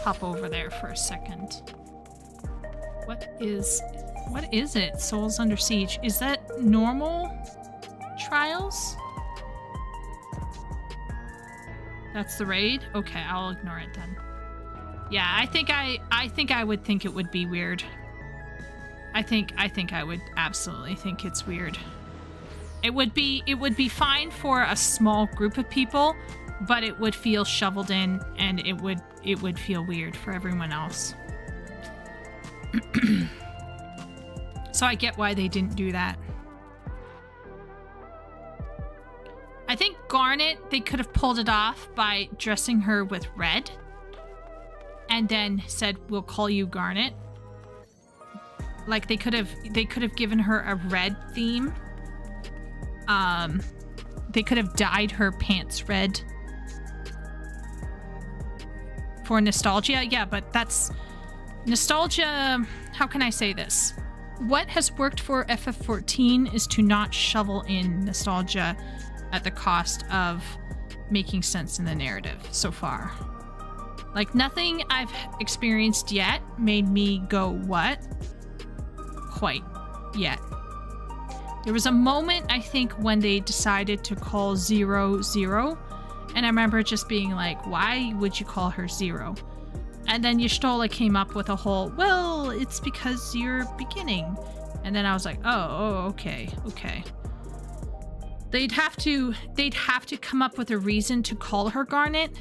hop over there for a second. What is it? Souls Under Siege. Is that normal trials? That's the raid? Okay, I'll ignore it then. Yeah, I think I would think it would be weird. I think I would absolutely think it's weird. It would be fine for a small group of people, but it would feel shoveled in and it would feel weird for everyone else. So I get why they didn't do that. I think Garnet, they could have pulled it off by dressing her with red and then said, we'll call you Garnet. Like they could have given her a red theme They could have dyed her pants red for nostalgia. Yeah, but that's nostalgia. How can I say this? What has worked for FF14 is to not shovel in nostalgia at the cost of making sense in the narrative so far. Like, nothing I've experienced yet made me go, what? Quite yet. There was a moment, I think, when they decided to call Zero Zero, and I remember just being like, why would you call her Zero? And then Y'shtola came up with a whole, well, it's because you're beginning. And then I was like, oh, okay. They'd have to come up with a reason to call her Garnet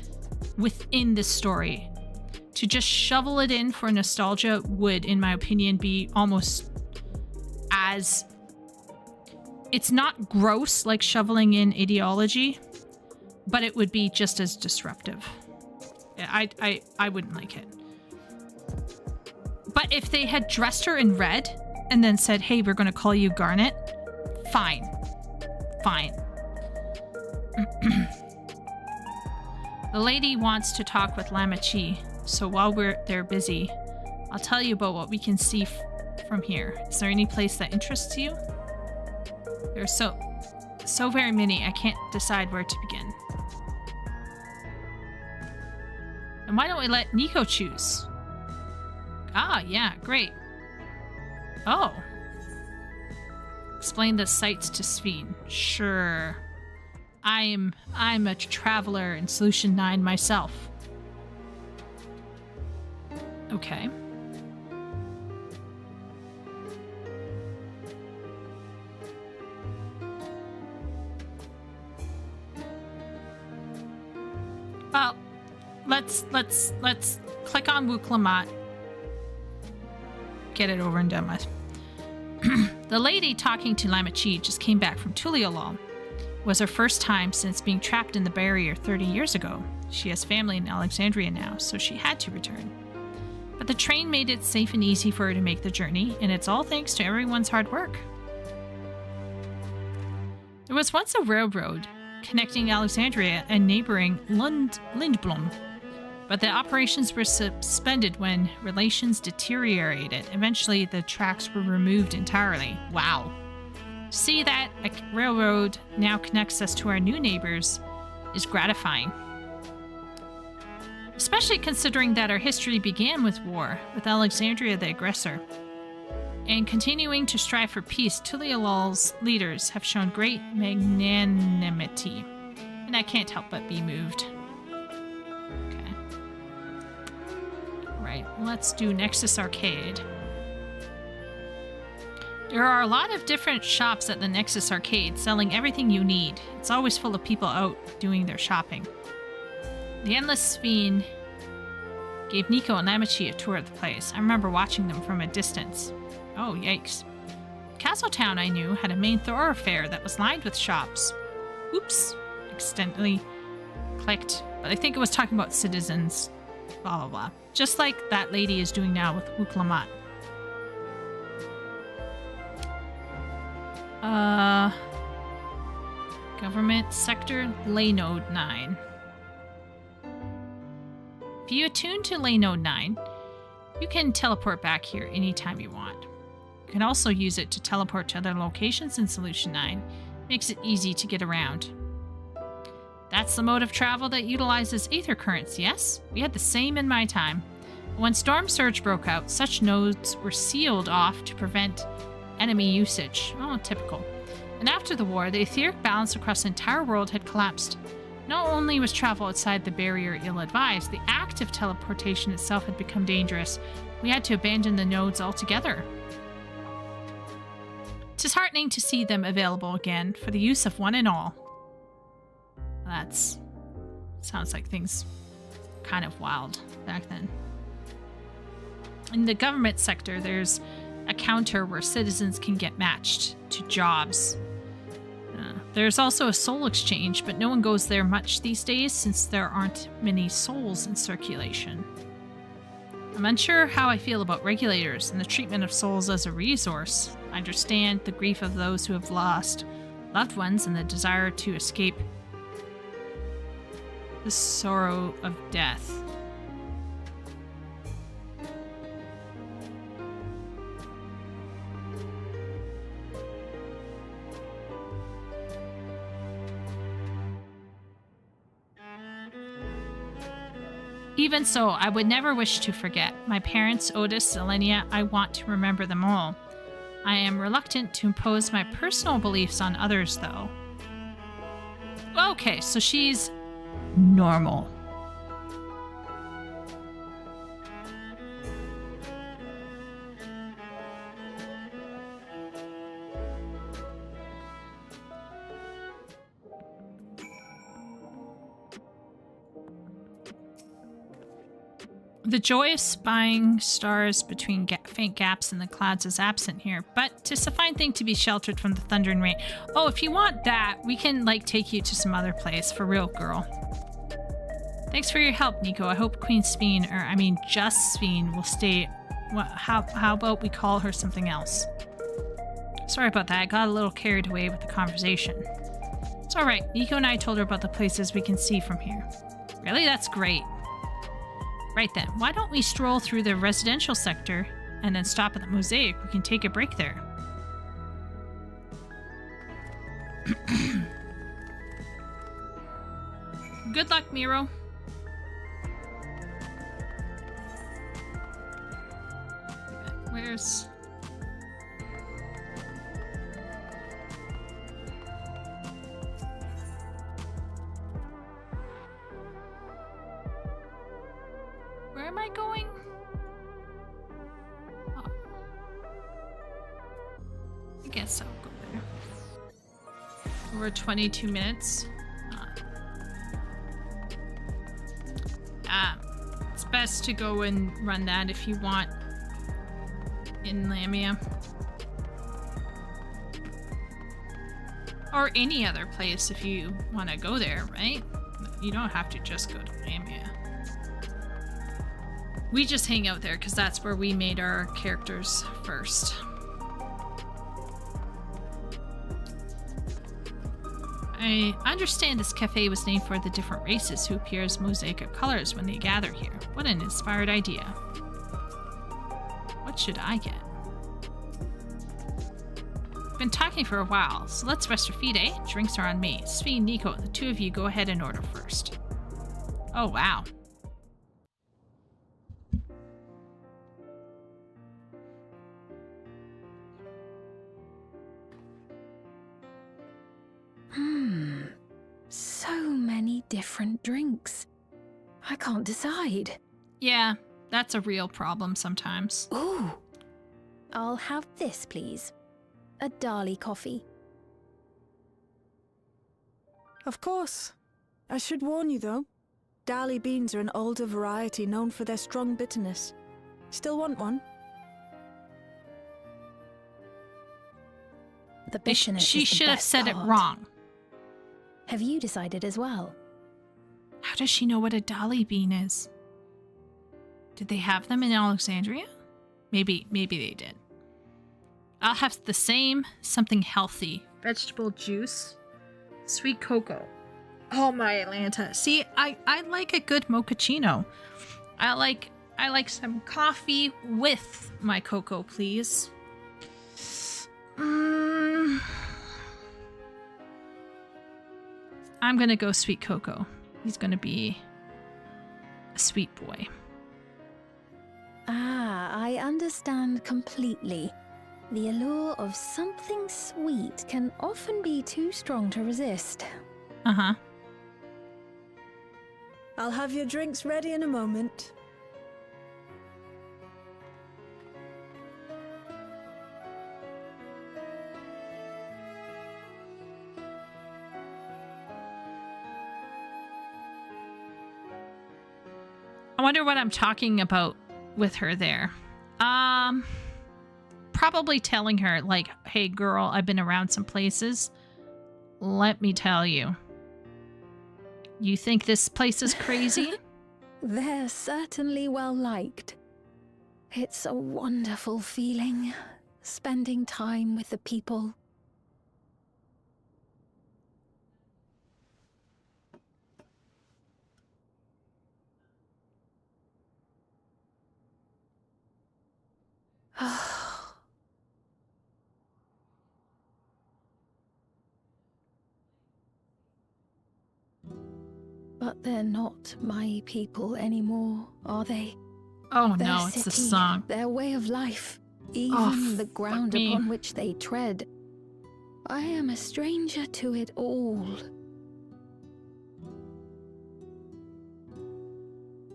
within this story. To just shovel it in for nostalgia would, in my opinion, be almost as... It's not gross like shoveling in ideology, but it would be just as disruptive. I wouldn't like it. But if they had dressed her in red and then said, hey, we're going to call you Garnet, fine. The lady wants to talk with Lamachi, so while they're busy, I'll tell you about what we can see from here. Is there any place that interests you? There's so very many, I can't decide where to begin. And why don't we let Nico choose? Ah, yeah, great. Oh. Explain the sights to Sveen. Sure. I'm a traveler in Solution 9 myself. Okay. Well, let's click on Wuklamat. Get it over and done with. The lady talking to Lamachi just came back from Tuliolol. It was her first time since being trapped in the barrier 30 years ago. She has family in Alexandria now, so she had to return. But the train made it safe and easy for her to make the journey, and it's all thanks to everyone's hard work. There was once a railroad connecting Alexandria and neighboring Lindblom, but the operations were suspended when relations deteriorated. Eventually, the tracks were removed entirely. Wow. See that a railroad now connects us to our new neighbors is gratifying. Especially considering that our history began with war, with Alexandria the aggressor. And continuing to strive for peace, Tuliolol's leaders have shown great magnanimity. And I can't help but be moved. Okay. Right, let's do Nexus Arcade. There are a lot of different shops at the Nexus Arcade selling everything you need. It's always full of people out doing their shopping. The Endless Fiend gave Nico and Lamachi a tour of the place. I remember watching them from a distance. Oh, yikes. Castletown, I knew, had a main thoroughfare that was lined with shops. Oops. Accidentally clicked. But I think it was talking about citizens. Blah, blah, blah. Just like that lady is doing now with Wuklamat. Government Sector Laynode 9. If you attune to Laynode 9, you can teleport back here anytime you want. You can also use it to teleport to other locations in Solution 9. Makes it easy to get around. That's the mode of travel that utilizes ether currents, yes? We had the same in my time. When Storm Surge broke out, such nodes were sealed off to prevent enemy usage. Oh, typical. And after the war, the etheric balance across the entire world had collapsed. Not only was travel outside the barrier ill-advised, the act of teleportation itself had become dangerous. We had to abandon the nodes altogether. It's heartening to see them available again for the use of one and all. That's... sounds like things kind of wild back then. In the government sector, there's a counter where citizens can get matched to jobs. There's also a soul exchange, but no one goes there much these days since there aren't many souls in circulation. I'm unsure how I feel about regulators and the treatment of souls as a resource. I understand the grief of those who have lost loved ones and the desire to escape the sorrow of death. Even so, I would never wish to forget. My parents, Otis, Elenia, I want to remember them all. I am reluctant to impose my personal beliefs on others, though. Okay, so she's normal. The joy of spying stars between faint gaps in the clouds is absent here, but 'tis a fine thing to be sheltered from the thunder and rain. Oh, if you want that, we can, like, take you to some other place. For real, girl. Thanks for your help, Nico. I hope Queen Sveen, or I mean just Sveen, will stay. How about we call her something else? Sorry about that. I got a little carried away with the conversation. It's alright. Nico and I told her about the places we can see from here. Really? That's great. Right then, why don't we stroll through the residential sector and then stop at the mosaic? We can take a break there. Good luck, Miro. Where's... Where am I going? Oh. I guess I'll go there. Over 22 minutes. It's best to go and run that if you want in Lamia. Or any other place if you want to go there, right? You don't have to just go to Lamia. We just hang out there because that's where we made our characters first. I understand this cafe was named for the different races who appear as mosaic of colors when they gather here. What an inspired idea. What should I get? Been talking for a while, so let's rest your feet, eh? Drinks are on me. Sveen, Nico, the two of you go ahead and order first. Oh, wow. So many different drinks. I can't decide. Yeah, that's a real problem sometimes. Ooh. I'll have this, please. A Dali coffee. Of course. I should warn you, though. Dali beans are an older variety known for their strong bitterness. Still want one? The bitterness She is the should have best said part. it wrong. Have you decided as well? How does she know what a Dali bean is? Did they have them in Alexandria? Maybe they did. I'll have the same, something healthy. Vegetable juice, sweet cocoa. Oh my Atlanta. See, I like a good mochaccino. I like some coffee with my cocoa, please. I'm gonna go sweet cocoa. He's gonna be a sweet boy. Ah, I understand completely. The allure of something sweet can often be too strong to resist. Uh-huh. I'll have your drinks ready in a moment. I wonder what I'm talking about with her there. Probably telling her, like, hey girl, I've been around some places. Let me tell you. You think this place is crazy? They're certainly well liked. It's a wonderful feeling, spending time with the people. But they're not my people anymore, are they? Oh Their no, city, it's the song. Their way of life, even the ground upon which they tread. I am a stranger to it all.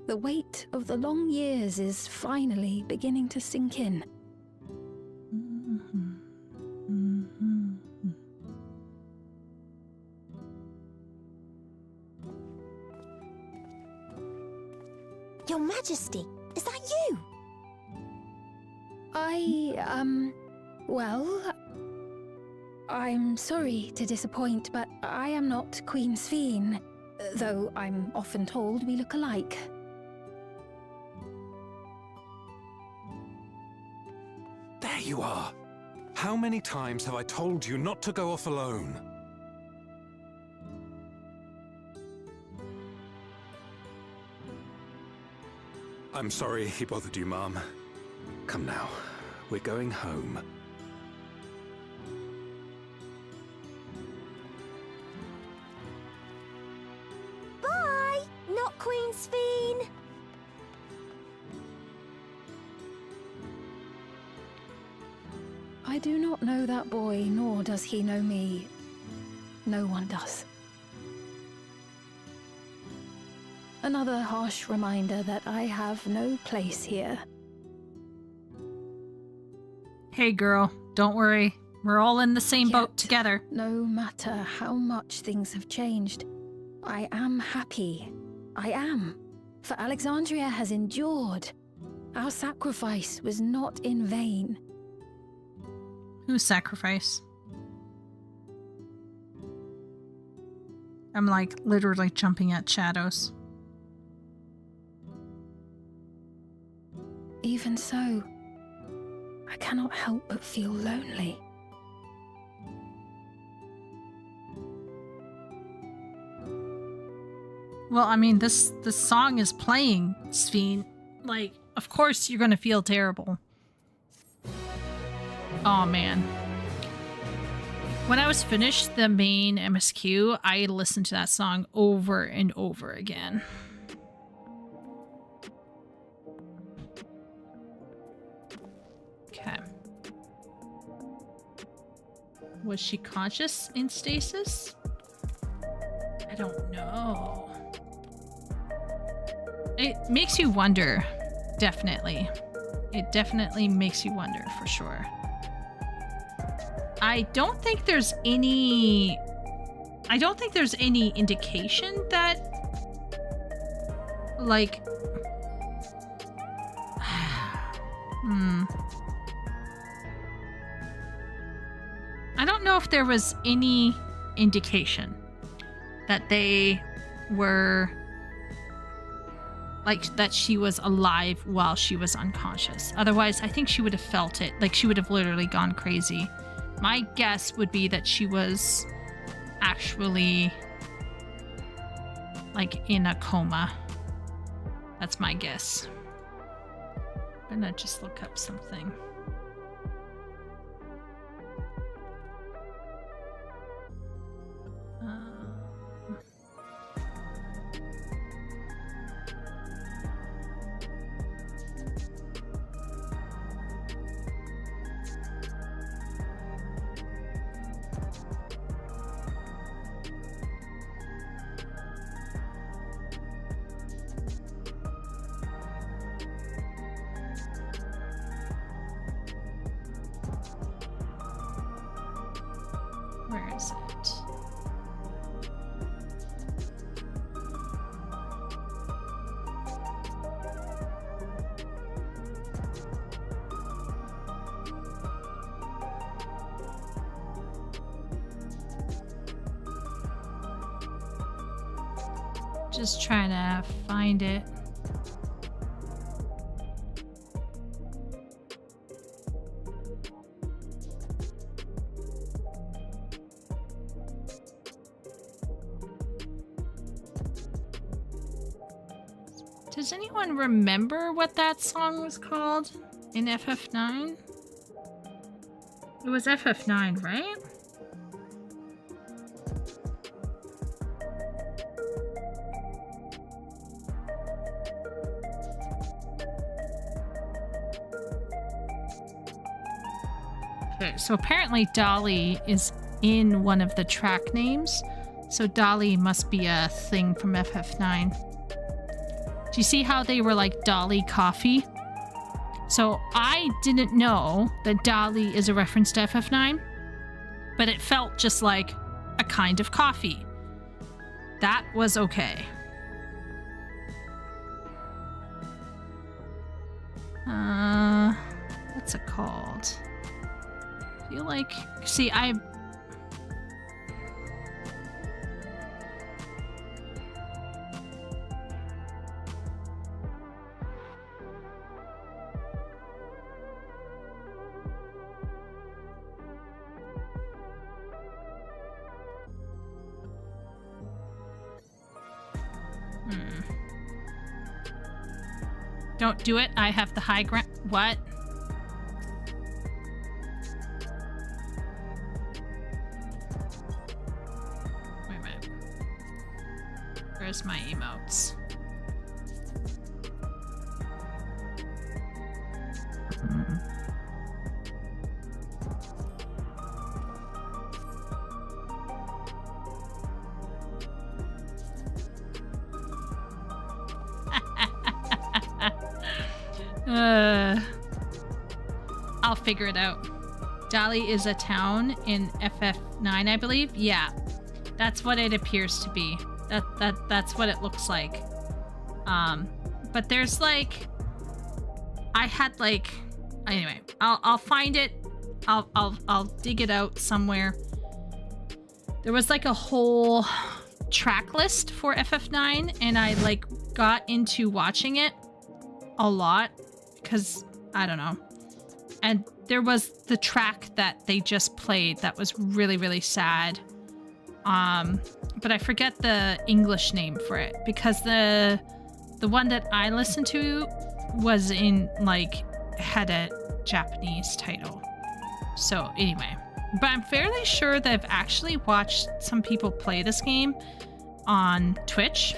The weight of the long years is finally beginning to sink in. Your Majesty, is that you? Well, I'm sorry to disappoint, but I am not Queen Sphene, though I'm often told we look alike. There you are. How many times have I told you not to go off alone? I'm sorry he bothered you, Mom. Come now, we're going home. Bye, not Queen Sphene. I do not know that boy, nor does he know me. No one does. Another harsh reminder that I have no place here. Hey girl, don't worry. We're all in the same boat together. No matter how much things have changed, I am happy. I am. For Alexandria has endured. Our sacrifice was not in vain. Whose sacrifice? I'm like literally jumping at shadows. Even so, I cannot help but feel lonely. Well, I mean, this song is playing, Sphene. Like, of course you're gonna feel terrible. Oh man. When I was finished the main MSQ, I listened to that song over and over again. Okay. Was she conscious in stasis? I don't know. It makes you wonder, definitely. It definitely makes you wonder, for sure. I don't think there's any indication that, like, I don't know if there was any indication that they were, like, that she was alive while she was unconscious. Otherwise, I think she would have felt it. Like, she would have literally gone crazy. My guess would be that she was actually, like, in a coma. That's my guess. I'm gonna just look up something. Where is it? Just trying to find it. Does anyone remember what that song was called? in FF9? It was FF9, right? Okay, so apparently Dolly is in one of the track names. So Dolly must be a thing from FF9. Do you see how they were like Dolly Coffee? So I didn't know that Dolly is a reference to FF9, but it felt just like a kind of coffee. That was okay. What's it called? I feel like, see, Don't do it. I have the high ground. What? Wait a minute. Where's my emotes? I'll figure it out. Dolly is a town in FF9, I believe. Yeah, that's what it appears to be. That's what it looks like. But there's like, I had like, anyway, I'll find it. I'll dig it out somewhere. There was like a whole track list for FF9, and I like got into watching it a lot because I don't know. And there was the track that they just played that was really, really sad. But I forget the English name for it because the one that I listened to was in like had a Japanese title. So anyway, but I'm fairly sure that I've actually watched some people play this game on Twitch,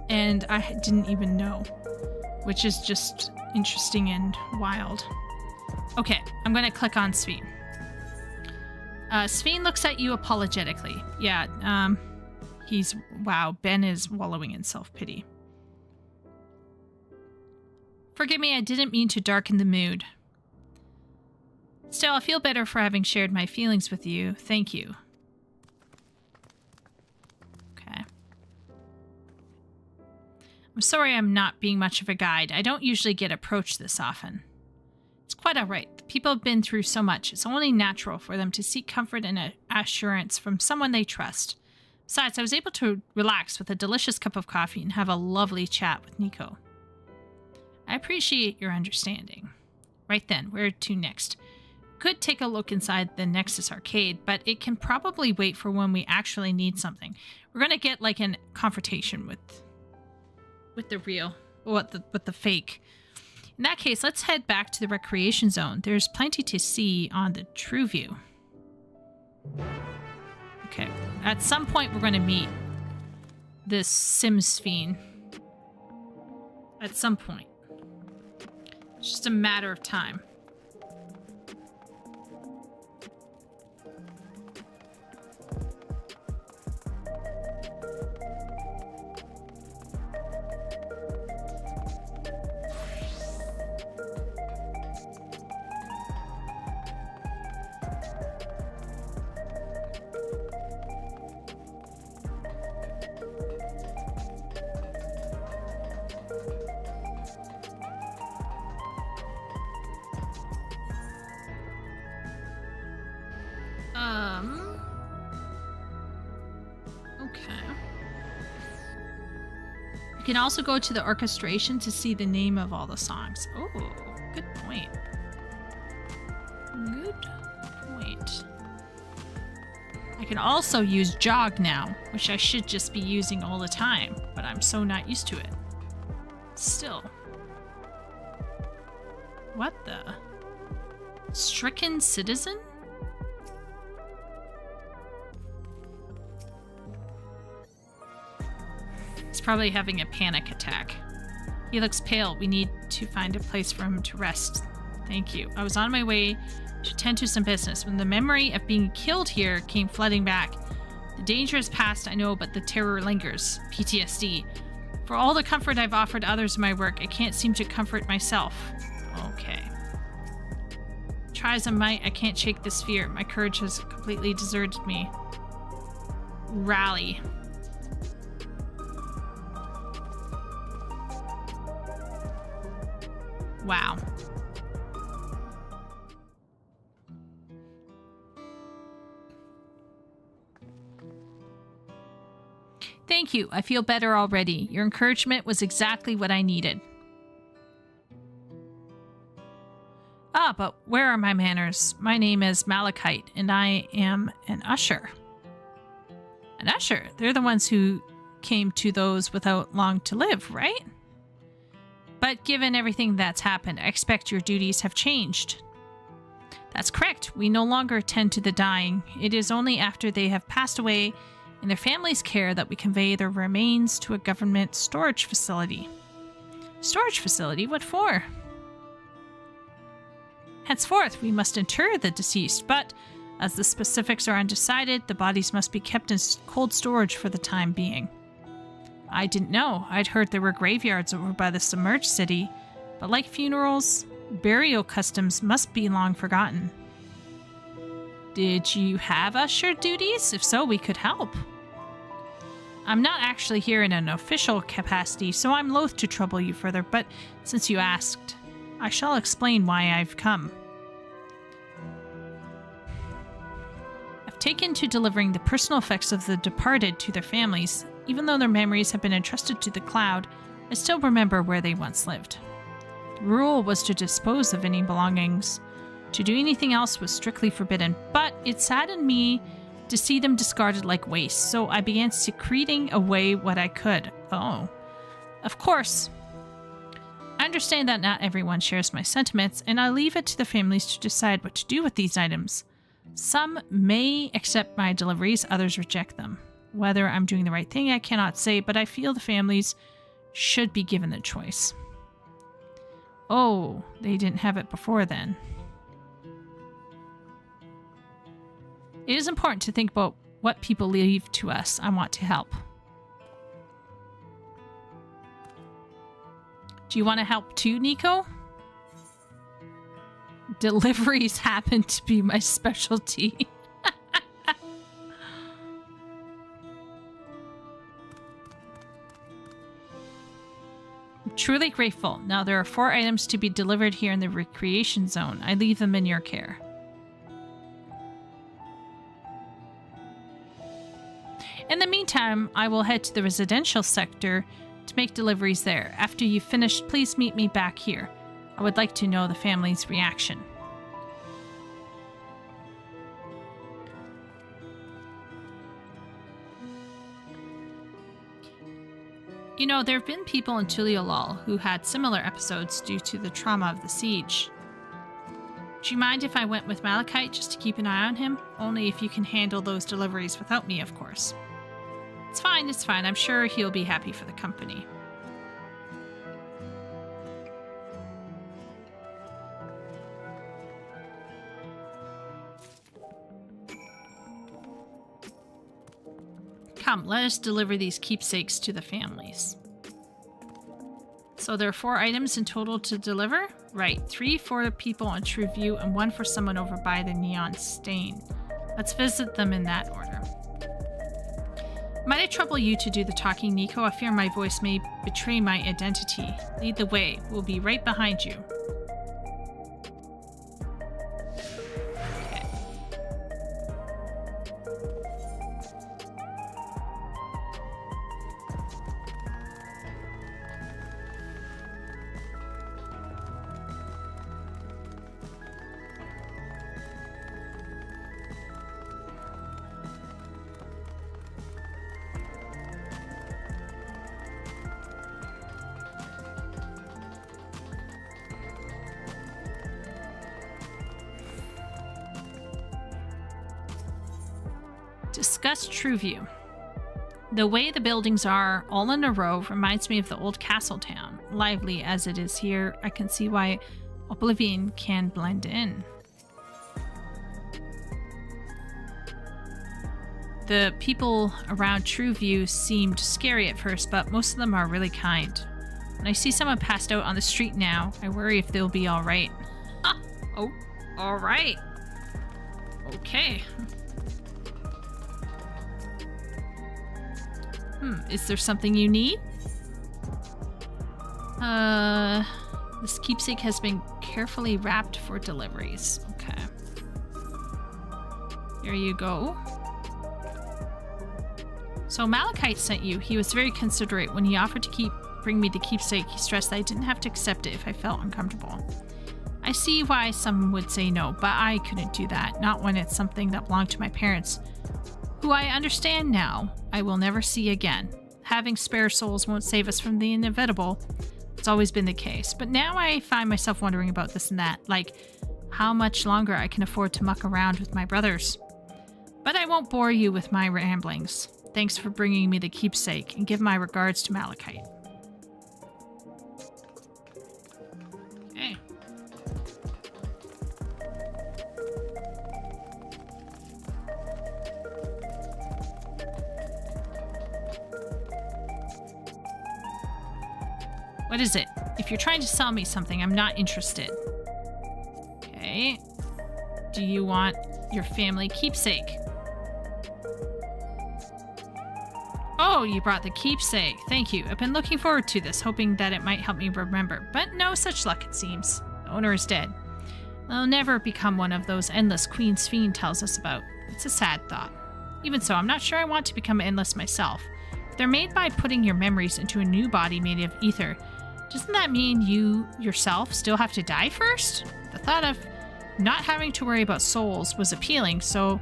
and I didn't even know, which is just interesting and wild. Okay, I'm gonna click on Sveen. Sveen looks at you apologetically. Yeah, wow, Ben is wallowing in self-pity. Forgive me, I didn't mean to darken the mood. Still, I feel better for having shared my feelings with you. Thank you. Okay. I'm sorry I'm not being much of a guide. I don't usually get approached this often. It's quite alright. People have been through so much. It's only natural for them to seek comfort and assurance from someone they trust. Besides, I was able to relax with a delicious cup of coffee and have a lovely chat with Nico. I appreciate your understanding. Right then, where to next? Could take a look inside the Nexus arcade, but it can probably wait for when we actually need something. We're gonna get like an confrontation with the real, with the fake. In that case, let's head back to the recreation zone. There's plenty to see on the True View. Okay, at some point we're going to meet this Sims fiend. At some point. It's just a matter of time. Okay. You can also go to the orchestration to see the name of all the songs. Oh, good point. Good point. I can also use jog now, which I should just be using all the time, but I'm so not used to it. Still. What the? Stricken citizen? He's probably having a panic attack. He looks pale. We need to find a place for him to rest. Thank you. I was on my way to tend to some business when the memory of being killed here came flooding back. The danger is past, I know, but the terror lingers. PTSD. For all the comfort I've offered others in my work, I can't seem to comfort myself. Okay. Try as I might, I can't shake this fear. My courage has completely deserted me. Rally. Wow. Thank you. I feel better already. Your encouragement was exactly what I needed. Ah, but where are my manners? My name is Malachite, and I am an usher. An usher? They're the ones who came to those without long to live, right? But given everything that's happened, I expect your duties have changed. That's correct. We no longer tend to the dying. It is only after they have passed away in their family's care that we convey their remains to a government storage facility. Storage facility? What for? Henceforth, we must inter the deceased, but as the specifics are undecided, the bodies must be kept in cold storage for the time being. I didn't know. I'd heard there were graveyards over by the submerged city, but like funerals, burial customs must be long forgotten. Did you have usher duties? If so, we could help. I'm not actually here in an official capacity, so I'm loath to trouble you further, but since you asked, I shall explain why I've come. I've taken to delivering the personal effects of the departed to their families. Even though their memories have been entrusted to the cloud, I still remember where they once lived. The rule was to dispose of any belongings. To do anything else was strictly forbidden, but it saddened me to see them discarded like waste, so I began secreting away what I could. Oh. Of course. I understand that not everyone shares my sentiments, and I leave it to the families to decide what to do with these items. Some may accept my deliveries, others reject them. Whether I'm doing the right thing, I cannot say, but I feel the families should be given the choice. Oh, they didn't have it before then. It is important to think about what people leave to us. I want to help. Do you want to help too, Nico? Deliveries happen to be my specialty. I'm truly grateful. Now there are 4 items to be delivered here in the recreation zone. I leave them in your care. In the meantime, I will head to the residential sector to make deliveries there. After you've finished, please meet me back here. I would like to know the family's reaction. You know, there have been people in Tuliolol who had similar episodes due to the trauma of the siege. Do you mind if I went with Malachite just to keep an eye on him? Only if you can handle those deliveries without me, of course. It's fine, it's fine. I'm sure he'll be happy for the company. Come, let us deliver these keepsakes to the families. So there are 4 items in total to deliver? Right, 3 for the people on True View and 1 for someone over by the Neon Stain. Let's visit them in that order. Might I trouble you to do the talking, Nico? I fear my voice may betray my identity. Lead the way. We'll be right behind you. Discuss Trueview. The way the buildings are all in a row reminds me of the old castle town. Lively as it is here, I can see why Oblivion can blend in. The people around Trueview seemed scary at first, but most of them are really kind. When I see someone passed out on the street now, I worry if they'll be alright. Oh, alright. Okay. Is there something you need? This keepsake has been carefully wrapped for deliveries. Okay. Here you go. So Malachite sent you. He was very considerate. When he offered to bring me the keepsake, he stressed that I didn't have to accept it if I felt uncomfortable. I see why some would say no, but I couldn't do that. Not when it's something that belonged to my parents, who I understand now I will never see again. Having spare souls won't save us from the inevitable. It's always been the case. But now I find myself wondering about this and that, like how much longer I can afford to muck around with my brothers. But I won't bore you with my ramblings. Thanks for bringing me the keepsake, and give my regards to Malachite. Okay. What is it? If you're trying to sell me something, I'm not interested. Okay. Do you want your family keepsake? Oh, you brought the keepsake. Thank you. I've been looking forward to this, hoping that it might help me remember. But no such luck, it seems. The owner is dead. I'll never become one of those endless Queen's Fiend tells us about. It's a sad thought. Even so, I'm not sure I want to become endless myself. If they're made by putting your memories into a new body made of ether, doesn't that mean you, yourself, still have to die first? The thought of not having to worry about souls was appealing, so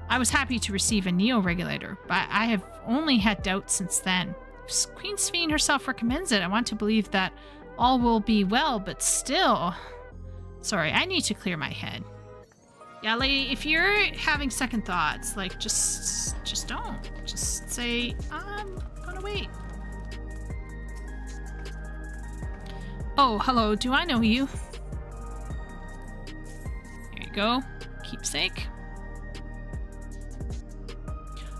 I was happy to receive a neo-regulator, but I have only had doubts since then. If Queen Sphene herself recommends it, I want to believe that all will be well, but still... Sorry, I need to clear my head. Yeah, lady, if you're having second thoughts, like, just don't. Just say, I'm gonna wait. Oh, hello, do I know you? Here you go. Keepsake.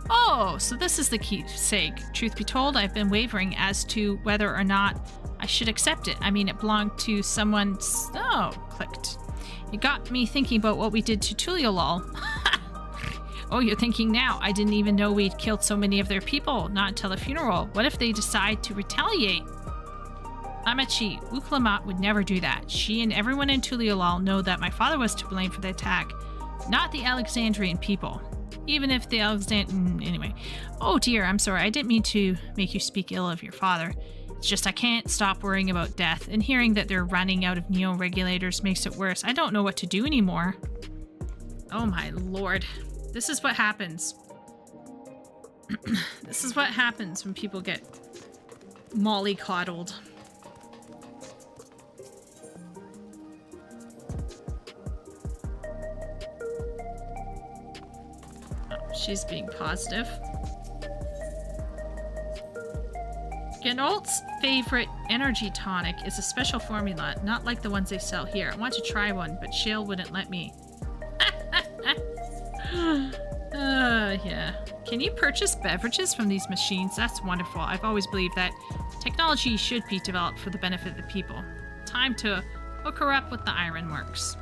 Oh, so this is the keepsake. Truth be told, I've been wavering as to whether or not I should accept it. I mean, it belonged to someone... Oh, clicked. It got me thinking about what we did to Tuliolol. Oh, you're thinking now. I didn't even know we'd killed so many of their people. Not until the funeral. What if they decide to retaliate? Amachi, Uklamat would never do that. She and everyone in Tuliolol know that my father was to blame for the attack, not the Alexandrian people. Even if the Anyway. Oh dear, I'm sorry. I didn't mean to make you speak ill of your father. It's just I can't stop worrying about death, and hearing that they're running out of neo-regulators makes it worse. I don't know what to do anymore. Oh my lord. This is what happens. This is what happens when people get mollycoddled. She's being positive. Ganolt's favorite energy tonic is a special formula, not like the ones they sell here. I want to try one, but Shale wouldn't let me. Yeah. Can you purchase beverages from these machines? That's wonderful. I've always believed that technology should be developed for the benefit of the people. Time to hook her up with the ironworks.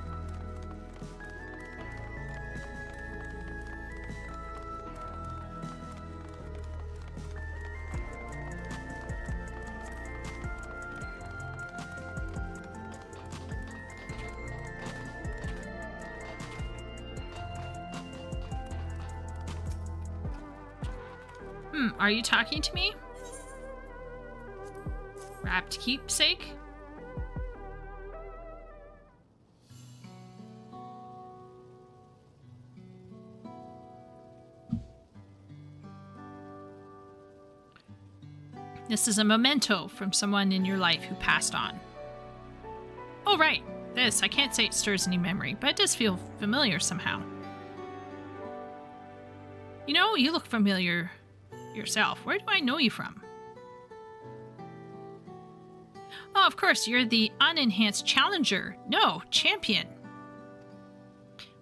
Are you talking to me? Wrapped keepsake? This is a memento from someone in your life who passed on. Oh, right. This. I can't say it stirs any memory, but it does feel familiar somehow. You know, you look familiar yourself. Where do I know you from? Oh, of course, you're the unenhanced challenger. No, champion.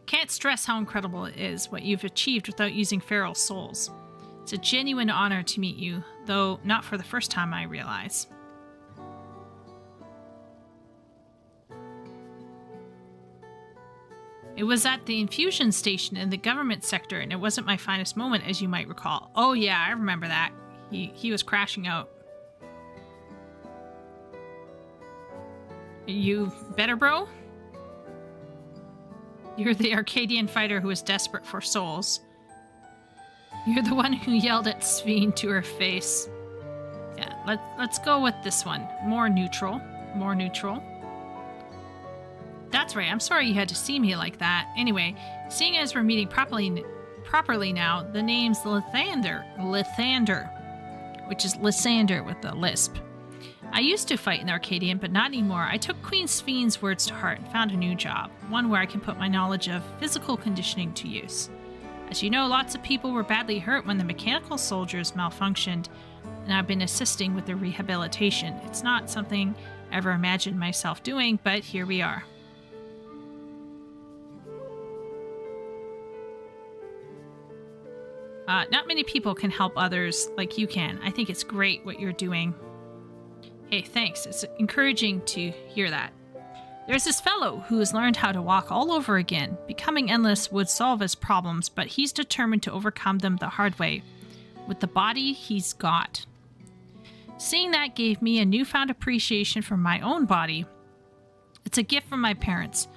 Can't stress how incredible it is what you've achieved without using feral souls. It's a genuine honor to meet you, though not for the first time, I realize. It was at the infusion station in the government sector, and it wasn't my finest moment, as you might recall. Oh yeah, I remember that. He was crashing out. You better, bro? You're the Arcadian fighter who is desperate for souls. You're the one who yelled at Sveen to her face. Yeah, let's go with this one. More neutral. More neutral. That's right, I'm sorry you had to see me like that. Anyway, seeing as we're meeting properly now, the name's Lathander, which is Lysander with the lisp. I used to fight in the Arcadian, but not anymore. I took Queen Spheen's words to heart and found a new job, one where I can put my knowledge of physical conditioning to use. As you know, lots of people were badly hurt when the mechanical soldiers malfunctioned, and I've been assisting with their rehabilitation. It's not something I ever imagined myself doing, but here we are. Not many people can help others like you can. I think it's great what you're doing. Hey, thanks. It's encouraging to hear that. There's this fellow who has learned how to walk all over again. Becoming endless would solve his problems, but he's determined to overcome them the hard way, with the body he's got. Seeing that gave me a newfound appreciation for my own body. It's a gift from my parents,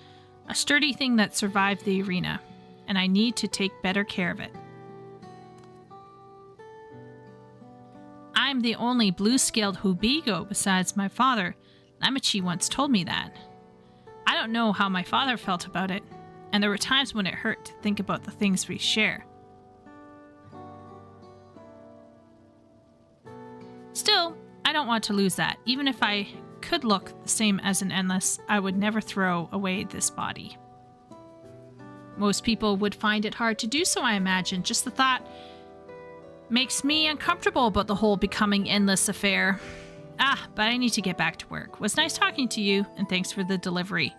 a sturdy thing that survived the arena, and I need to take better care of it. I'm the only blue-scaled Hubigo besides my father. Namachi once told me that. I don't know how my father felt about it, and there were times when it hurt to think about the things we share. Still, I don't want to lose that. Even if I could look the same as an endless, I would never throw away this body. Most people would find it hard to do so, I imagine. Just the thought makes me uncomfortable about the whole becoming endless affair. But I need to get back to work. Was nice talking to you, and thanks for the delivery.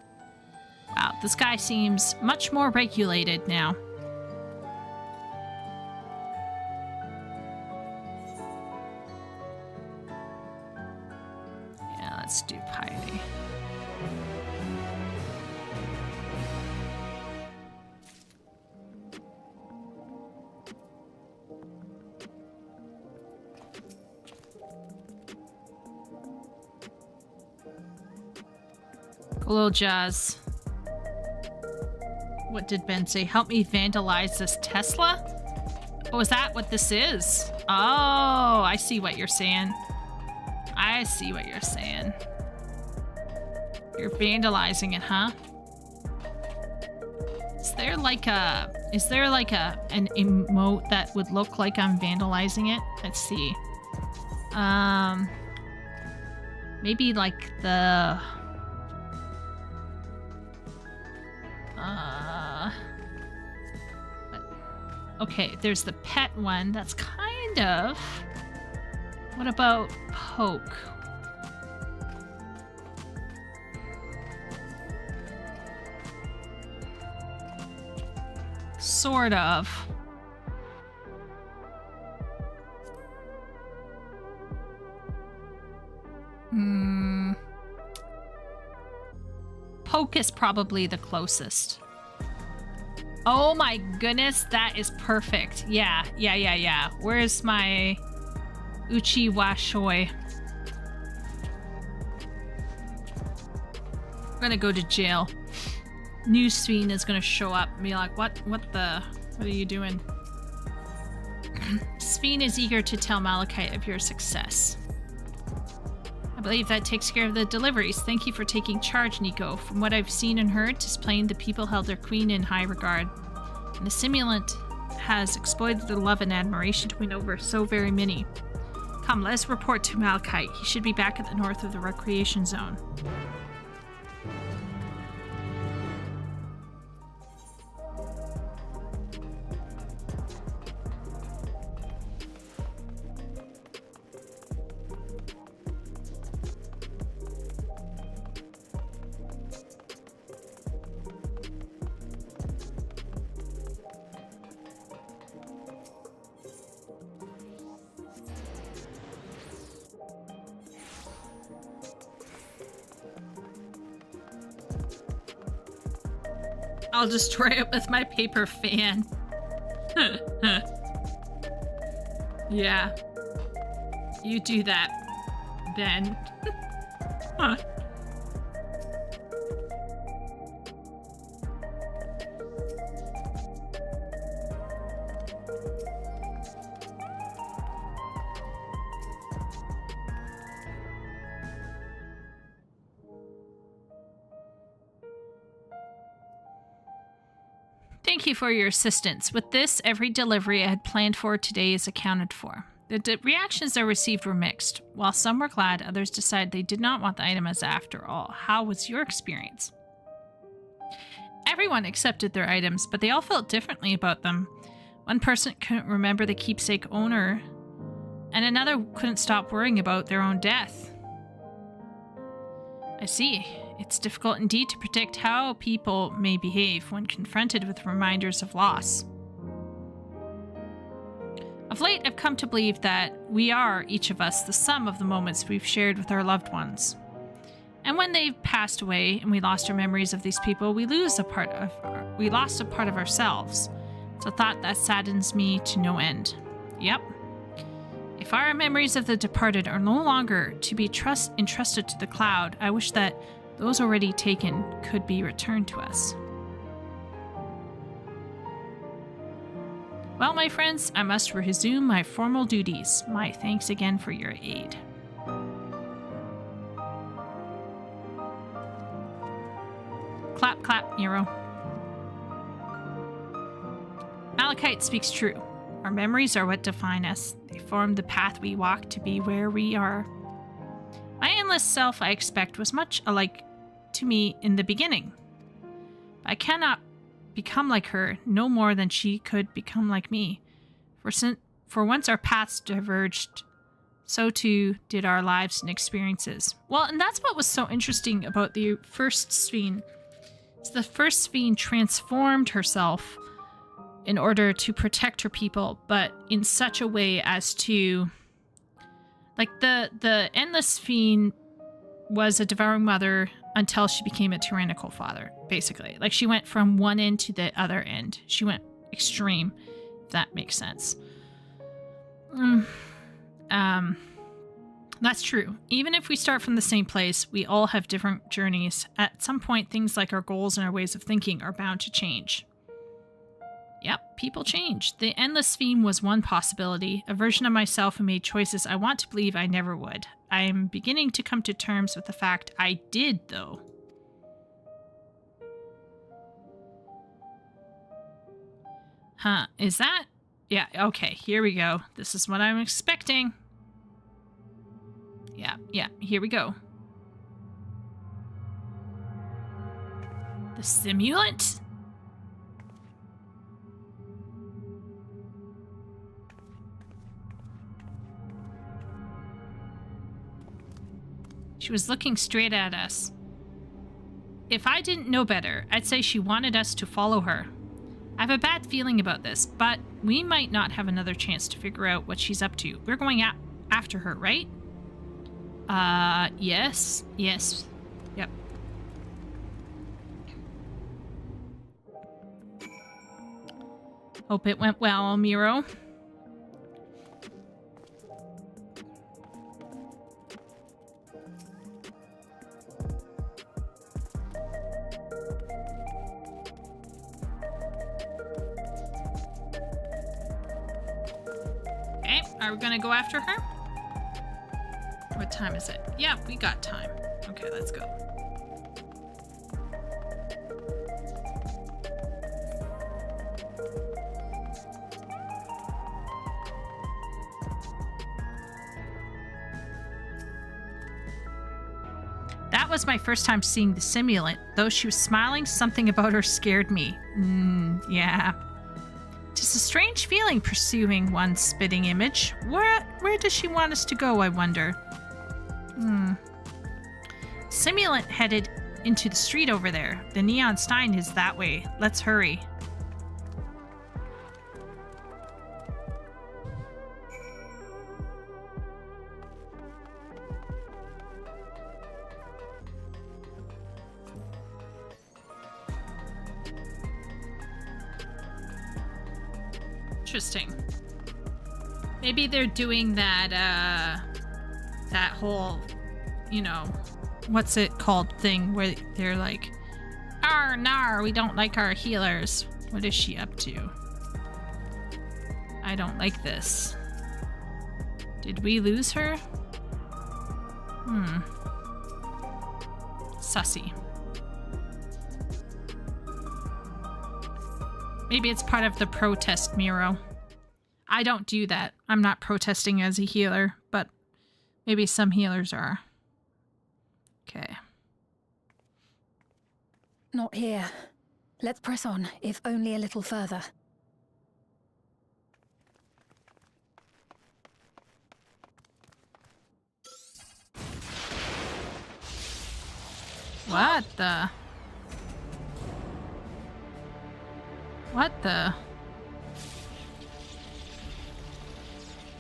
Wow, this guy seems much more regulated now. Yeah, let's do piety. Hello, Jazz. What did Ben say? Help me vandalize this Tesla? Oh, is that what this is? Oh, I see what you're saying. I see what you're saying. You're vandalizing it, huh? Is there like an emote that would look like I'm vandalizing it? Let's see. Maybe like the okay, there's the pet one. That's kind of... What about poke? Sort of. Poke is probably the closest. Oh my goodness, that is perfect. Yeah. Where's my Uchi Washoi? I'm gonna go to jail. New Spheen is gonna show up and be like, what are you doing? Spheen is eager to tell Malachite of your success. I believe that takes care of the deliveries. Thank you for taking charge, Nico. From what I've seen and heard, 'tis plain the people held their queen in high regard. And the simulant has exploited their love and admiration to win over so very many. Come, let us report to Malachite. He should be back at the north of the recreation zone. I'll destroy it with my paper fan. Yeah. You do that, Ben. Huh. Thank you for your assistance. With this, every delivery I had planned for today is accounted for. The reactions I received were mixed. While some were glad, others decided they did not want the item as after all. How was your experience? Everyone accepted their items, but they all felt differently about them. One person couldn't remember the keepsake owner, and another couldn't stop worrying about their own death. I see. It's difficult indeed to predict how people may behave when confronted with reminders of loss. Of late, I've come to believe that we are, each of us, the sum of the moments we've shared with our loved ones. And when they've passed away and we lost our memories of these people, we lost a part of ourselves. It's a thought that saddens me to no end. Yep. If our memories of the departed are no longer to be entrusted to the cloud, I wish that those already taken could be returned to us. Well, my friends, I must resume my formal duties. My thanks again for your aid. Clap, clap, Nero. Malachite speaks true. Our memories are what define us. They form the path we walk to be where we are. My endless self, I expect, was much alike to me in the beginning. But I cannot become like her, no more than she could become like me. For once our paths diverged, so too did our lives and experiences. Well, and that's what was so interesting about the first Sphene. The first Sphene transformed herself in order to protect her people, but in such a way as to... Like, the Endless Sphene was a devouring mother until she became a tyrannical father, basically. Like, she went from one end to the other end. She went extreme, if that makes sense. That's true. Even if we start from the same place, we all have different journeys. At some point, things like our goals and our ways of thinking are bound to change. Yep, people change. The Endless Sphene was one possibility, a version of myself who made choices I want to believe I never would. I am beginning to come to terms with the fact I did, though. Huh, is that? Yeah, okay, here we go. This is what I'm expecting. Yeah, here we go. The simulant? She was looking straight at us. If I didn't know better, I'd say she wanted us to follow her. I have a bad feeling about this, but we might not have another chance to figure out what she's up to. We're going after her, right? Yes. Yep. Hope it went well, Miro. Okay, are we gonna go after her? What time is it? Yeah, we got time. Okay, let's go. That was my first time seeing the simulant. Though she was smiling, something about her scared me. Yeah. Just a strange feeling pursuing one spitting image. Where does she want us to go, I wonder? Simulant headed into the street over there. The neon sign is that way. Let's hurry. Interesting. Maybe they're doing that, that whole, you know, what's it called thing where they're like, "Arr, nar, we don't like our healers." What is she up to? I don't like this. Did we lose her? Sussy. Maybe it's part of the protest, Miro. I don't do that. I'm not protesting as a healer, but maybe some healers are. Okay. Not here. Let's press on, if only a little further. What the? What the?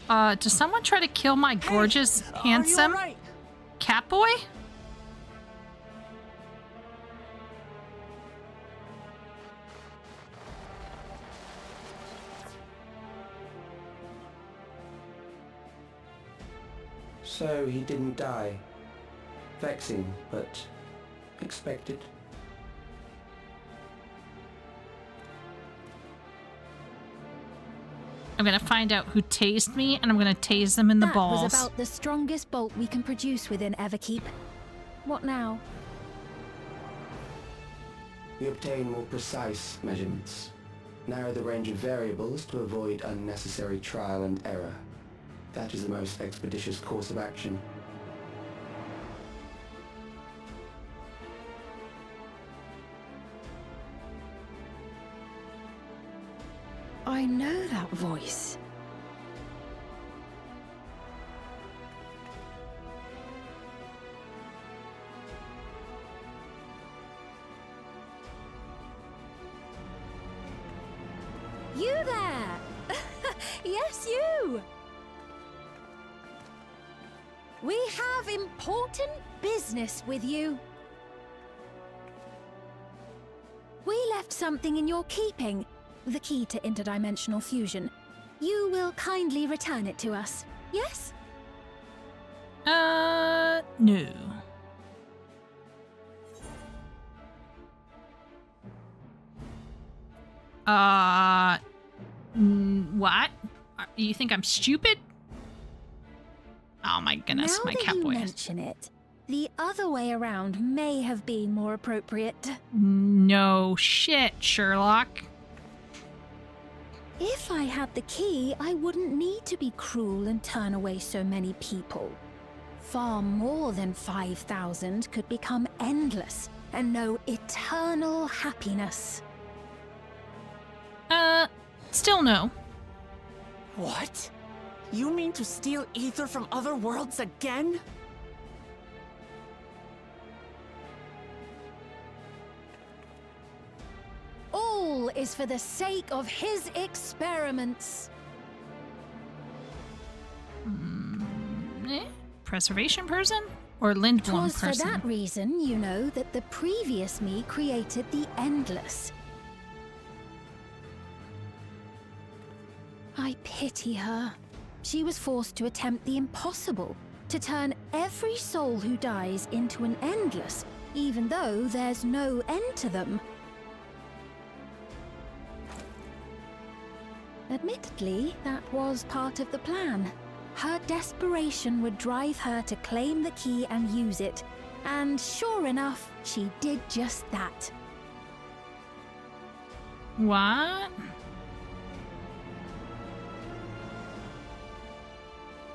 Does someone try to kill my gorgeous, handsome cat boy? So he didn't die. Vexing, but expected. I'm gonna find out who tased me, and I'm gonna tase them in the balls. That was about the strongest bolt we can produce within Everkeep. What now? We obtain more precise measurements. Narrow the range of variables to avoid unnecessary trial and error. That is the most expeditious course of action. I know that voice. You there! Yes, you! We have important business with you. We left something in your keeping. The key to interdimensional fusion. You will kindly return it to us, yes? No. What? You think I'm stupid? Oh my goodness, my cat boy. Now that you mention it, the other way around may have been more appropriate. No shit, Sherlock. If I had the key, I wouldn't need to be cruel and turn away so many people. Far more than 5,000 could become endless and know eternal happiness. Still no. What? You mean to steal ether from other worlds again? All is for the sake of his experiments. Preservation person? Or Lindblom person? 'Twas for that reason, you know, that the previous me created the Endless. I pity her. She was forced to attempt the impossible, to turn every soul who dies into an Endless, even though there's no end to them. Admittedly, that was part of the plan. Her desperation would drive her to claim the key and use it, and sure enough, she did just that. What?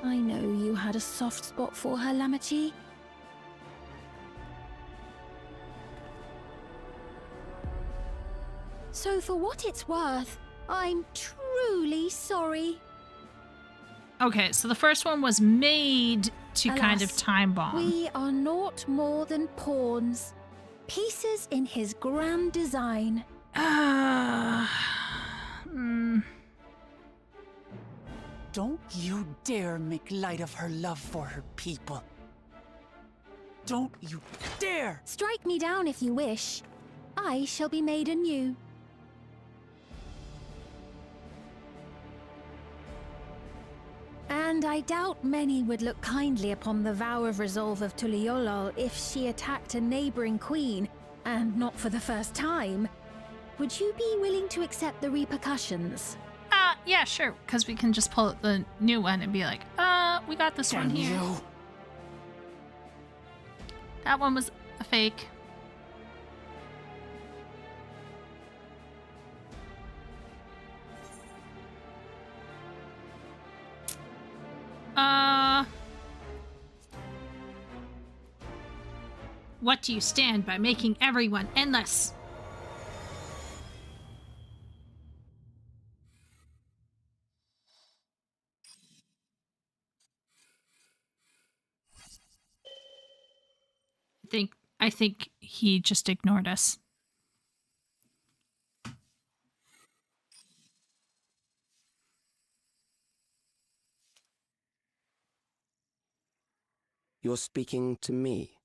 I know you had a soft spot for her, Lamachi. So for what it's worth, I'm truly sorry. Okay, so the first one was made to kind of Alas, time bomb. We are naught more than pawns. Pieces in his grand design. Don't you dare make light of her love for her people. Don't you dare! Strike me down if you wish. I shall be made anew. And I doubt many would look kindly upon the vow of resolve of Tuliolol if she attacked a neighboring queen, and not for the first time. Would you be willing to accept the repercussions? Yeah, sure, because we can just pull out the new one and be like, we got this one here. That one was a fake. What do you stand by making everyone endless? I think he just ignored us. You're speaking to me.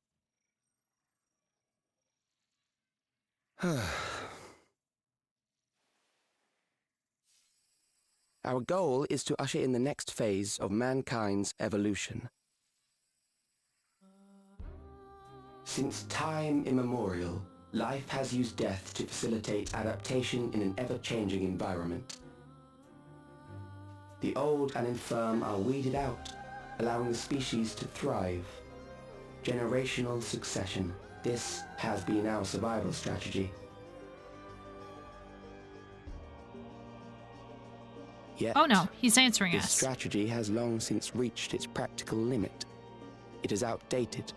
Our goal is to usher in the next phase of mankind's evolution. Since time immemorial, life has used death to facilitate adaptation in an ever-changing environment. The old and infirm are weeded out, allowing the species to thrive. Generational succession. This has been our survival strategy. Yet, oh no, he's answering this us. This strategy has long since reached its practical limit. It is outdated.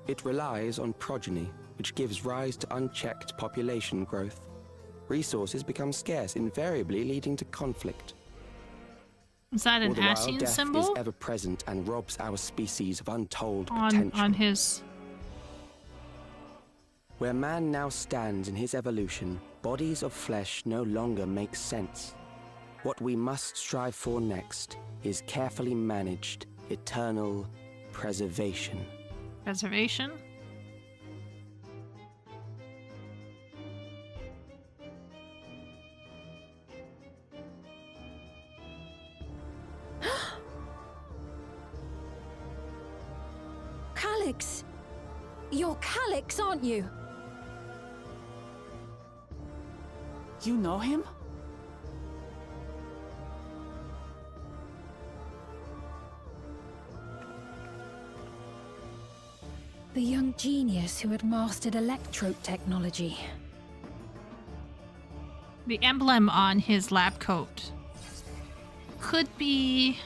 It relies on progeny, which gives rise to unchecked population growth. Resources become scarce, invariably leading to conflict. Is that an All Ascian death symbol? Is ever present and robs our species of untold potential. On his... Where man now stands in his evolution, bodies of flesh no longer make sense. What we must strive for next is carefully managed, eternal preservation. Preservation? Calyx! You're Calyx, aren't you? You know him? The young genius who had mastered electrope technology. The emblem on his lab coat could be...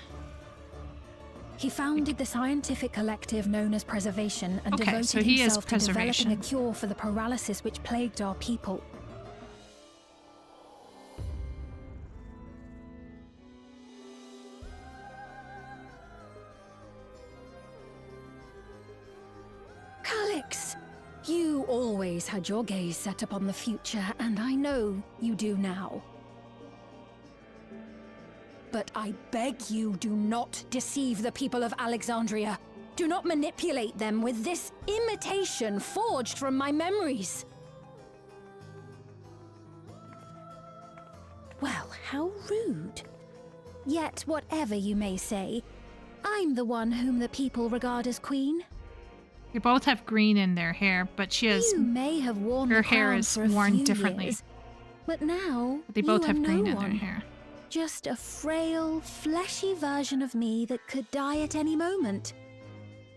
He founded the scientific collective known as Preservation and okay, devoted so he himself to developing a Preservation. cure for the paralysis which plagued our people. Calyx! You always had your gaze set upon the future, and I know you do now. But I beg you, do not deceive the people of Alexandria. Do not manipulate them with this imitation forged from my memories. Well, how rude. Yet, whatever you may say, I'm the one whom the people regard as queen. They both have green in their hair, but she has... You may have worn her the hair crown is for a worn few differently. years, but now They both you have are green no in their one. hair. Just a frail, fleshy version of me that could die at any moment.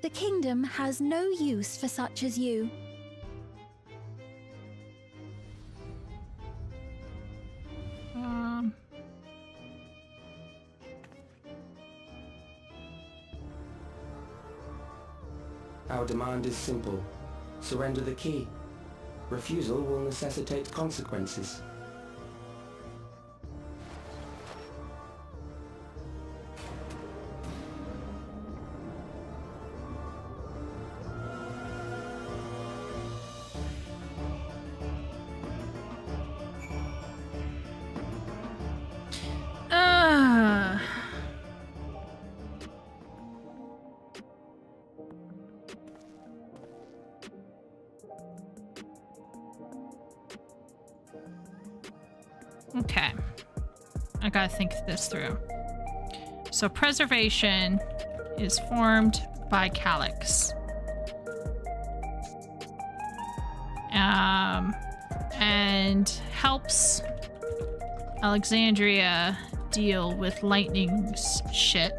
The kingdom has no use for such as you. Our demand is simple. Surrender the key. Refusal will necessitate consequences. Okay. I gotta think this through. So preservation is formed by Calyx. And helps Alexandria deal with lightning's shit.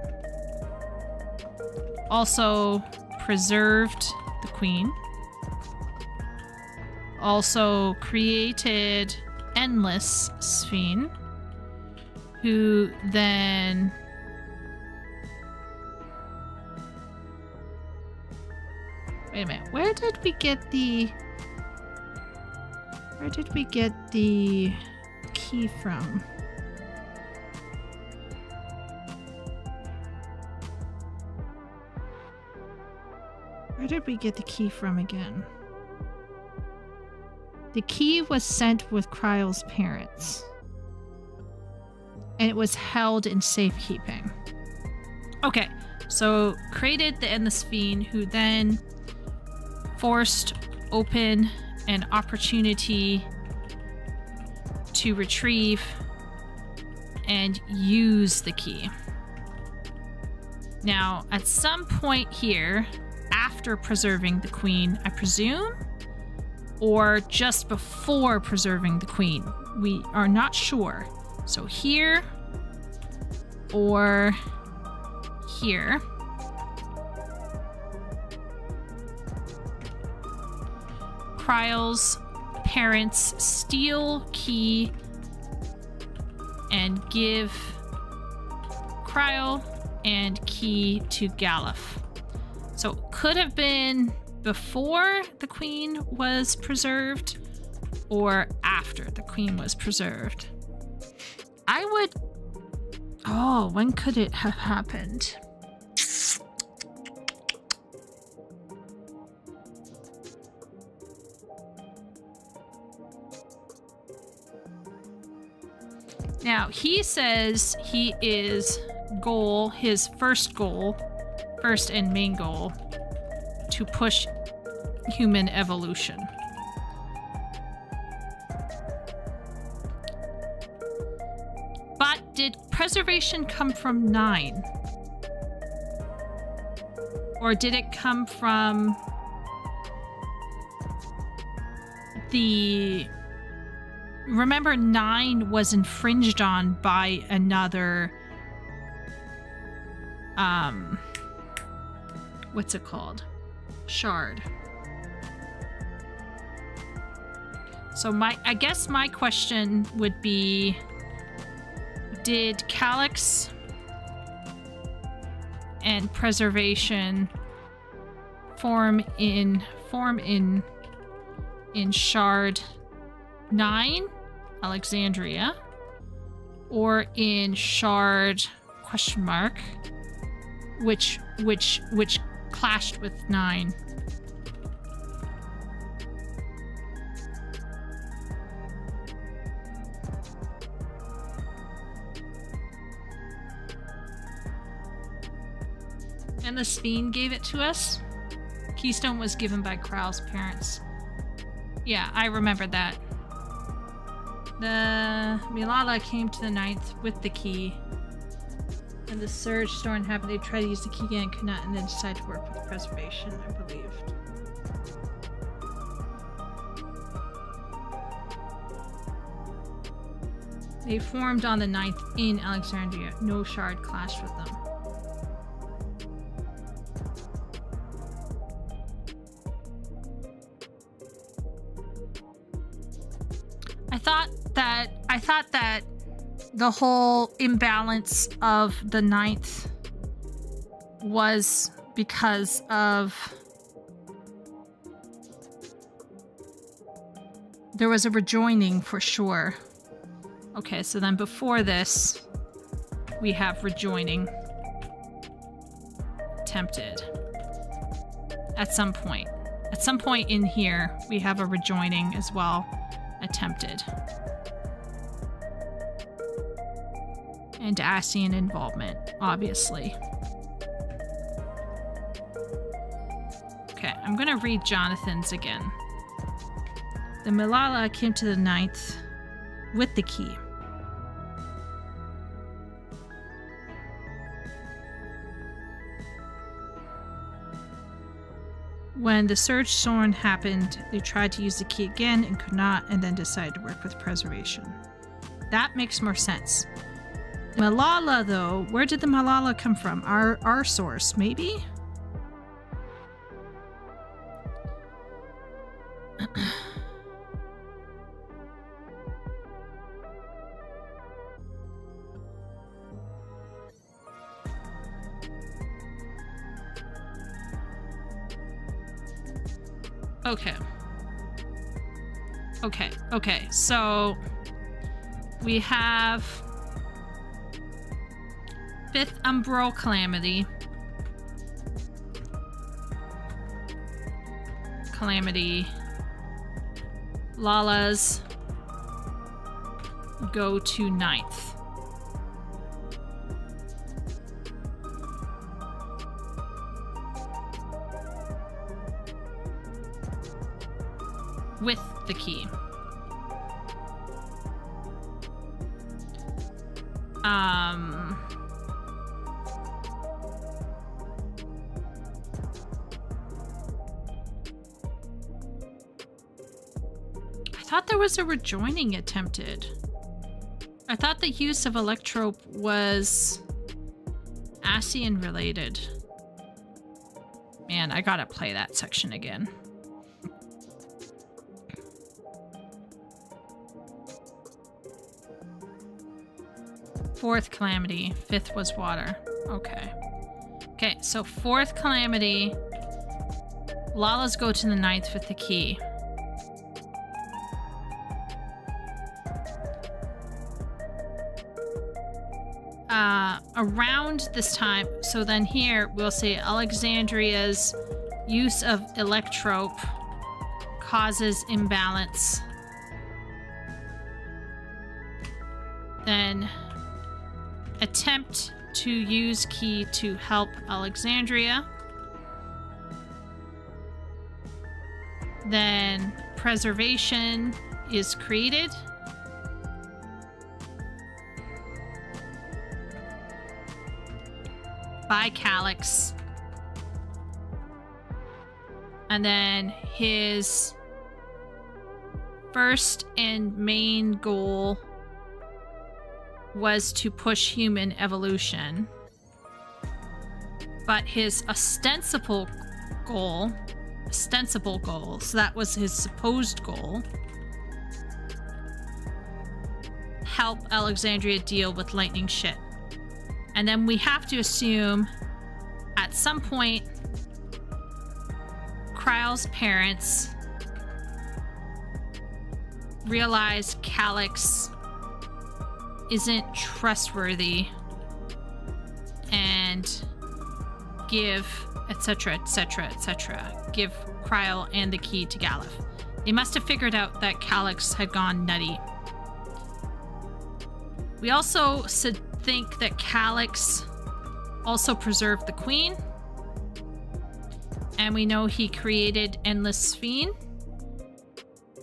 Also preserved the queen. Also created Endless Sphene, who then wait a minute, where did we get the key from? Where did we get the key from again? The key was sent with Kryle's parents. And it was held in safekeeping. Okay, so created the Endless Sphene, who then forced open an opportunity to retrieve and use the key. Now, at some point here, after preserving the queen, I presume, or just before preserving the queen, we are not sure. So here or here. Kryle's parents steal key and give Kryle and key to Galuf. So could have been before the queen was preserved or after the queen was preserved. I would... Oh, when could it have happened? Now, he says his first and main goal, to push human evolution. But did preservation come from 9? Or did it come from the... Remember, 9 was infringed on by another... what's it called? Shard. So I guess my question would be, did Calyx and preservation form in Shard 9, Alexandria, or in Shard ? Which clashed with 9? And the Sphene gave it to us? Keystone was given by Kryle's parents. Yeah, I remember that. The Milala came to the 9th with the key. And the Surge Storm happened. They tried to use the key again and could not, and then decided to work with preservation, I believe. They formed on the 9th in Alexandria. No shard clashed with them. I thought that the whole imbalance of the 9th was because of there was a rejoining for sure. Okay, so then before this, we have rejoining attempted at some point. At some point in here, we have a rejoining as well attempted. And Ascian involvement, obviously. Okay, I'm gonna read Jonathan's again. The Milala came to the 9th with the key. When the Surge Storm happened, they tried to use the key again and could not, and then decided to work with preservation. That makes more sense. The Malala, though, where did the Malala come from? Our source, maybe? Okay, so we have 5th Umbral Calamity. Lala's go to 9th. With the key. I thought there was a rejoining attempted. I thought the use of Electrope was Ascian related. Man, I gotta play that section again. Fourth Calamity, 5th was water. Okay. Okay, so 4th Calamity. Lala's go to the 9th with the key. Around this time, so then here we'll say Alexandria's use of Electrope causes imbalance. Then attempt to use key to help Alexandria. Then preservation is created. By Calyx. And then his first and main goal was to push human evolution. But his ostensible goal, so that was his supposed goal, help Alexandria deal with lightning shit. And then we have to assume at some point Kryle's parents realize Calyx isn't trustworthy and give etc, give Kryle and the key to Galuf. They must have figured out that Calyx had gone nutty. We also think that Calyx also preserved the queen, and we know he created Endless Fiend,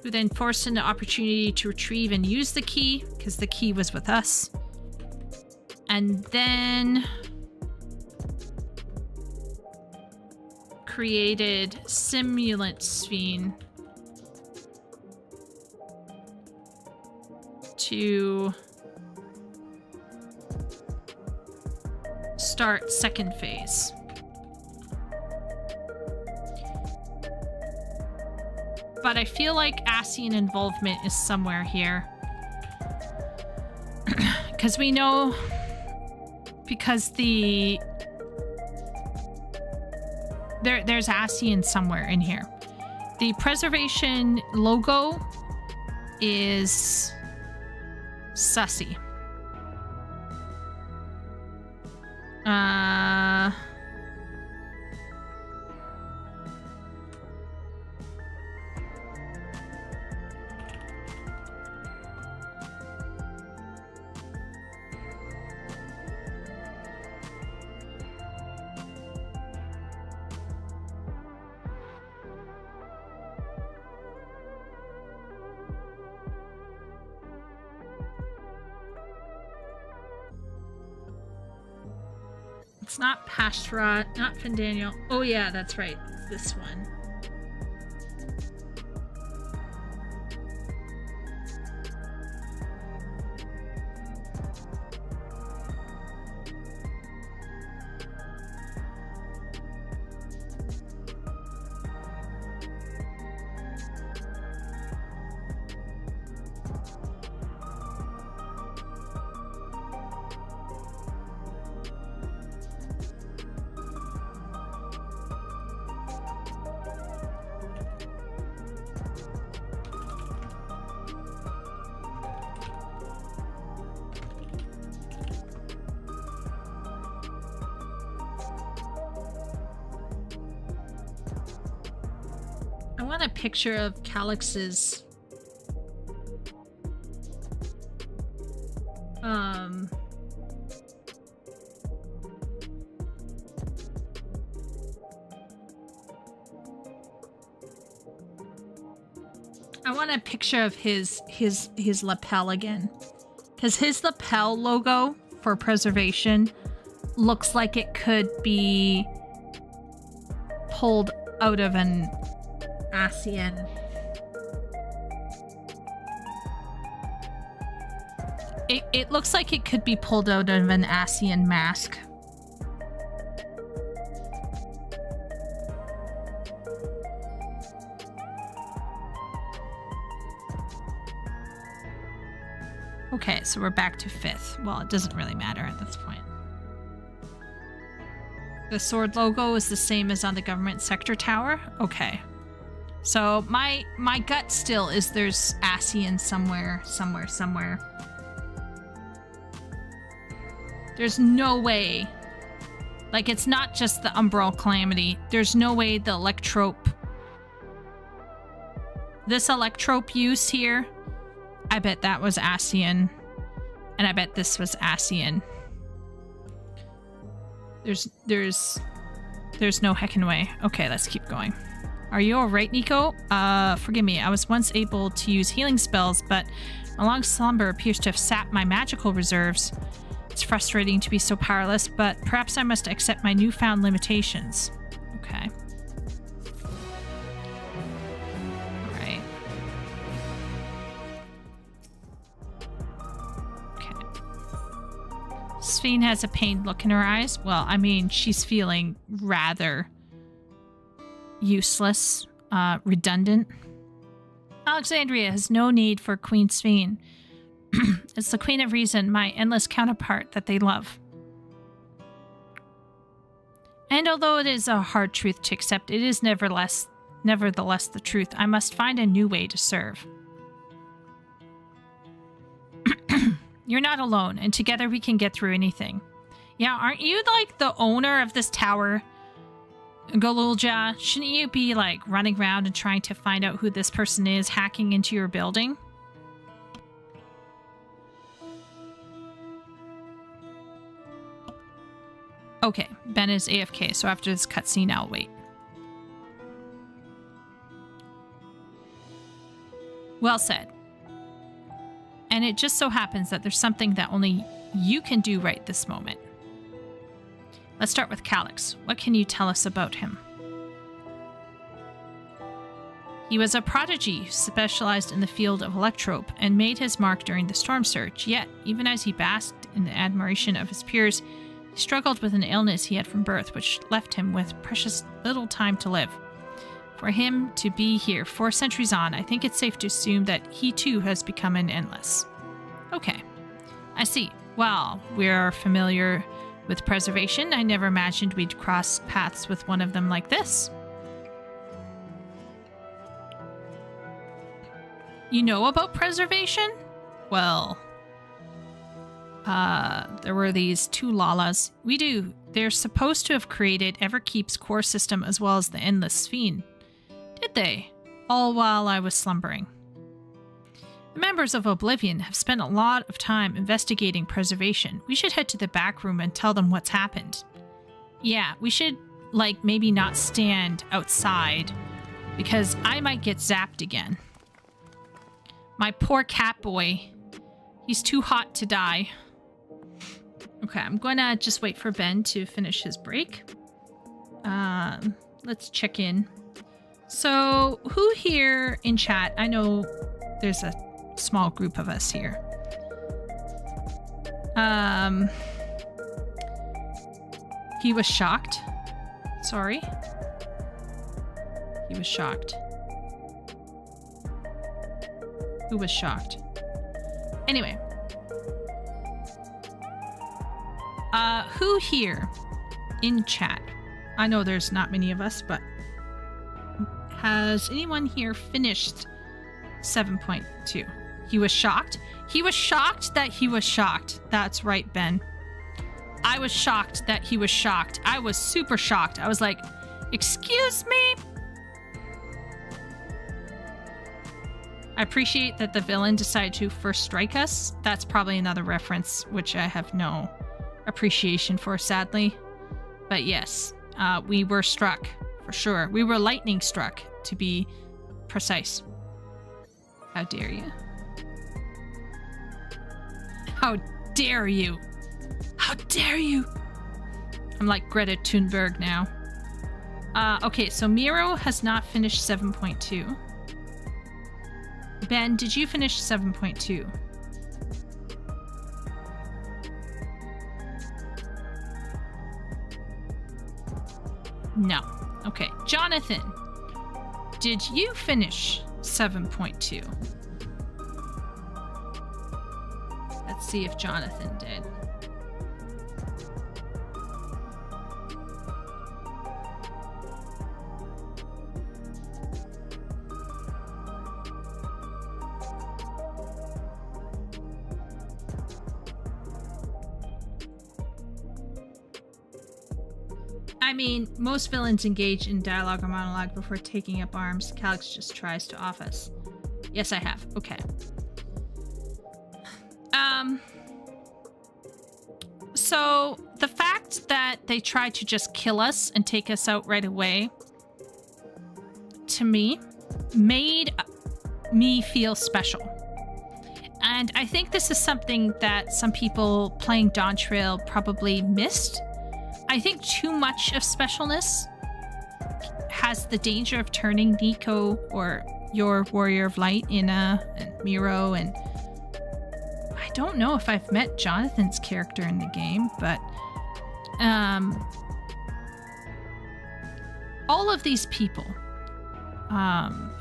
who then forced him the opportunity to retrieve and use the key, because the key was with us. And then created Simulant Fiend to start second phase. But I feel like Ascian involvement is somewhere here. Because we know, because there's Ascian somewhere in here. The preservation logo is sussy. It's not Pashra, not Findaniel. Oh yeah, that's right. It's this one. want a picture of Calix's I want a picture of his lapel again, because his lapel logo for preservation looks like it could be pulled out of an ASEAN. It looks like it could be pulled out of an ASEAN mask. Okay, so we're back to 5th. Well, it doesn't really matter at this point. The sword logo is the same as on the government sector tower? Okay. So my gut still is there's ASEAN somewhere. There's no way. Like, it's not just the Umbral Calamity. There's no way the Electrope... This Electrope use here, I bet that was ASEAN. And I bet this was ASEAN. There's no heckin' way. Okay, let's keep going. Are you alright, Nico? Forgive me. I was once able to use healing spells, but my long slumber appears to have sapped my magical reserves. It's frustrating to be so powerless, but perhaps I must accept my newfound limitations. Okay. Alright. Okay. Sphene has a pained look in her eyes. Well, I mean, she's feeling rather useless, redundant. Alexandria has no need for Queen Sphene. It's the Queen of Reason, my endless counterpart that they love. And although it is a hard truth to accept, it is nevertheless the truth. I must find a new way to serve. You're not alone, and together we can get through anything. Yeah, aren't you like the owner of this tower, Golulja? Shouldn't you be like running around and trying to find out who this person is hacking into your building? Okay, Ben is AFK, so after this cutscene, I'll wait. Well said. And it just so happens that there's something that only you can do right this moment. Let's start with Calix. What can you tell us about him? He was a prodigy who specialized in the field of Electrope and made his mark during the Storm Surge. Yet, even as he basked in the admiration of his peers, he struggled with an illness he had from birth, which left him with precious little time to live. For him to be here 4 centuries on, I think it's safe to assume that he too has become an endless. Okay, I see. Well, we're familiar with preservation. I never imagined we'd cross paths with one of them like this. You know about preservation? Well... there were these 2 Lalas. We do. They're supposed to have created Everkeep's core system as well as the Endless Sphene. Did they? All while I was slumbering. The members of Oblivion have spent a lot of time investigating preservation. We should head to the back room and tell them what's happened. Yeah, we should, like, maybe not stand outside, because I might get zapped again. My poor cat boy. He's too hot to die. Okay, I'm going to just wait for Ben to finish his break. Let's check in. So, who here in chat? I know there's a small group of us here. He was shocked. Sorry. He was shocked. Who was shocked? Anyway. Who here in chat? I know there's not many of us, but has anyone here finished 7.2? He was shocked. He was shocked that he was shocked. That's right, Ben. I was shocked that he was shocked. I was super shocked. I was like, excuse me? I appreciate that the villain decided to first strike us. That's probably another reference, which I have no appreciation for, sadly. But yes, we were struck, for sure. We were lightning struck, to be precise. How dare you? How dare you? How dare you? I'm like Greta Thunberg now. Okay, so Miro has not finished 7.2. Ben, did you finish 7.2? No. Okay. Jonathan, did you finish 7.2? Let's see if Jonathan did. I mean, most villains engage in dialogue or monologue before taking up arms. Calyx just tries to off us. Yes, I have. Okay. So the fact that they tried to just kill us and take us out right away, to me, made me feel special. And I think this is something that some people playing Dawntrail probably missed. I think too much of specialness has the danger of turning Nico or your Warrior of Light and Miro, and I don't know if I've met Jonathan's character in the game, but all of these people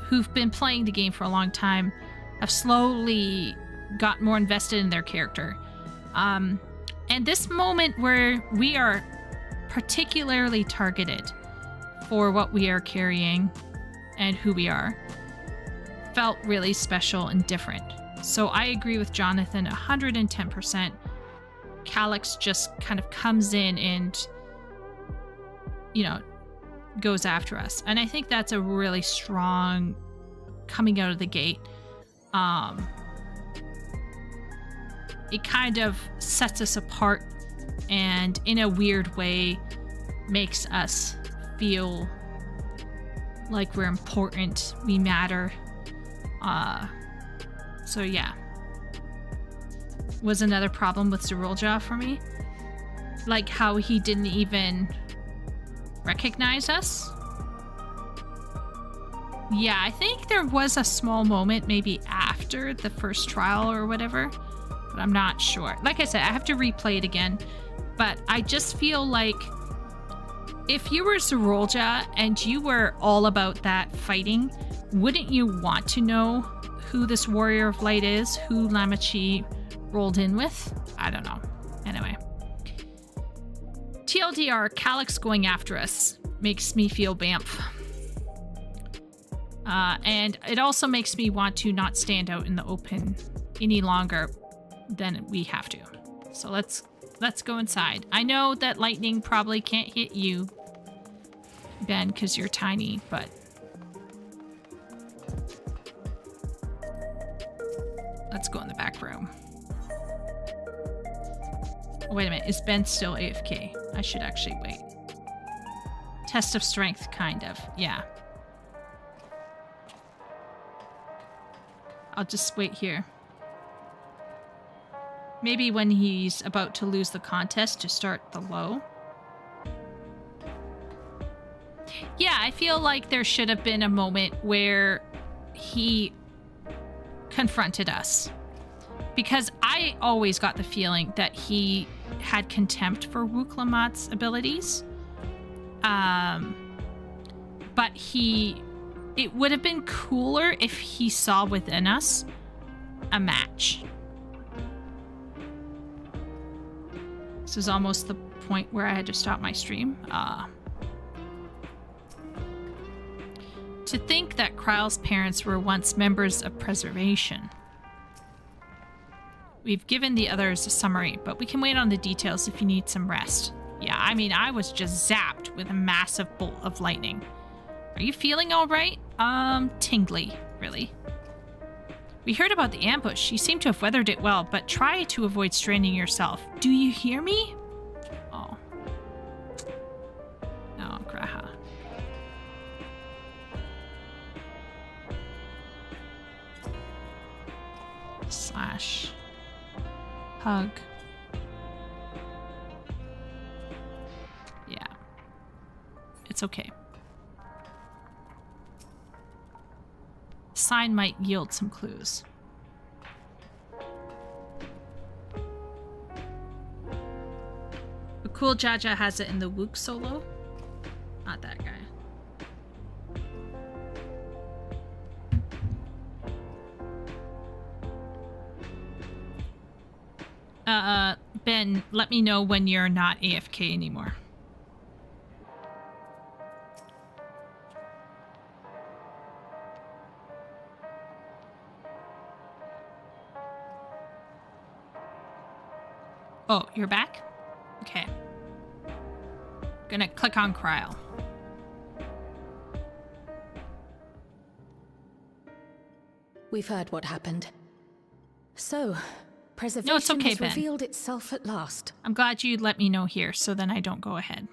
who've been playing the game for a long time have slowly got more invested in their character. And this moment where we are particularly targeted for what we are carrying and who we are felt really special and different. So I agree with Jonathan 110%. Calyx just kind of comes in and, you know, goes after us. And I think that's a really strong coming out of the gate. It kind of sets us apart and in a weird way makes us feel like we're important, we matter. So yeah. Was another problem with Zerulja for me. Like how he didn't even recognize us. Yeah, I think there was a small moment maybe after the first trial or whatever, but I'm not sure. Like I said, I have to replay it again, but I just feel like if you were Zerulja and you were all about that fighting, wouldn't you want to know who this Warrior of Light is, who Lamachi rolled in with? I don't know. Anyway. TLDR, Calyx going after us makes me feel Bamf. And it also makes me want to not stand out in the open any longer than we have to. So let's go inside. I know that lightning probably can't hit you, Ben, because you're tiny, but let's go in the back room. Oh, wait a minute. Is Ben still AFK? I should actually wait. Test of strength, kind of. Yeah. I'll just wait here. Maybe when he's about to lose the contest to start the low. Yeah, I feel like there should have been a moment where he confronted us. Because I always got the feeling that he had contempt for Wuklamat's abilities. But it would have been cooler if he saw within us a match. This is almost the point where I had to stop my stream. To think that Kryle's parents were once members of Preservation. We've given the others a summary, but we can wait on the details if you need some rest. Yeah, I mean, I was just zapped with a massive bolt of lightning. Are you feeling all right? Tingly, really. We heard about the ambush. You seem to have weathered it well, but try to avoid straining yourself. Do you hear me? Oh. No, Graha. Slash. Hug. Yeah. It's okay. Sign might yield some clues. The cool Jaja has it in the Wook solo. Not that guy. Ben, let me know when you're not AFK anymore. Oh, you're back? Okay. Gonna click on Kryl. We've heard what happened. So, preservation No, it's okay, has Ben. revealed itself at last. I'm glad you let me know here, so then I don't go ahead.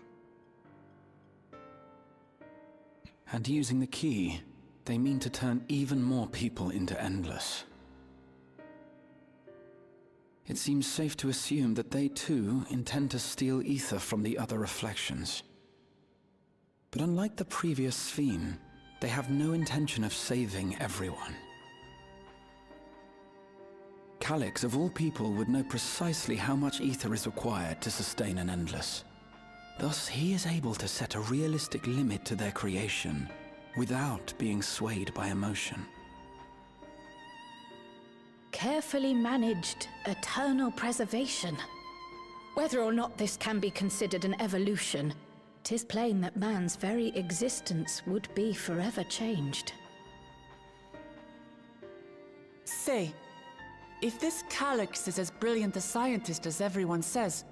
And using the key, they mean to turn even more people into Endless. It seems safe to assume that they too intend to steal ether from the other reflections. But unlike the previous Sphere, they have no intention of saving everyone. Calyx, of all people, would know precisely how much ether is required to sustain an Endless. Thus, he is able to set a realistic limit to their creation without being swayed by emotion. Carefully managed eternal preservation. Whether or not this can be considered an evolution, 'tis plain that man's very existence would be forever changed. Say, if this Calyx is as brilliant a scientist as everyone says,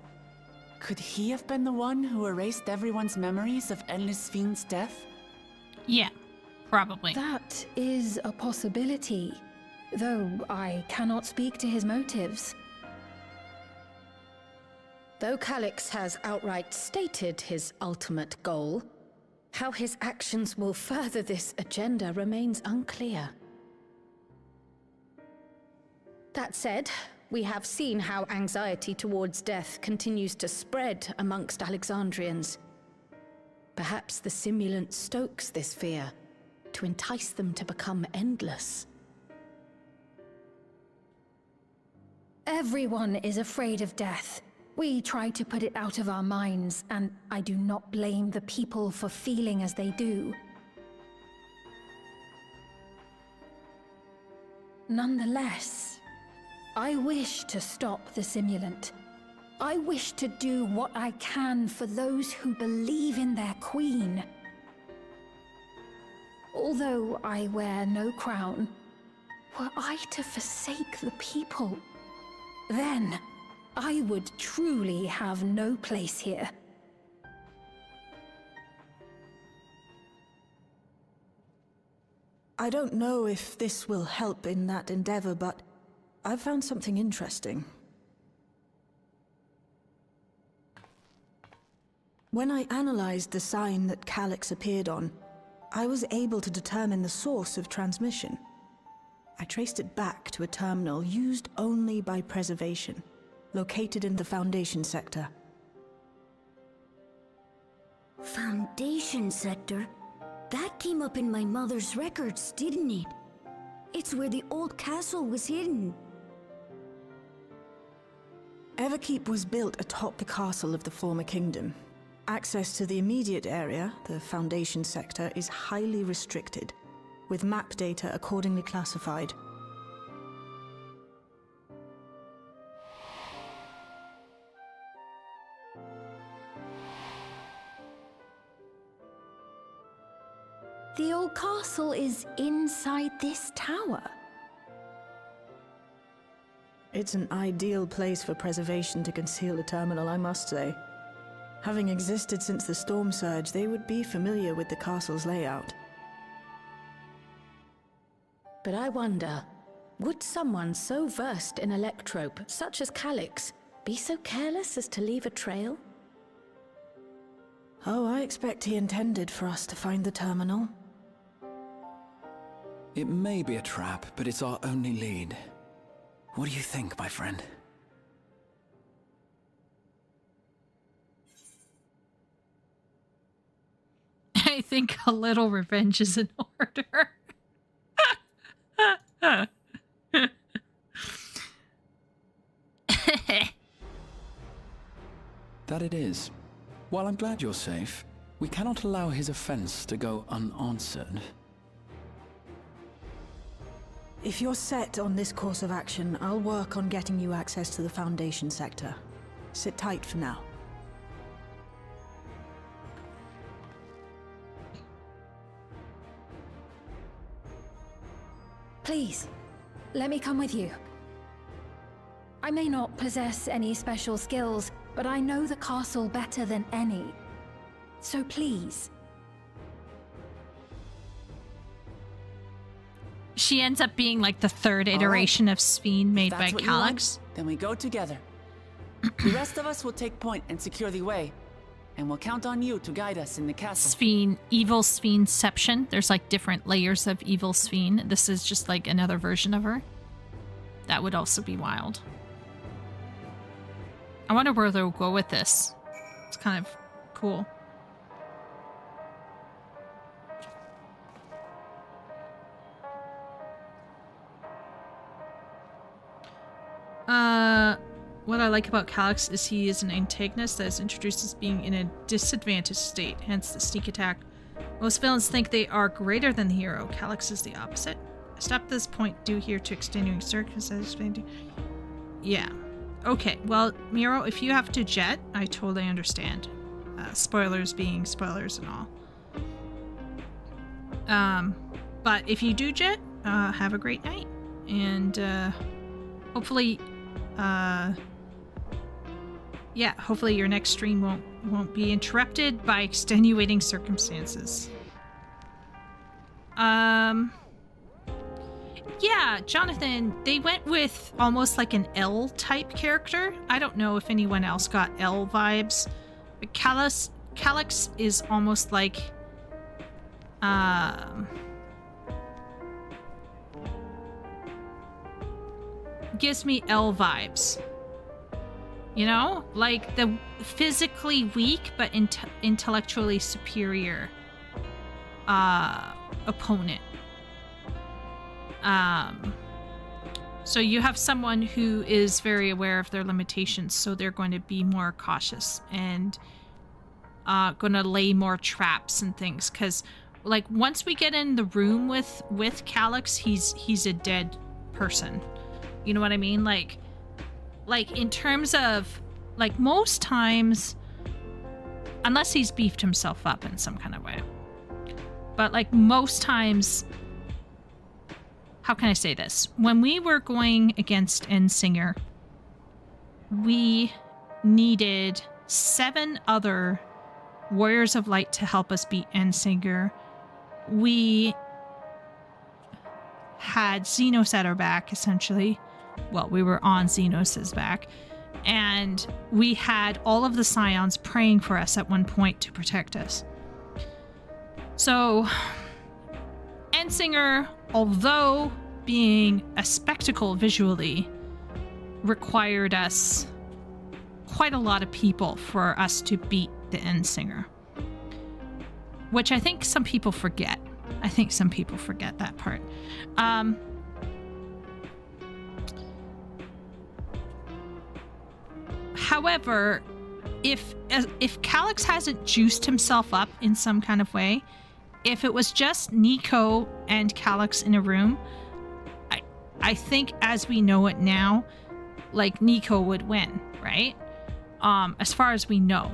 could he have been the one who erased everyone's memories of Endless Fiend's death? Yeah, probably. That is a possibility, though I cannot speak to his motives. Though Calyx has outright stated his ultimate goal, how his actions will further this agenda remains unclear. That said, we have seen how anxiety towards death continues to spread amongst Alexandrians. Perhaps the simulant stokes this fear to entice them to become endless. Everyone is afraid of death. We try to put it out of our minds, and I do not blame the people for feeling as they do. Nonetheless, I wish to stop the simulant. I wish to do what I can for those who believe in their queen. Although I wear no crown, were I to forsake the people, then I would truly have no place here. I don't know if this will help in that endeavor, but I've found something interesting. When I analyzed the sign that Calyx appeared on, I was able to determine the source of transmission. I traced it back to a terminal used only by preservation, located in the Foundation sector. Foundation sector? That came up in my mother's records, didn't it? It's where the old castle was hidden. Everkeep was built atop the castle of the former kingdom. Access to the immediate area, the Foundation sector, is highly restricted, with map data accordingly classified. The old castle is inside this tower. It's an ideal place for preservation to conceal the terminal, I must say. Having existed since the Storm Surge, they would be familiar with the castle's layout. But I wonder, Would someone so versed in electrope, such as Calix, be so careless as to leave a trail? Oh, I expect he intended for us to find the terminal. It may be a trap, but it's our only lead. What do you think, my friend? I think a little revenge is in order. That it is. While I'm glad you're safe, we cannot allow his offense to go unanswered. If you're set on this course of action, I'll work on getting you access to the Foundation sector. Sit tight for now. Please, let me come with you. I may not possess any special skills, but I know the castle better than any. So please. She ends up being like the third iteration of Sphene made by Calix. Then we go together. The rest of us will take point and secure the way. And we'll count on you to guide us in the castle. Sphene, evil Sphene-ception. There's like different layers of evil Sphene. This is just like another version of her. That would also be wild. I wonder where they'll go with this. It's kind of cool. What I like about Calix is he is an antagonist that is introduced as being in a disadvantaged state, hence the sneak attack. Most villains think they are greater than the hero. Calix is the opposite. Stop this point due here to extenuating circumstances. Yeah. Okay, well, Miro, if you have to jet, I totally understand. Spoilers being spoilers and all. But if you do jet, have a great night. And hopefully, yeah, hopefully your next stream won't be interrupted by extenuating circumstances. Yeah, Jonathan, they went with almost like an L type character. I don't know if anyone else got L vibes, but Calix is almost like gives me L vibes. You know, like the physically weak but intellectually superior opponent. So you have someone who is very aware of their limitations, so they're going to be more cautious and going to lay more traps and things. Because, like, once we get in the room with Calix, he's a dead person. You know what I mean? Like in terms of, like, most times, unless he's beefed himself up in some kind of way, but like most times, how can I say this? When we were going against Endsinger, we needed 7 other Warriors of Light to help us beat Endsinger. We had Xenos at our back, essentially. Well, we were on Xenos' back. And we had all of the Scions praying for us at one point to protect us. So, Endsinger, although being a spectacle visually, required us quite a lot of people for us to beat the Endsinger. Which I think some people forget. I think some people forget that part. However, if Calix hasn't juiced himself up in some kind of way, if it was just Nico and Calix in a room, I think as we know it now, like, Nico would win, right? As far as we know.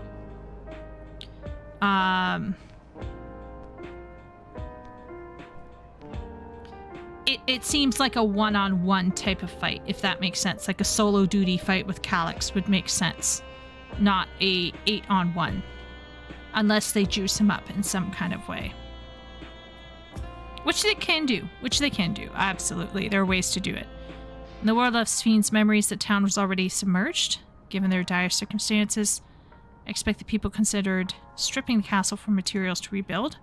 It seems like a one-on-one type of fight, if that makes sense. Like a solo duty fight with Calix would make sense. Not a 8-on-1. Unless they juice him up in some kind of way. Which they can do. Absolutely. There are ways to do it. In the world of Sphne's memories, the town was already submerged. Given their dire circumstances, I expect the people considered stripping the castle for materials to rebuild.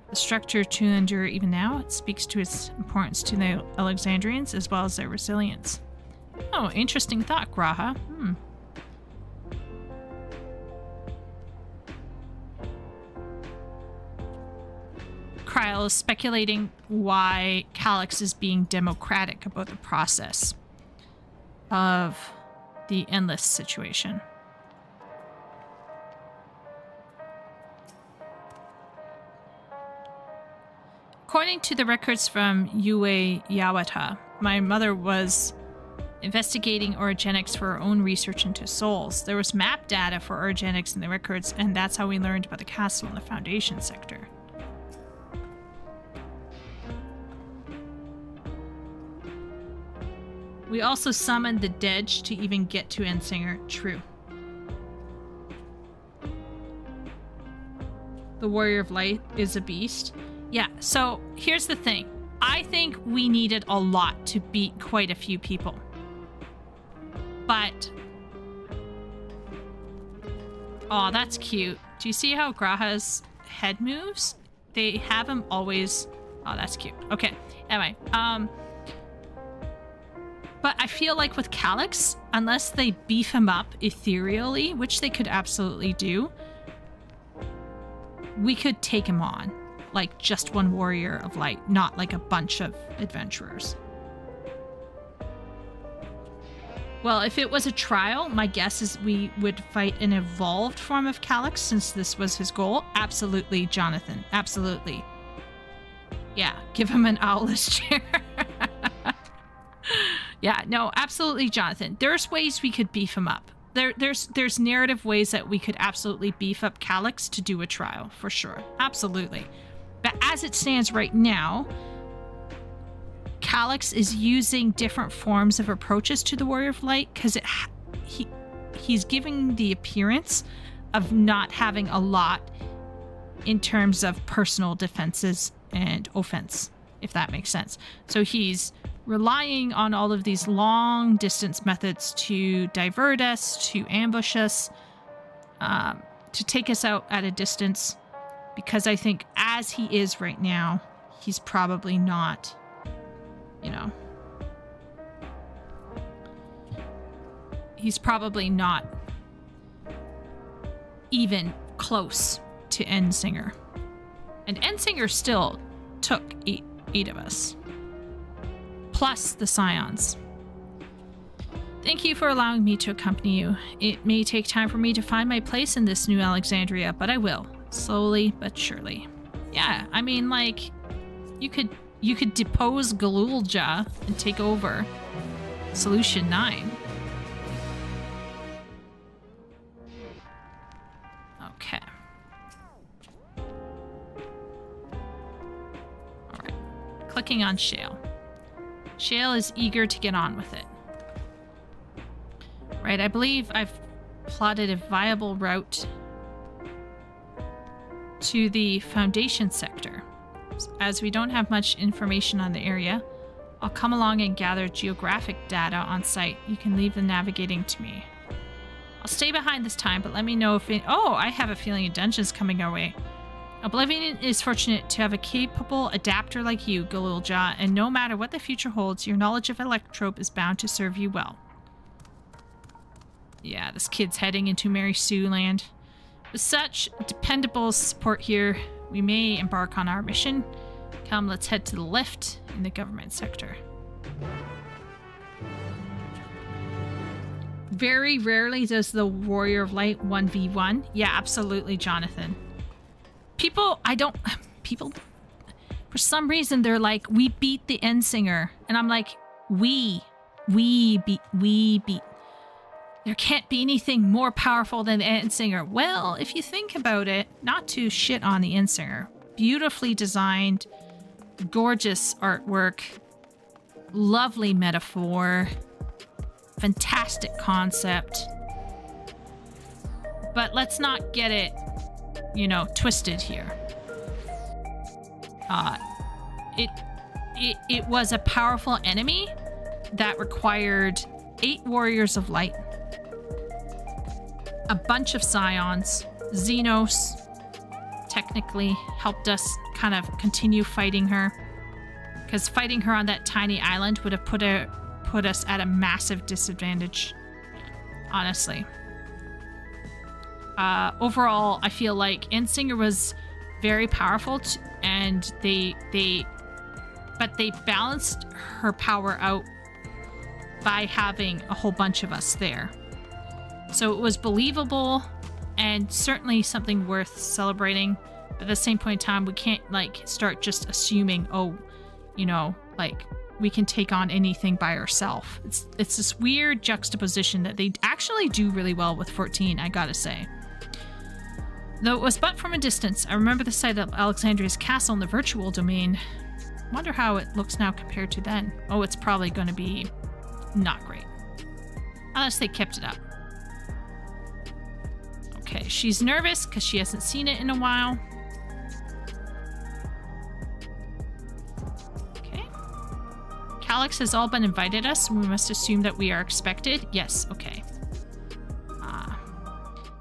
The structure to endure even now, it speaks to its importance to the Alexandrians as well as their resilience. Oh, interesting thought, Graha. Kryl is speculating why Calyx is being democratic about the process of the endless situation. According to the records from Yue Yawata, my mother was investigating orogenics for her own research into souls. There was map data for orogenics in the records, and that's how we learned about the castle in the Foundation sector. We also summoned the Dedge to even get to Endsinger. True. The Warrior of Light is a beast. Yeah, so here's the thing. I think we needed a lot to beat quite a few people. But... oh, that's cute. Do you see how Graha's head moves? They have him always... oh, that's cute. Okay, anyway. But I feel like with Calyx, unless they beef him up ethereally, which they could absolutely do, we could take him on. Like just one Warrior of Light, not like a bunch of adventurers. Well, if it was a trial, my guess is we would fight an evolved form of Calyx since this was his goal. Absolutely, Jonathan. Absolutely. Yeah, give him an owless chair. Yeah, no, absolutely, Jonathan. There's ways we could beef him up. There's narrative ways that we could absolutely beef up Calyx to do a trial, for sure. Absolutely. But as it stands right now, Calyx is using different forms of approaches to the Warrior of Light because he's giving the appearance of not having a lot in terms of personal defenses and offense, if that makes sense. So he's relying on all of these long distance methods to divert us, to ambush us, to take us out at a distance, because I think as he is right now, he's probably not, you know, he's probably not even close to Endsinger. And Endsinger still took eight of us. Plus the Scions. Thank you for allowing me to accompany you. It may take time for me to find my place in this new Alexandria, but I will. Slowly but surely. Yeah, I mean, like, you could depose Galulja and take over Solution 9. Okay. Alright. Clicking on Shale. Shale is eager to get on with it. Right, I believe I've plotted a viable route to the Foundation sector. As we don't have much information on the area, I'll come along and gather geographic data on site. You can leave the navigating to me. I'll stay behind this time, but let me know if it... oh, I have a feeling a dungeon's coming our way. Oblivion is fortunate to have a capable adapter like you, Galulja, and no matter what the future holds, your knowledge of Electrope is bound to serve you well. Yeah, this kid's heading into Mary Sue land. With such dependable support here, we may embark on our mission. Come, let's head to the lift in the government sector. Very rarely does the Warrior of Light 1v1. Yeah, absolutely, Jonathan. People, for some reason, they're like, we beat the Endsinger. And I'm like, we beat. There can't be anything more powerful than the Endsinger. Well, if you think about it, not to shit on the Endsinger. Beautifully designed, gorgeous artwork, lovely metaphor, fantastic concept. But let's not get it, you know, twisted here. It was a powerful enemy, that required 8 warriors of light, a bunch of scions. Xenos technically helped us kind of continue fighting her, because fighting her on that tiny island would have put us at a massive disadvantage, honestly. Overall, I feel like Endsinger was very powerful, and they balanced her power out by having a whole bunch of us there. So it was believable and certainly something worth celebrating. But at the same point in time, we can't like start just assuming, oh, you know, like we can take on anything by ourselves. It's this weird juxtaposition that they actually do really well with 14, I gotta say. Though it was but from a distance, I remember the sight of Alexandria's castle in the virtual domain. Wonder how it looks now compared to then. Oh, it's probably going to be not great. Unless they kept it up. Okay, she's nervous because she hasn't seen it in a while. Okay. Calyx has all but invited us. We must assume that we are expected. Yes, okay.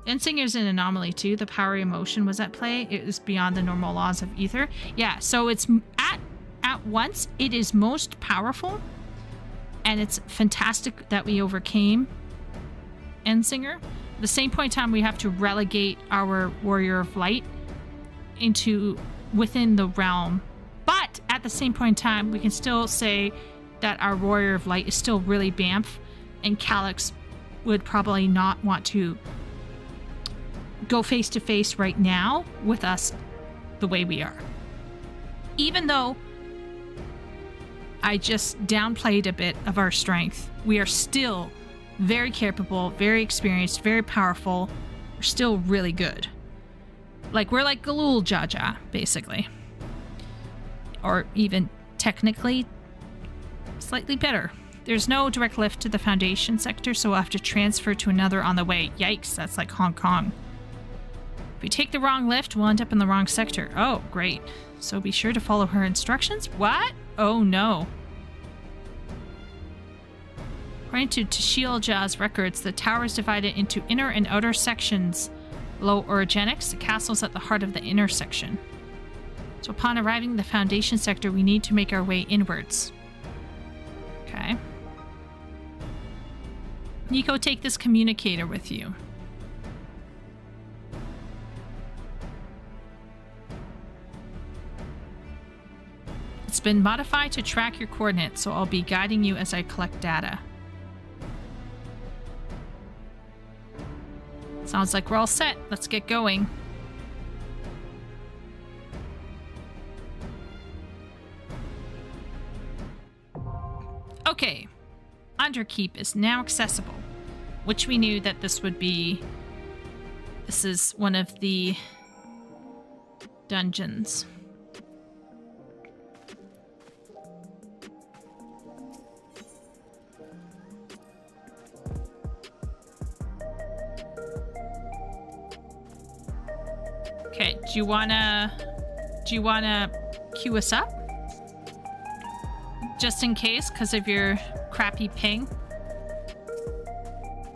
Endsinger's an anomaly too. The power emotion was at play. It was beyond the normal laws of ether. Yeah, so it's at once it is most powerful, and it's fantastic that we overcame Endsinger. At the same point in time, we have to relegate our Warrior of Light into within the realm. But at the same point in time, we can still say that our Warrior of Light is still really Bamf, and Calyx would probably not want to go face to face right now with us the way we are. Even though I just downplayed a bit of our strength, we are still very capable, very experienced, very powerful. We're still really good. Like, we're like Galul Jaja, basically. Or even technically slightly better. There's no direct lift to the Foundation sector, so we'll have to transfer to another on the way. Yikes, that's like Hong Kong. If we take the wrong lift, we'll end up in the wrong sector. Oh, great. So be sure to follow her instructions? What? Oh no. According to Tashilja's records, the tower is divided into inner and outer sections. Below orogenics, the castle's at the heart of the inner section. So upon arriving in the Foundation sector, we need to make our way inwards. Okay. Nico, take this communicator with you. It's been modified to track your coordinates, so I'll be guiding you as I collect data. Sounds like we're all set. Let's get going. Okay. Underkeep is now accessible, which we knew that this would be. This is one of the dungeons. Okay, do you wanna queue us up? Just in case, because of your crappy ping.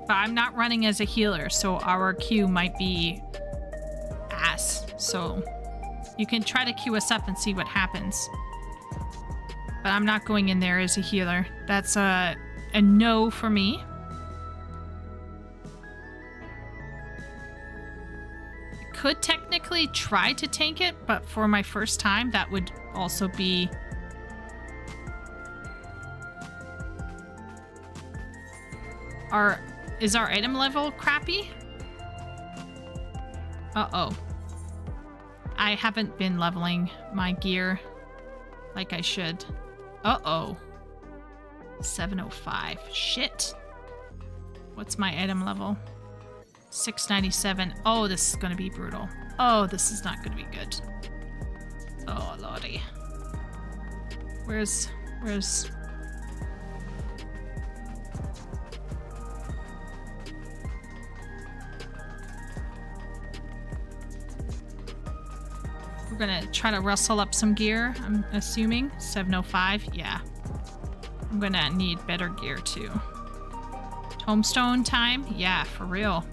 But I'm not running as a healer, so our queue might be ass. So you can try to queue us up and see what happens. But I'm not going in there as a healer. That's a no for me. Could technically try to tank it, but for my first time, that would also be... Is our item level crappy? Uh-oh. I haven't been leveling my gear like I should. Uh-oh. 705. Shit. What's my item level? 697. Oh, this is gonna be brutal. Oh, this is not gonna be good. Oh, lordy. Where's... We're gonna try to rustle up some gear, I'm assuming. 705, yeah. I'm gonna need better gear too. Tombstone time? Yeah, for real.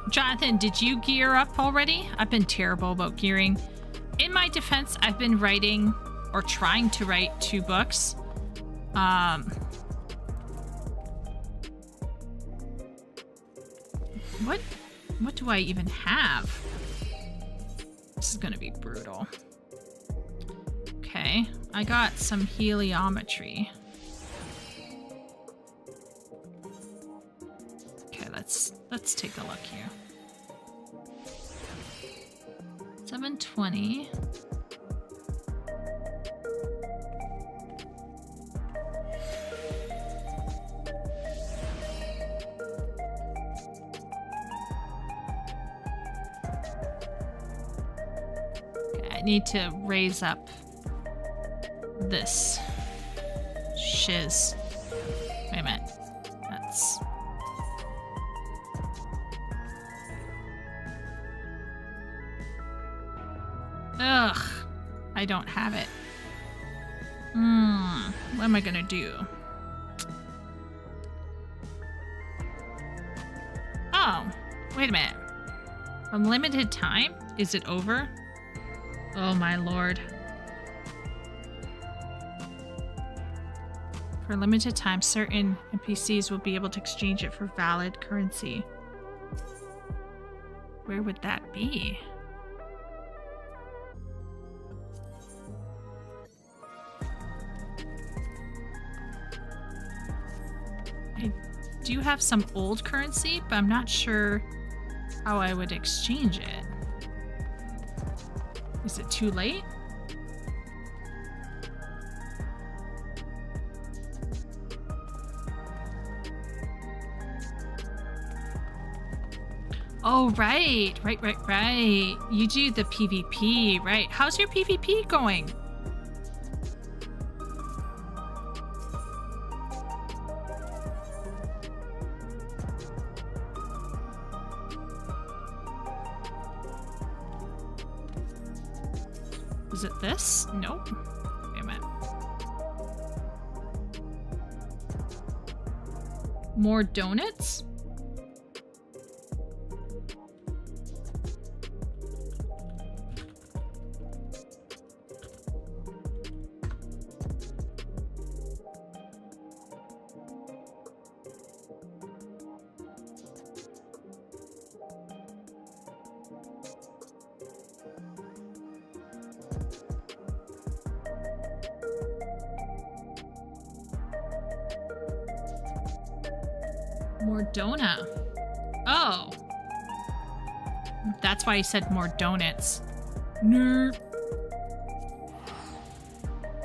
Jonathan, did you gear up already? I've been terrible about gearing. In my defense, I've been writing or trying to write 2 books. What do I even have? This is gonna be brutal. Okay, I got some heliometry. Okay, let's take a look here. 720. I need to raise up this shiz. Wait a minute. That's... Ugh. I don't have it. What am I gonna do? Oh, wait a minute. Unlimited time? Is it over? Oh my lord. For a limited time, certain NPCs will be able to exchange it for valid currency. Where would that be? I do have some old currency, but I'm not sure how I would exchange it. Is it too late? Oh, right. You do the PvP, right? How's your PvP going? Is it this? Nope. Wait a minute. More donuts? More donut. Oh. That's why he said more donuts. Nerd.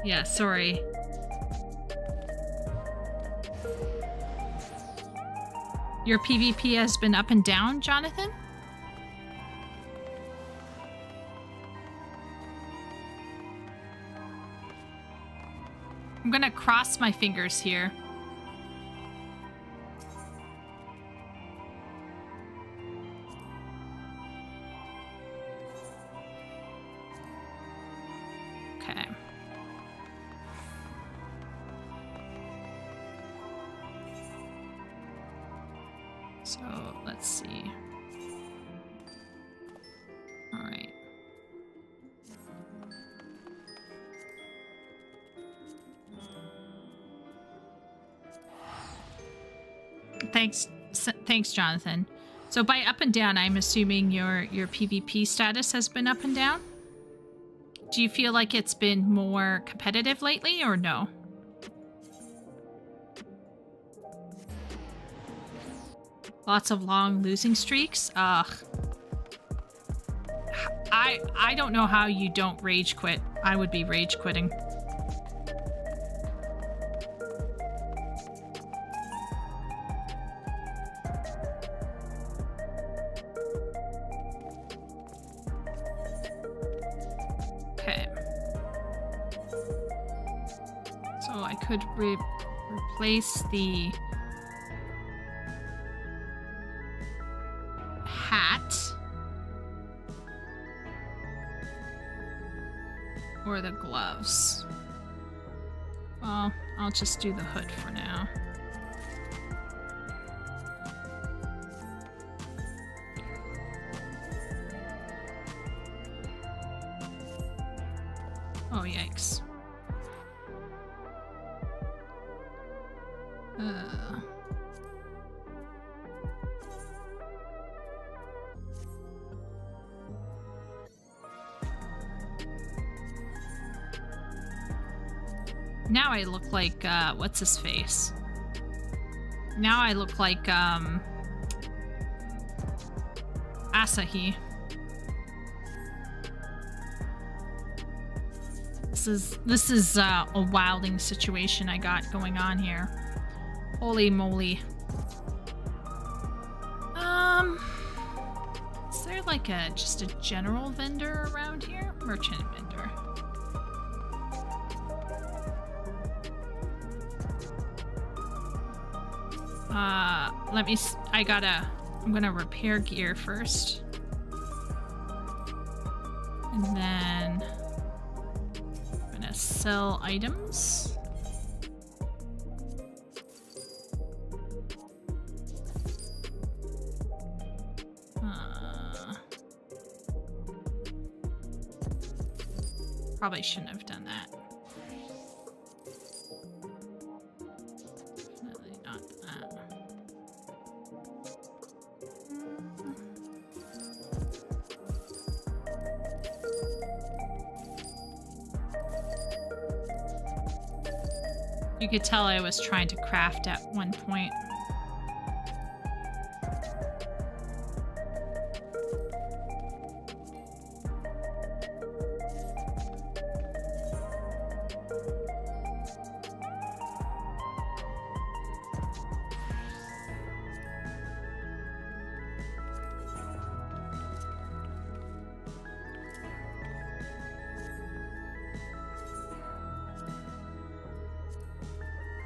Yeah, sorry. Your PvP has been up and down, Jonathan? I'm gonna cross my fingers here. So let's see. All right. Thanks, Jonathan. So by up and down, I'm assuming your PvP status has been up and down? Do you feel like it's been more competitive lately or no? Lots of long losing streaks? Ugh. I don't know how you don't rage quit. I would be rage quitting. Okay. So I could replace the hat gloves. Well, I'll just do the hood for now. Oh, yikes. Now I look like, what's his face? Now I look like, Asahi. This is a wilding situation I got going on here. Holy moly. Is there like just a general vendor around here? Merchant vendor. I'm gonna repair gear first. And then I'm gonna sell items. Probably shouldn't have done that. Definitely not that. You could tell I was trying to craft at one point.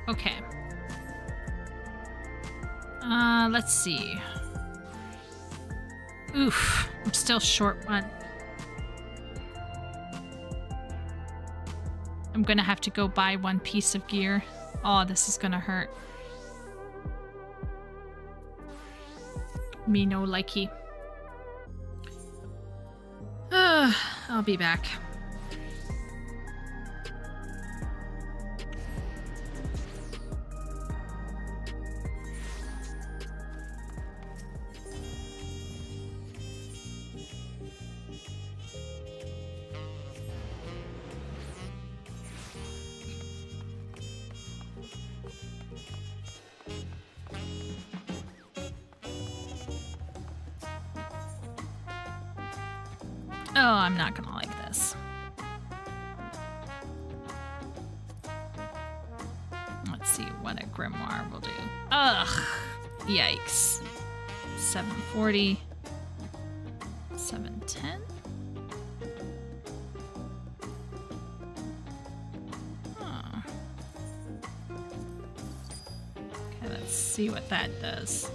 Okay. Let's see. Oof, I'm still short one. I'm gonna have to go buy one piece of gear. Oh, this is gonna hurt. Me no likey. I'll be back. Oh, I'm not gonna like this. Let's see what a grimoire will do. Ugh! Yikes. 740. 710. Huh. Okay, let's see what that does.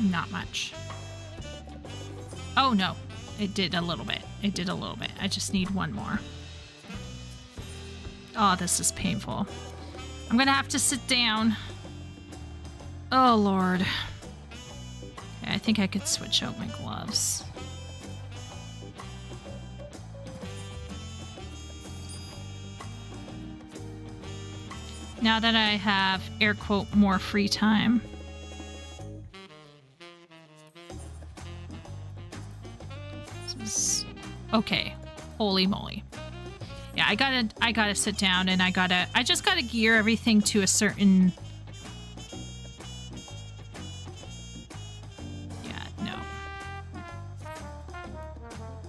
Not much. Oh no, it did a little bit. It did a little bit. I just need one more. Oh, this is painful. I'm gonna have to sit down. Oh Lord. Okay, I think I could switch out my gloves. Now that I have, air quote, more free time. Okay, holy moly. Yeah, I gotta sit down and I just gotta gear everything to a certain... Yeah, no.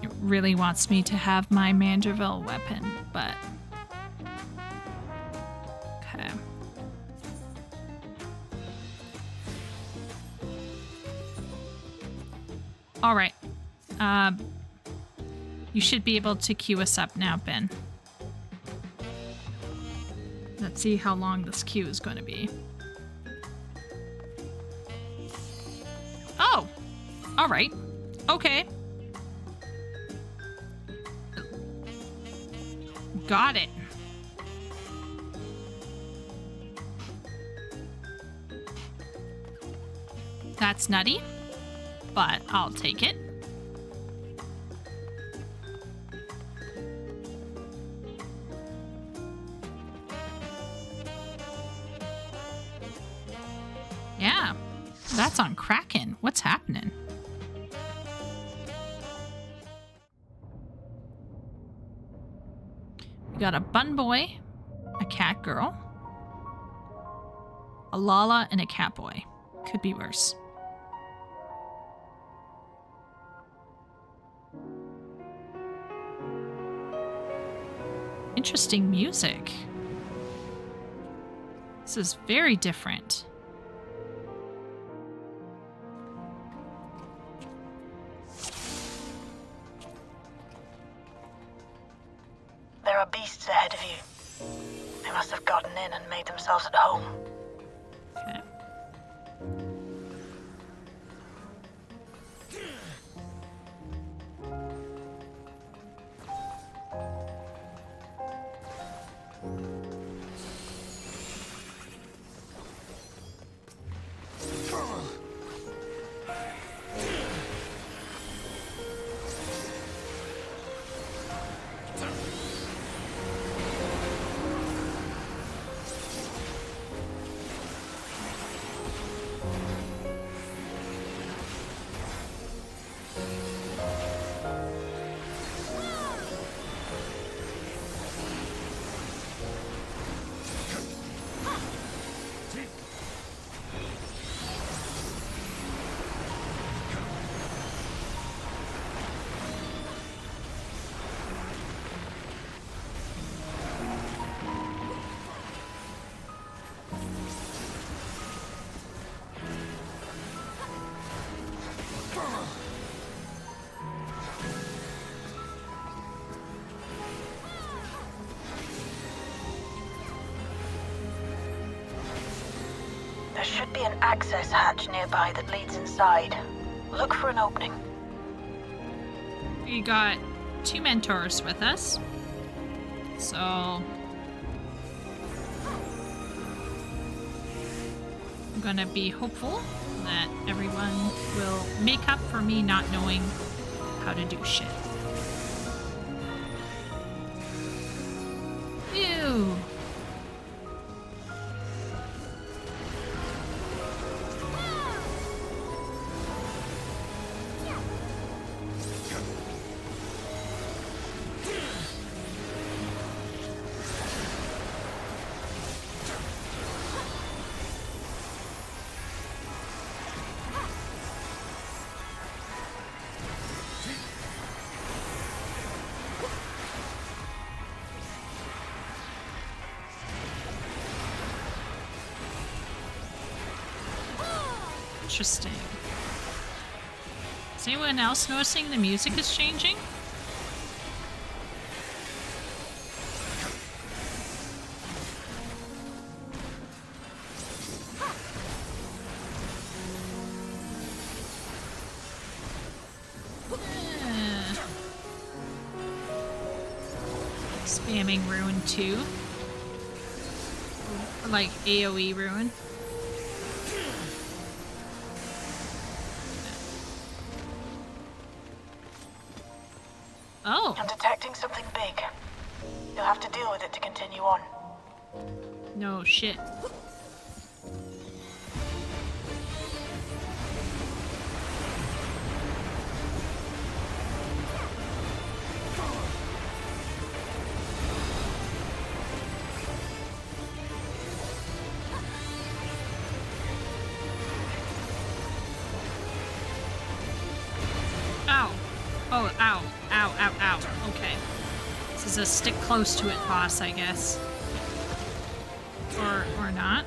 It really wants me to have my Manderville weapon, but... Okay. Alright. You should be able to queue us up now, Ben. Let's see how long this queue is going to be. All right. Okay. Got it. That's nutty, but I'll take it. Yeah, that's on Kraken. What's happening? We got a bun boy, a cat girl, a Lala, and a cat boy. Could be worse. Interesting music. This is very different. There are beasts ahead of you. They must have gotten in and made themselves at home. Okay. There should be an access hatch nearby that leads inside. Look for an opening. We got 2 mentors with us. So I'm gonna be hopeful that everyone will make up for me not knowing how to do shit. Ew. Interesting. Is anyone else noticing the music is changing? Spamming Ruin 2. Like AoE Ruin. Oh. I'm detecting something big. You'll have to deal with it to continue on. No shit. Ow. Oh, ow. Ow, ow, ow. Okay. This is a stick close to it boss, I guess. Or not.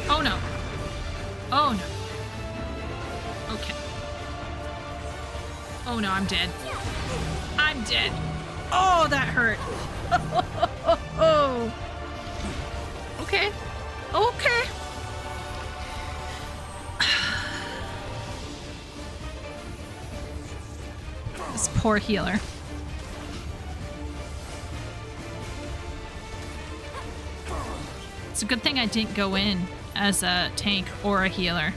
Oh no. Oh no. Okay. Oh no, I'm dead. I'm dead. Oh, that hurt. Oh. Okay. Okay. This poor healer. It's a good thing I didn't go in as a tank or a healer.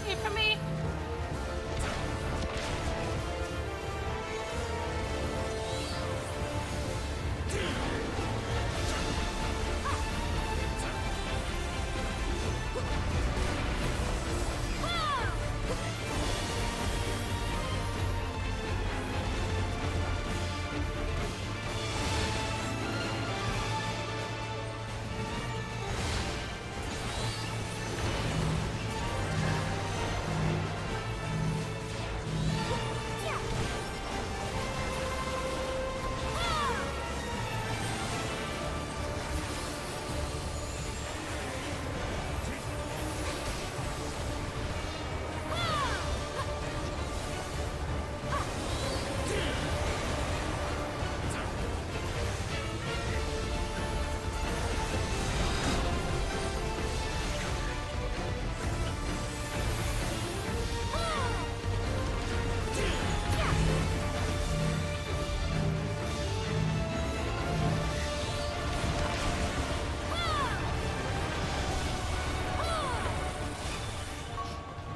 Wait for me.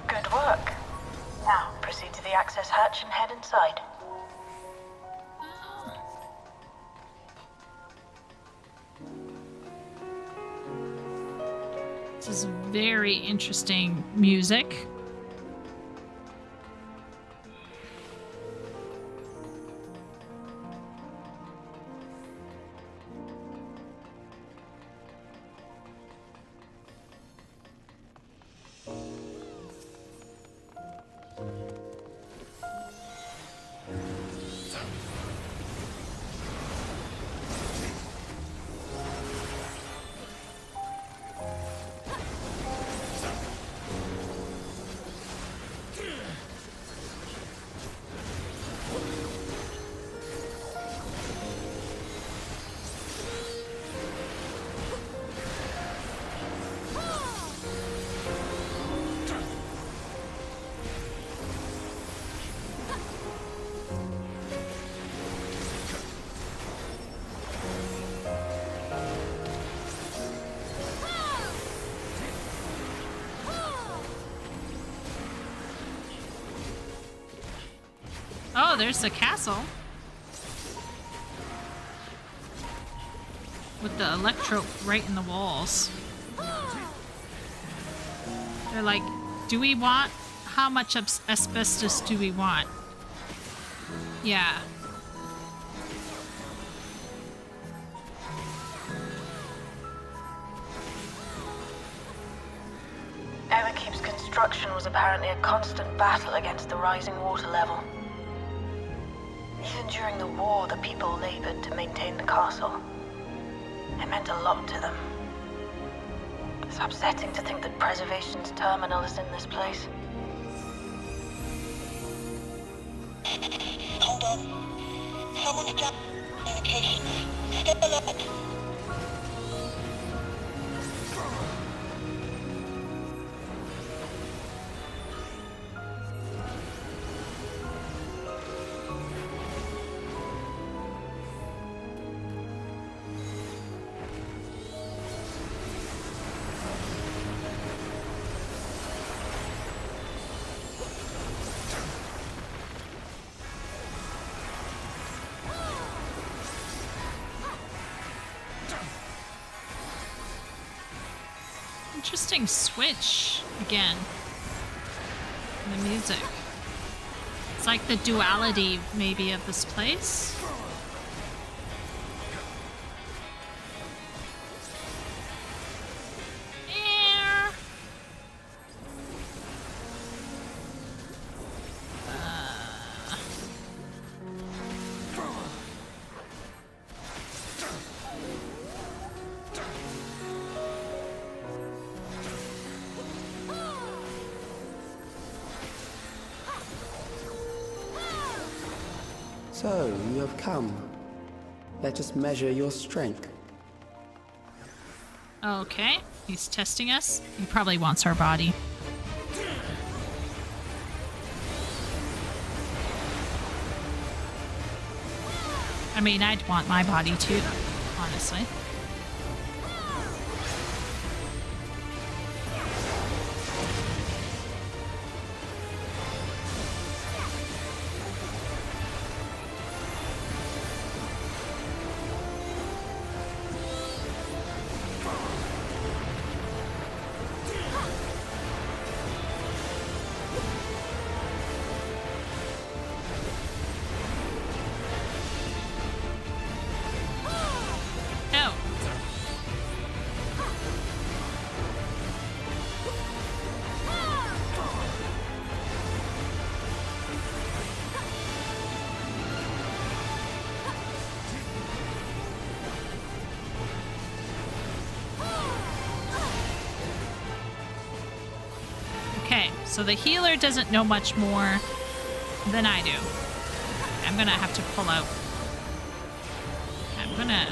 Good work. Now, proceed to the access hatch and head inside. This is very interesting music. Oh, there's the castle. With the electrode right in the walls. They're like, do we want... How much asbestos do we want? Yeah. Everkeep's construction was apparently a constant battle against the rising water level. Even during the war, the people labored to maintain the castle. It meant a lot to them. It's upsetting to think that Preservation's terminal is in this place. Hold on. Someone's got communication. Stay alert. Interesting switch again in the music. It's like the duality, maybe, of this place. So, you have come. Let us measure your strength. Okay, he's testing us. He probably wants our body. I mean, I'd want my body too, honestly. So the healer doesn't know much more than I do. I'm gonna have to pull out. I'm gonna...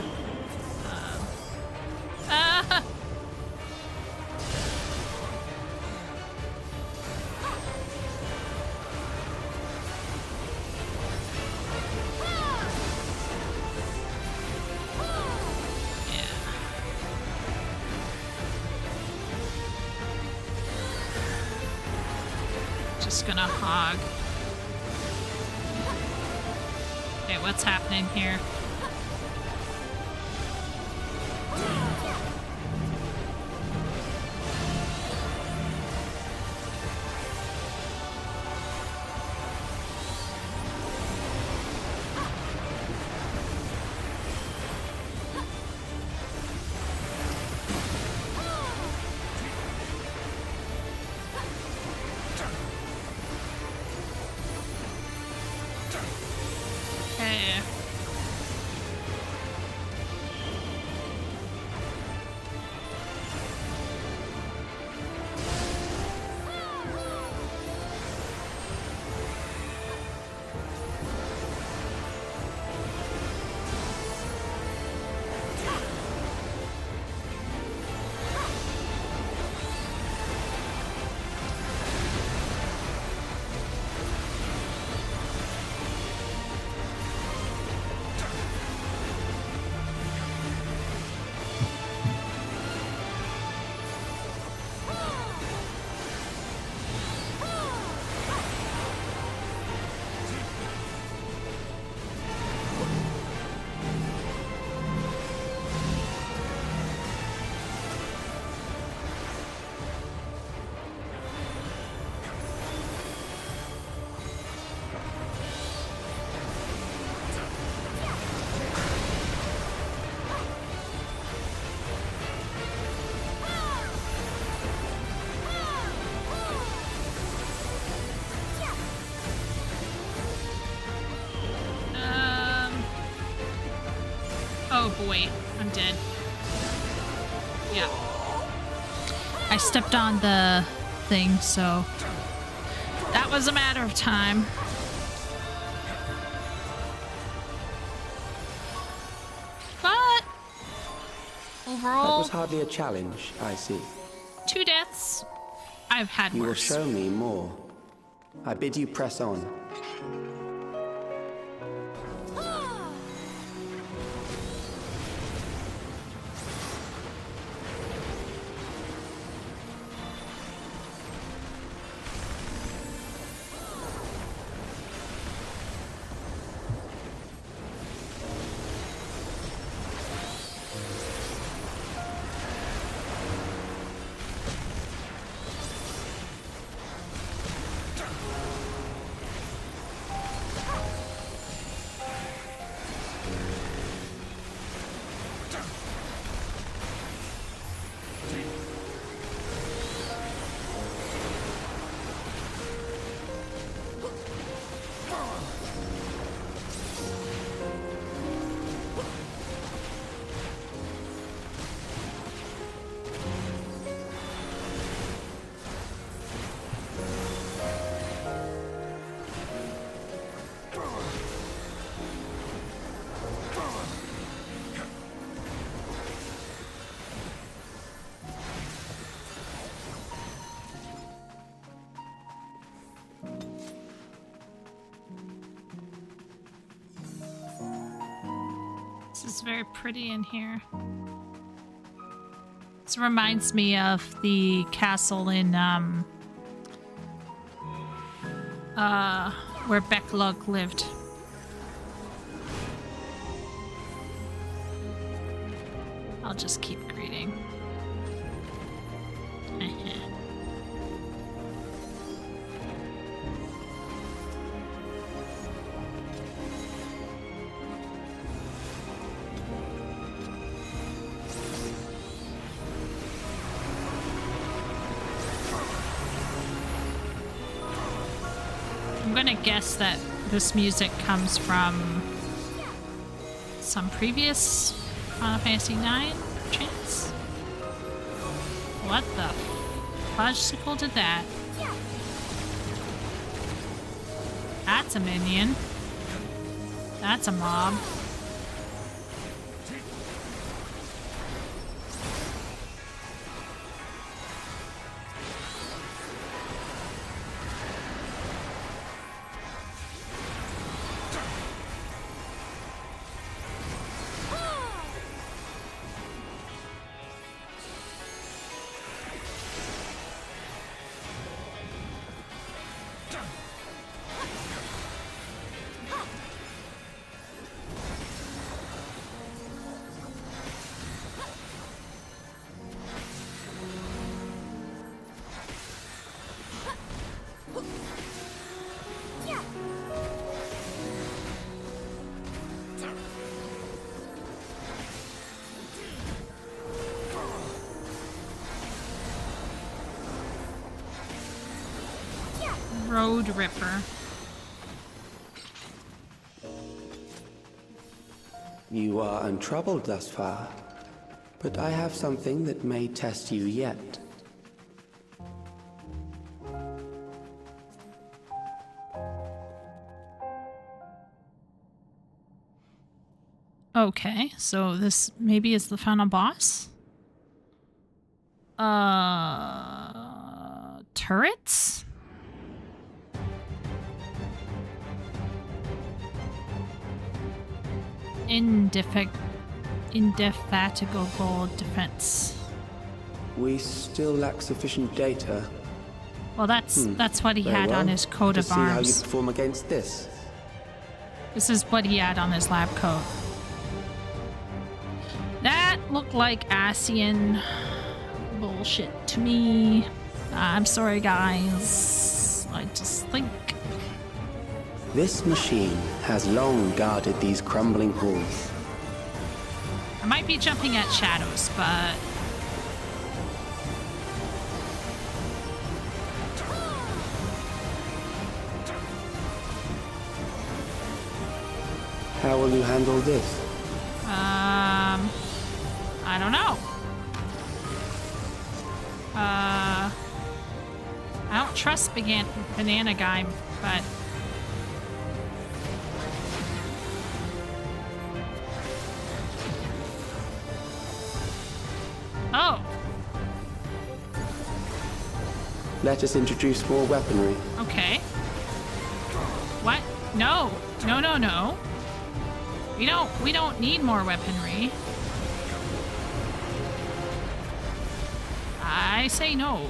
Gonna hog. Okay, what's happening here? Oh boy, I'm dead. Yeah. I stepped on the thing, so that was a matter of time. But overall, that was hardly a challenge, I see. 2 deaths. I've had you worse. You will show me more. I bid you press on. This is very pretty in here. This reminds me of the castle in where Becklug lived. I'll just keep greeting. I'm gonna guess that this music comes from some previous Final Fantasy IX, perchance? What the fudgesicle did that? That's a minion. That's a mob. Road Ripper. You are untroubled thus far, but I have something that may test you yet. Okay, so this maybe is the final boss? Turrets? Indefatigable defense. We still lack sufficient data. Well, that's what he Very had well. on his coat of See how you arms. perform against this. This is what he had on his lab coat. That looked like Asian bullshit to me. I'm sorry, guys. I just think... This machine has long guarded these crumbling halls. I might be jumping at shadows, but... How will you handle this? I don't know. I don't trust Banana Guy, but... Oh. Let us introduce more weaponry. Okay. What? No. No, no, no. We don't need more weaponry. I say no.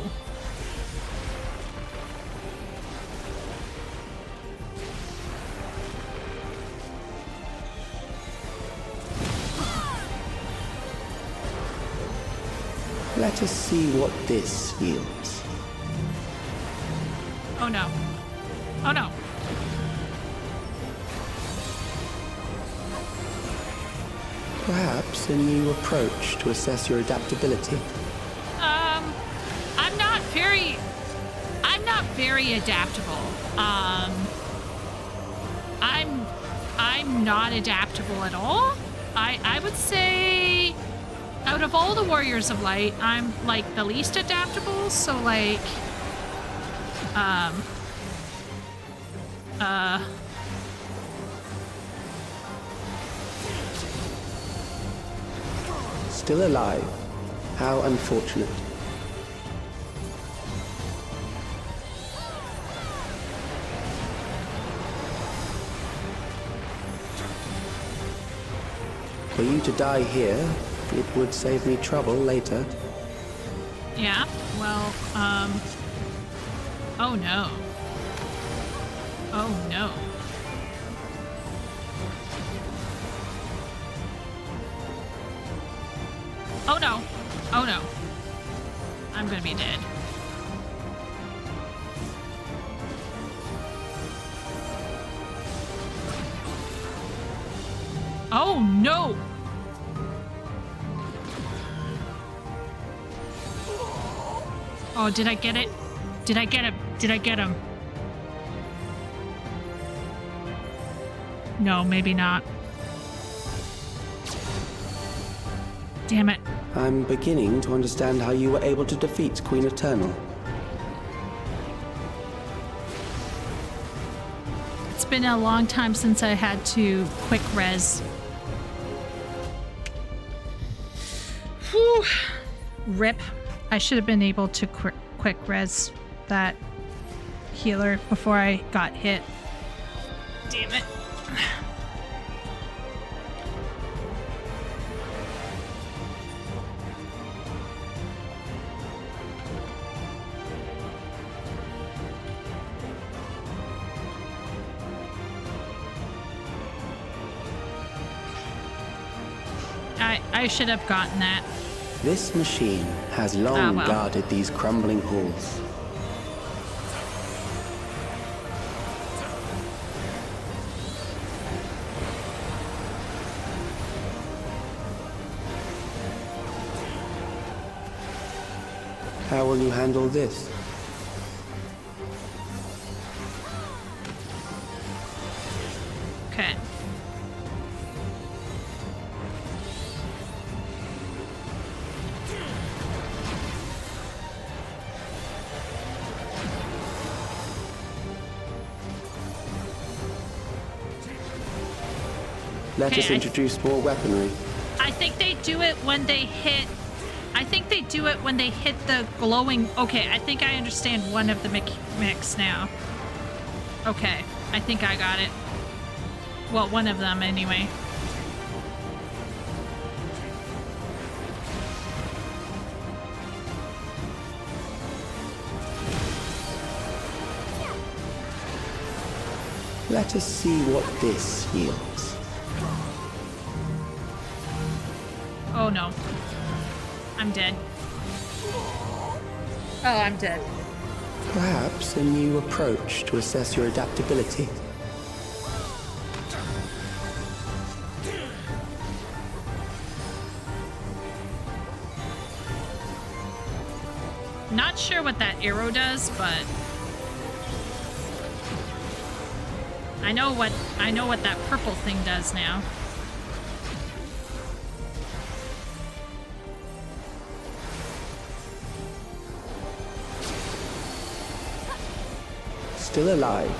Let us see what this yields. Oh no. Oh no. Perhaps a new approach to assess your adaptability. I'm not very adaptable. I'm not adaptable at all. I would say out of all the Warriors of Light, I'm like the least adaptable, so like Still alive. How unfortunate. For you to die here, it would save me trouble later. Yeah, well, oh no. Oh no. Oh no. Oh no. I'm gonna be dead. Oh no! Oh, did I get it? Did I get him? Did I get him? No, maybe not. Damn it. I'm beginning to understand how you were able to defeat Queen Eternal. It's been a long time since I had to quick res. Whew. Rip. I should have been able to quick res that healer before I got hit. Damn it. I should have gotten that. This machine has long guarded these crumbling halls. How will you handle this? Okay. Let us introduce more weaponry. I think they do it when they hit... I think they do it when they hit the glowing... Okay, I think I understand one of the mix now. Okay, I think I got it. Well, one of them anyway. Let us see what this yields. Oh no. I'm dead. Oh, I'm dead. Perhaps a new approach to assess your adaptability. Not sure what that arrow does, but I know what that purple thing does now. Still alive.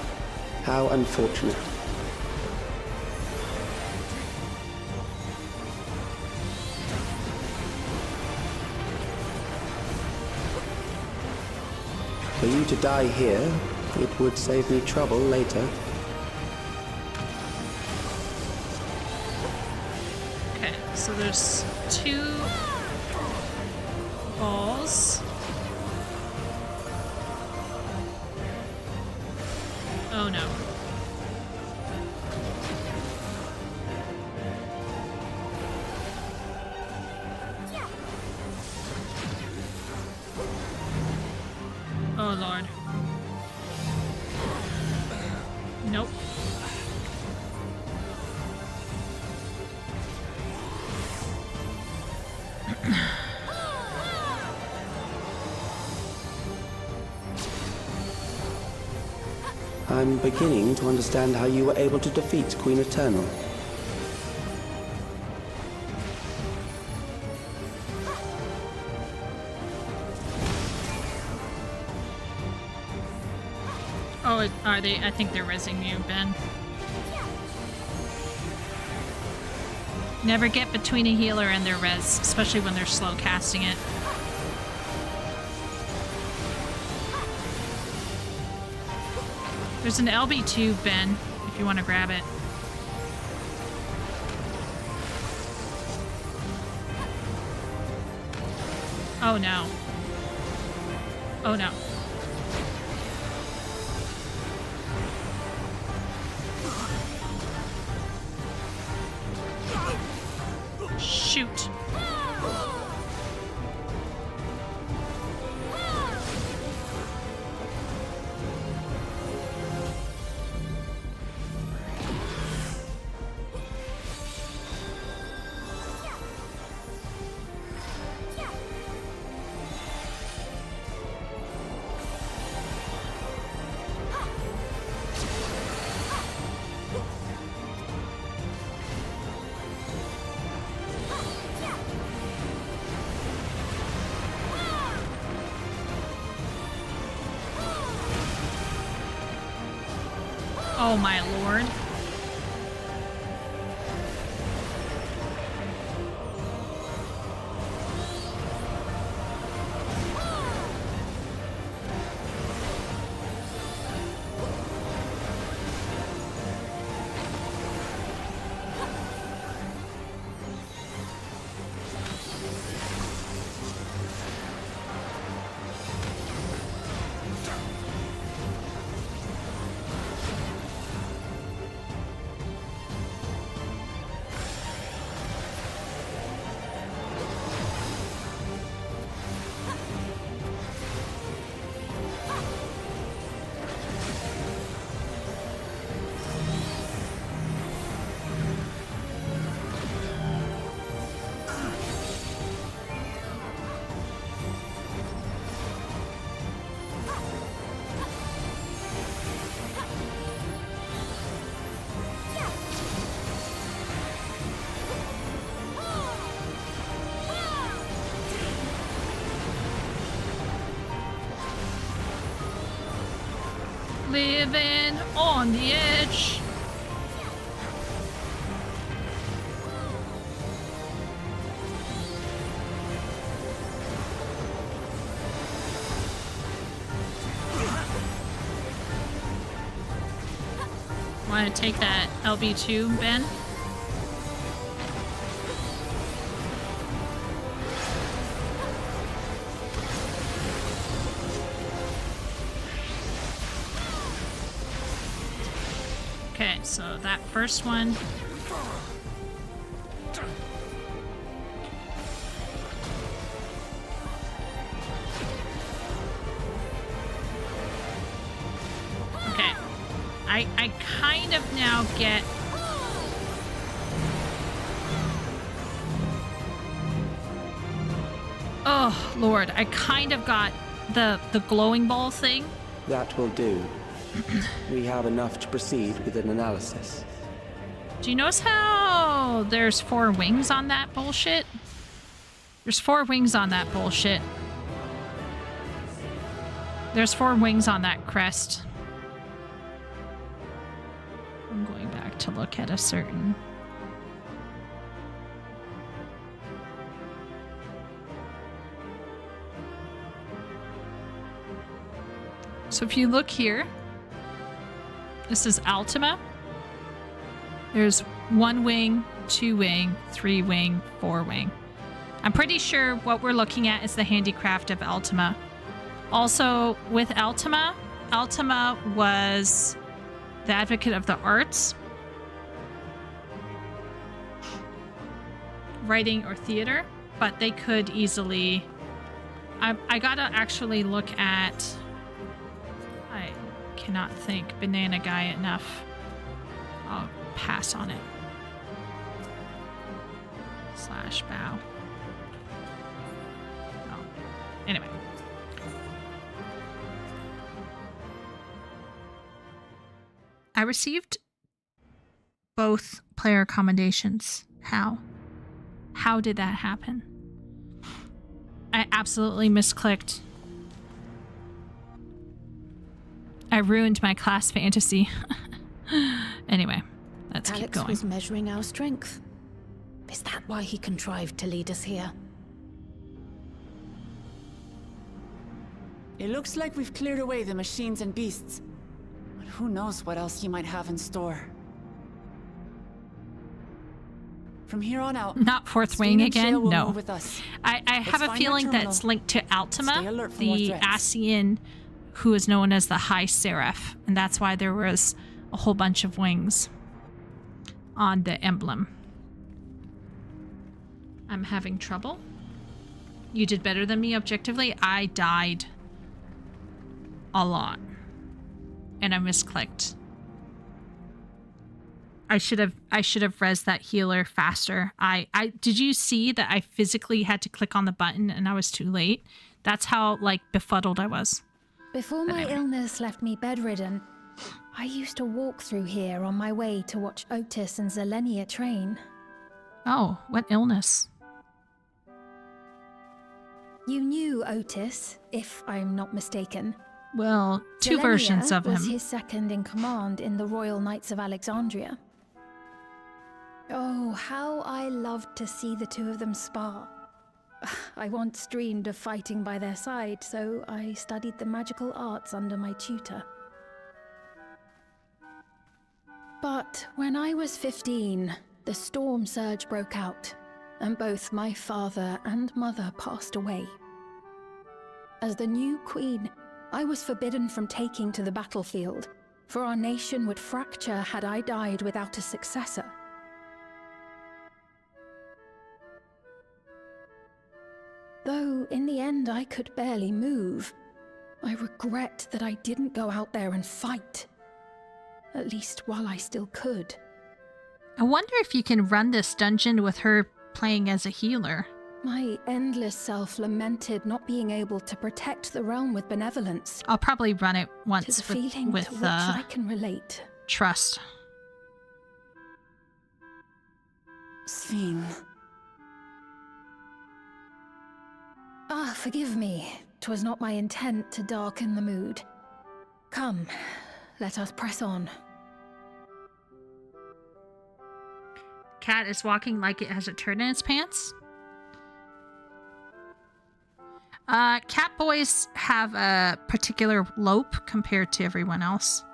How unfortunate. For you to die here, it would save me trouble later. Okay, so there's 2 balls. Oh no. Oh Lord. Nope. I'm beginning to understand how you were able to defeat Queen Eternal. Oh, are they? I think they're rezzing you, Ben. Never get between a healer and their res, especially when they're slow casting it. There's an LB2, Ben, if you want to grab it. Oh no. Oh no. Shoot. Oh my lord. Living on the edge. Want to take that LB2, Ben? Okay, so that first one. Okay. I kind of now get... Oh, Lord. I kind of got the glowing ball thing. That will do. We have enough to proceed with an analysis. Do you notice how there's 4 wings on that bullshit? There's 4 wings on that bullshit. There's 4 wings on that crest. I'm going back to look at a certain... So if you look here, this is Ultima. There's 1 wing, 2 wing, 3 wing, 4 wing. I'm pretty sure what we're looking at is the handicraft of Ultima. Also, with Ultima, Ultima was the advocate of the arts, writing or theater, but they could easily... I gotta actually look at... I cannot think Banana Guy enough. I'll pass on it. Slash bow. Oh. Anyway. I received both player accommodations. How? How did that happen? I absolutely misclicked. I ruined my class fantasy. Anyway, let's keep going. Alex was measuring our strength. Is that why he contrived to lead us here? It looks like we've cleared away the machines and beasts. But who knows what else he might have in store. From here on out, not fourth wing again. No, with us. I have a feeling that it's linked to Altima, the Ascian, who is known as the High Seraph, and that's why there was a whole bunch of wings on the emblem. I'm having trouble. You did better than me objectively. I died a lot, and I misclicked. I should have rezzed that healer faster. I did you see that I physically had to click on the button and I was too late? That's how like befuddled I was. Before my illness left me bedridden, I used to walk through here on my way to watch Otis and Zelenia train. Oh, what illness? You knew Otis, if I'm not mistaken. Well, two versions of him. Was his second in command in the Royal Knights of Alexandria. Oh, how I loved to see the two of them spar. I once dreamed of fighting by their side, so I studied the magical arts under my tutor. But when I was 15, the storm surge broke out, and both my father and mother passed away. As the new queen, I was forbidden from taking to the battlefield, for our nation would fracture had I died without a successor. Though in the end I could barely move, I regret that I didn't go out there and fight. At least while I still could. I wonder if you can run this dungeon with her playing as a healer. My endless self lamented not being able to protect the realm with benevolence. I'll probably run it once with to which I can relate. Trust. Sven. Ah, forgive me. 'Twas not my intent to darken the mood. Come, let us press on. Cat is walking like it has a turd in its pants. Cat boys have a particular lope compared to everyone else.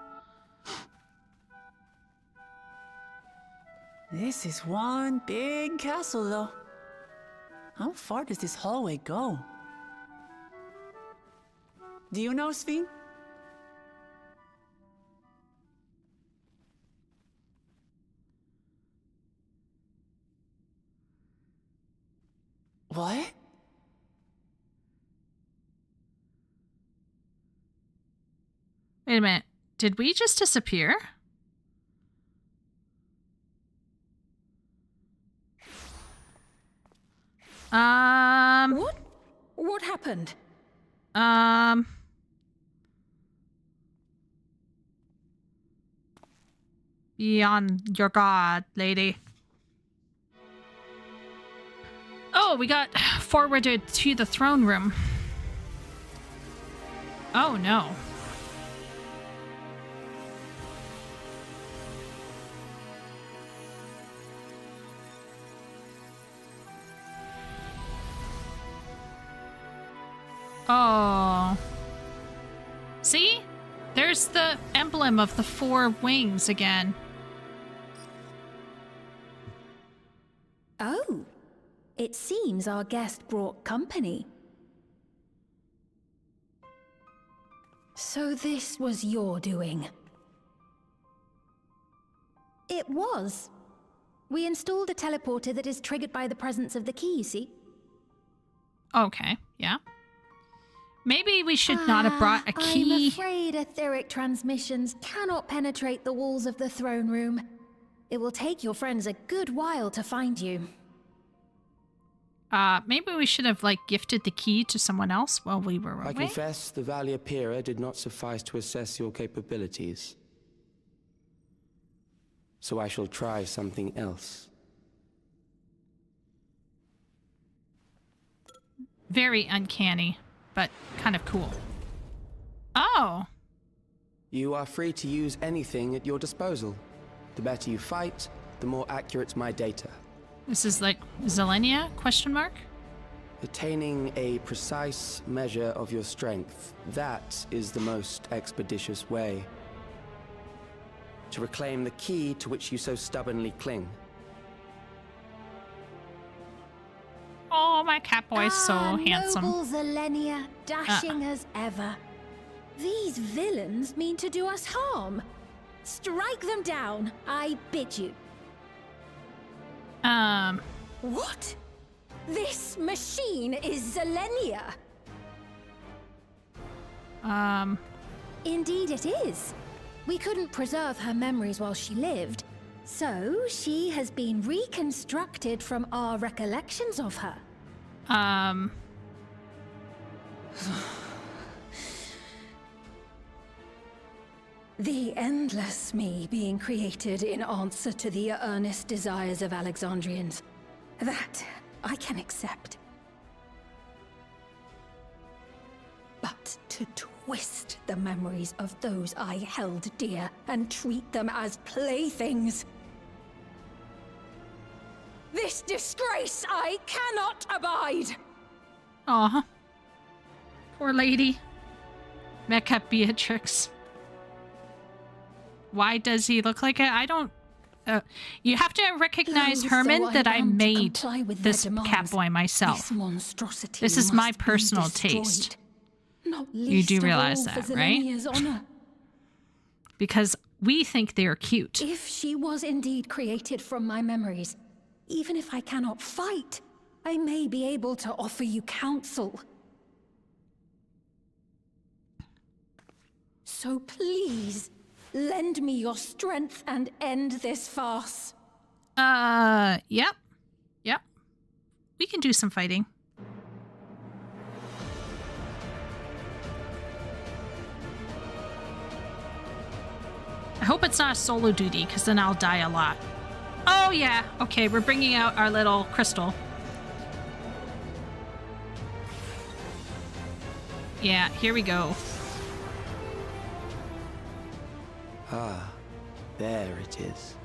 This is one big castle, though. How far does this hallway go? Do you know, Sven? What? Wait a minute. Did we just disappear? What happened? Be on your guard, lady. Oh, we got forwarded to the throne room. Oh, no. Oh. See? There's the emblem of the 4 wings again. Oh. It seems our guest brought company. So this was your doing? It was. We installed a teleporter that is triggered by the presence of the key, you see? Okay, yeah. Maybe we should not have brought a key. I'm afraid etheric transmissions cannot penetrate the walls of the throne room. It will take your friends a good while to find you. Maybe we should have, like, gifted the key to someone else while we were away. I confess the Valia Pira did not suffice to assess your capabilities. So I shall try something else. Very uncanny, but kind of cool. Oh! You are free to use anything at your disposal. The better you fight, the more accurate my data. This is like Zelenia, question mark? Attaining a precise measure of your strength, that is the most expeditious way to reclaim the key to which you so stubbornly cling. Oh, my cat boy's so handsome. Noble Zelenia, dashing as ever. These villains mean to do us harm. Strike them down, I bid you. What? This machine is Zelenia. Indeed it is. We couldn't preserve her memories while she lived, so she has been reconstructed from our recollections of her. The endless me being created in answer to the earnest desires of Alexandrians. That I can accept. But to twist the memories of those I held dear and treat them as playthings. This disgrace I cannot abide! Aw. Poor lady. Mecha Beatrix. Why does he look like it? I don't... you have to recognize, Herman, that I made this Catboy myself. This is my personal taste. You do realize that, right? Because we think they're cute. If she was indeed created from my memories, even if I cannot fight, I may be able to offer you counsel. So please, lend me your strength and end this farce. Yep. Yep. We can do some fighting. I hope it's not a solo duty, because then I'll die a lot. Oh, yeah. Okay, we're bringing out our little crystal. Yeah, here we go. Ah, there it is.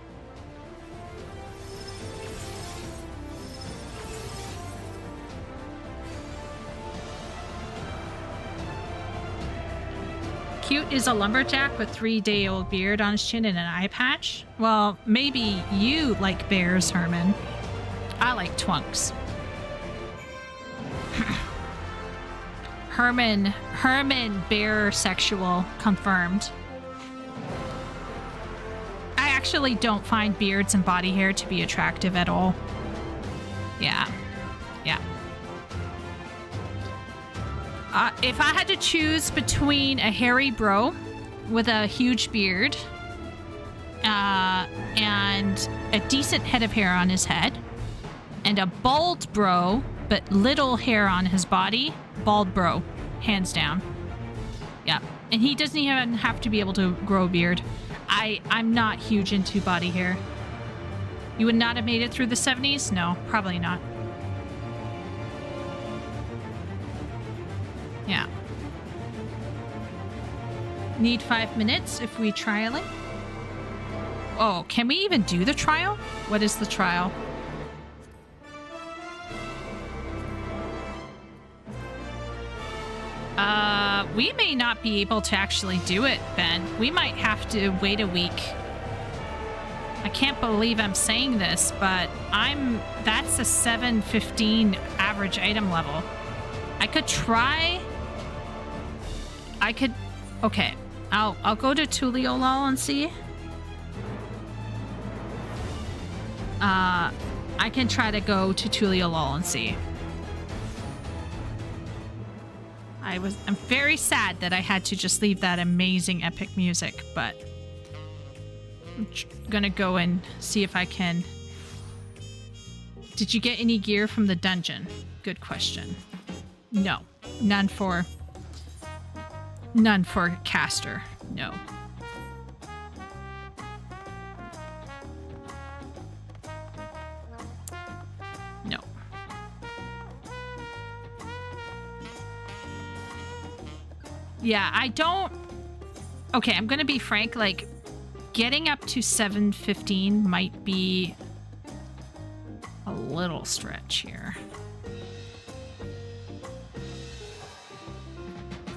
Cute is a lumberjack with 3-day-old beard on his chin and an eye patch. Well, maybe you like bears, Herman. I like twunks. Herman bear sexual confirmed. I actually don't find beards and body hair to be attractive at all. Yeah. Yeah. If I had to choose between a hairy bro with a huge beard and a decent head of hair on his head and a bald bro but little hair on his body, bald bro, hands down. Yeah. And he doesn't even have to be able to grow a beard. I'm not huge into body hair. You would not have made it through the 70s? No, probably not. Yeah. Need 5 minutes if we trial it. Oh, can we even do the trial? What is the trial? We may not be able to actually do it, Ben. We might have to wait a week. I can't believe I'm saying this, but that's a 715 average item level. I could try. Okay. I'll go to Tuliolol and see. I can try to go to Tuliolol and see. I'm very sad that I had to just leave that amazing epic music, but I'm gonna go and see if I can. Did you get any gear from the dungeon? Good question. No, none for caster. No. No. Yeah, I don't... Okay, I'm gonna be frank, like, getting up to 715 might be a little stretch here.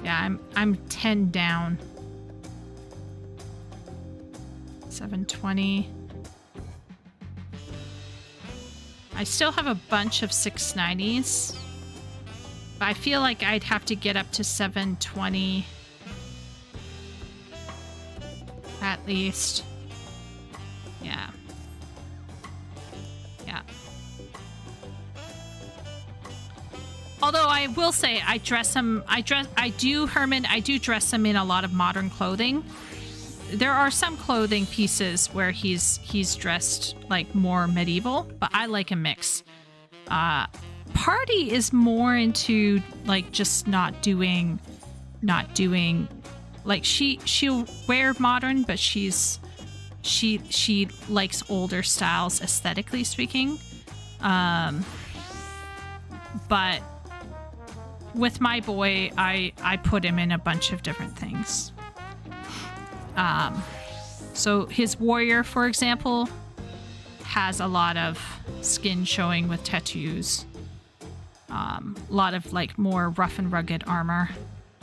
Yeah, I'm 10 down. 720. I still have a bunch of 690s. But I feel like I'd have to get up to 720. At least. Yeah. Yeah. Although I will say I dress him, I do dress him in a lot of modern clothing. There are some clothing pieces where he's dressed like more medieval, but I like a mix. Party is more into like just not doing like she'll wear modern, but she likes older styles aesthetically speaking. But with my boy, I put him in a bunch of different things. So his warrior, for example, has a lot of skin showing with tattoos. A lot of like more rough and rugged armor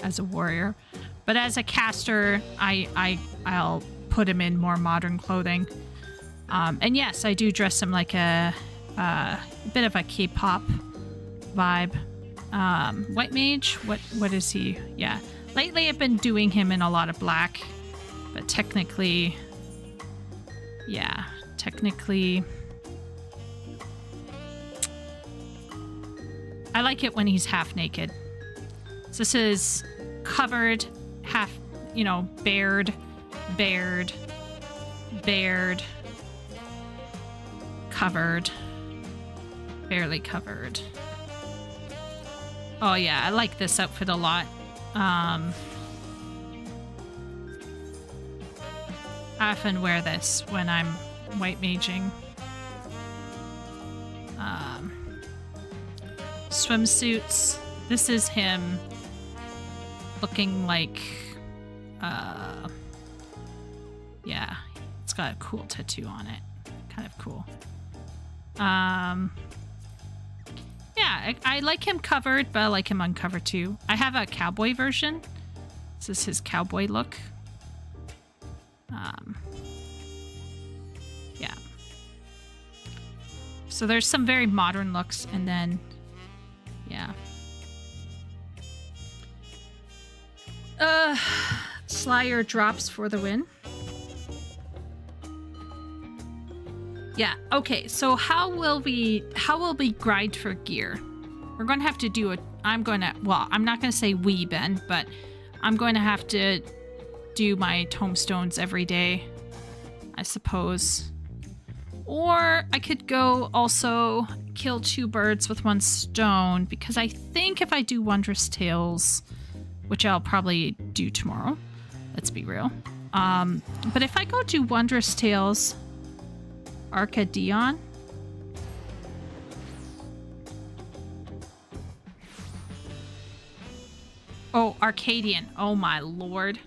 as a warrior. But as a caster, I'll put him in more modern clothing. And yes, I do dress him like a bit of a K-pop vibe. White mage, what is he? Yeah. Lately I've been doing him in a lot of black, but technically I like it when he's half naked. So this is covered, half, bared, covered, barely covered. Oh yeah, I like this outfit a lot. I often wear this when I'm white maging. Swimsuits. This is him looking like, yeah, it's got a cool tattoo on it. Kind of cool. Yeah, I like him covered, but I like him uncovered too. I have a cowboy version. This is his cowboy look. Yeah. So there's some very modern looks, and then, yeah. Slayer drops for the win. Yeah, okay, so how will we grind for gear? We're going to have to do I'm not going to say we, Ben, but I'm going to have to do my tombstones every day, I suppose. Or I could go also kill 2 birds with 1 stone, because I think if I do Wondrous Tales, which I'll probably do tomorrow, let's be real. But if I go do Wondrous Tales, Arcadion. Oh, Arcadian. Oh my lord.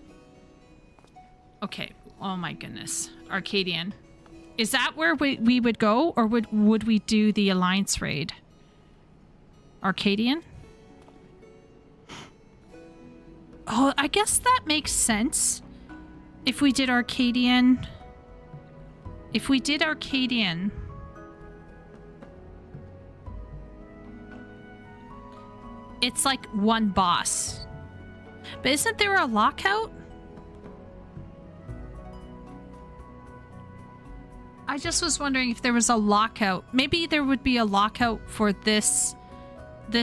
Okay. Oh my goodness. Arcadian. Is that where we would go, or would we do the Alliance raid? Arcadian? Oh, I guess that makes sense. If we did Arcadian... If we did Arcadian... It's like 1 boss. But isn't there a lockout? I just was wondering if there was a lockout. Maybe there would be a lockout for this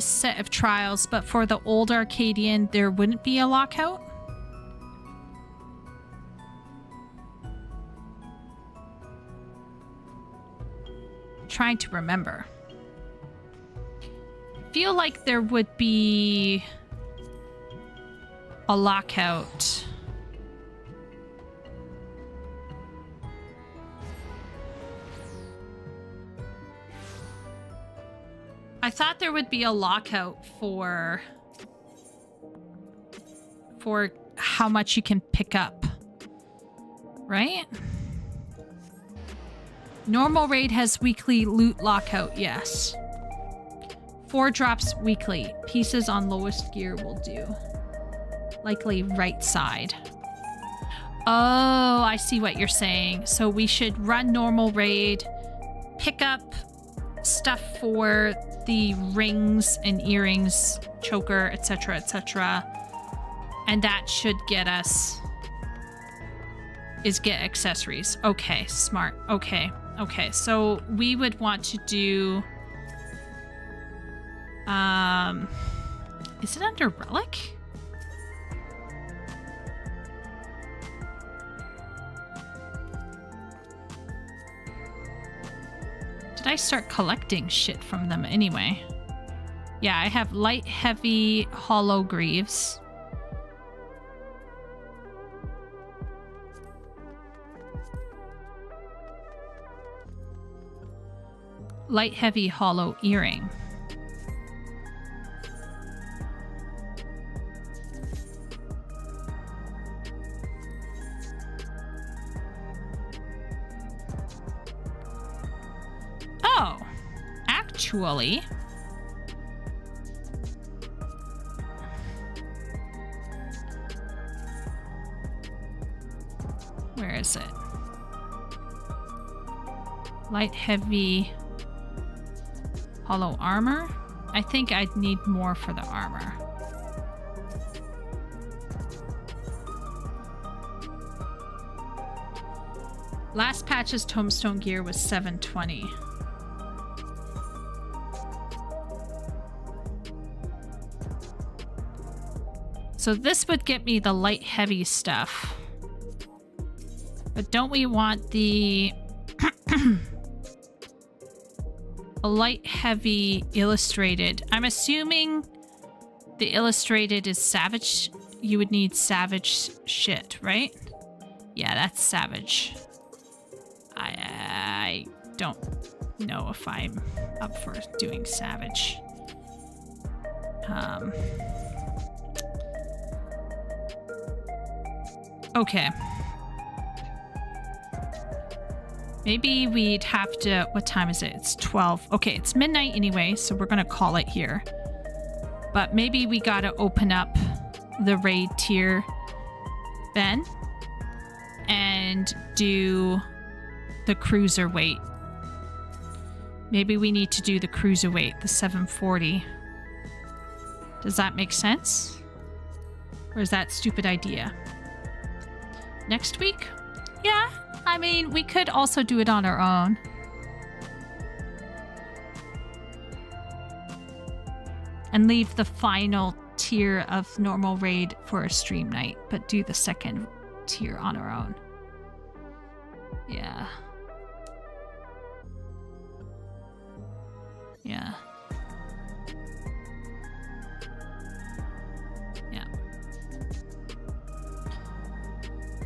set of trials, but for the old Arcadian, there wouldn't be a lockout? Trying to remember. Feel like there would be a lockout. I thought there would be a lockout for how much you can pick up, right? Normal raid has weekly loot lockout, yes. 4 drops weekly. Pieces on lowest gear will do. Likely right side. Oh, I see what you're saying. So we should run normal raid, pick up stuff for the rings and earrings, choker, etc., etc. And that should get us... is get accessories. Okay, smart. Okay, okay. So we would want to do... is it under relic? Did I start collecting shit from them anyway? Yeah, I have light, heavy, hollow greaves. Light, heavy, hollow earring. Oh, actually, where is it? Light, heavy, hollow armor? I think I'd need more for the armor. Last patch's tombstone gear was 720. So this would get me the light heavy stuff. But don't we want the a light heavy illustrated? I'm assuming the illustrated is savage. You would need savage shit, right? Yeah, that's savage. I don't know if I'm up for doing savage. Okay. Maybe we'd have to... What time is it? It's 12. Okay, it's midnight anyway, so we're gonna call it here. But maybe we gotta open up the raid tier, Ben, and do the cruiserweight. Maybe we need to do the cruiserweight, the 740. Does that make sense? Or is that a stupid idea? Next week? Yeah, I mean, we could also do it on our own. And leave the final tier of normal raid for a stream night, but do the second tier on our own. Yeah. Yeah. Yeah.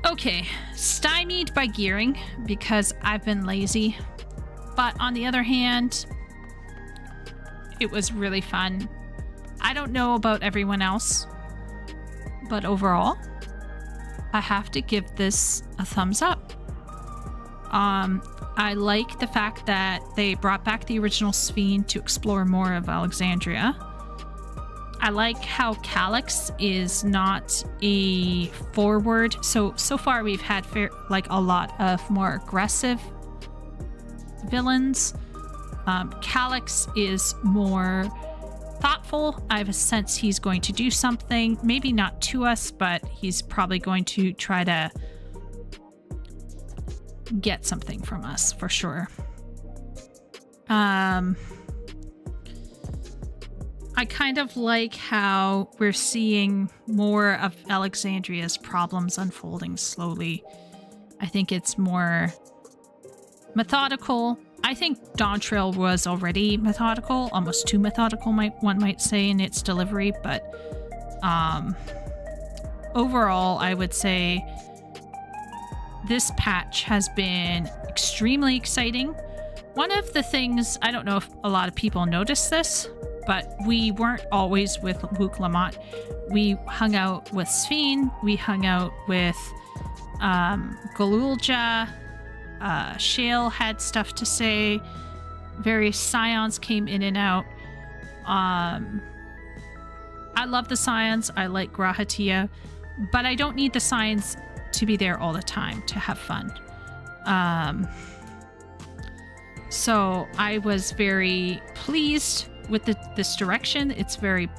Okay, stymied by gearing because I've been lazy. But on the other hand, it was really fun. I don't know about everyone else, but overall, I have to give this a thumbs up. I like the fact that they brought back the original Sphene to explore more of Alexandria. I like how Calyx is not a forward. So far we've had a lot of more aggressive villains. Calyx is more thoughtful. I have a sense he's going to do something, maybe not to us, but he's probably going to try to get something from us for sure. I kind of like how we're seeing more of Alexandria's problems unfolding slowly. I think it's more methodical. I think Dawntrail was already methodical, almost too methodical, one might say, in its delivery, but overall, I would say this patch has been extremely exciting. One of the things, I don't know if a lot of people noticed this, but we weren't always with Wook Lamont. We hung out with Sphene, we hung out with Galulja, Shale had stuff to say, various Scions came in and out. I love the Scions, I like Grahatia, but I don't need the Scions to be there all the time to have fun. So I was very pleased with this direction. It's very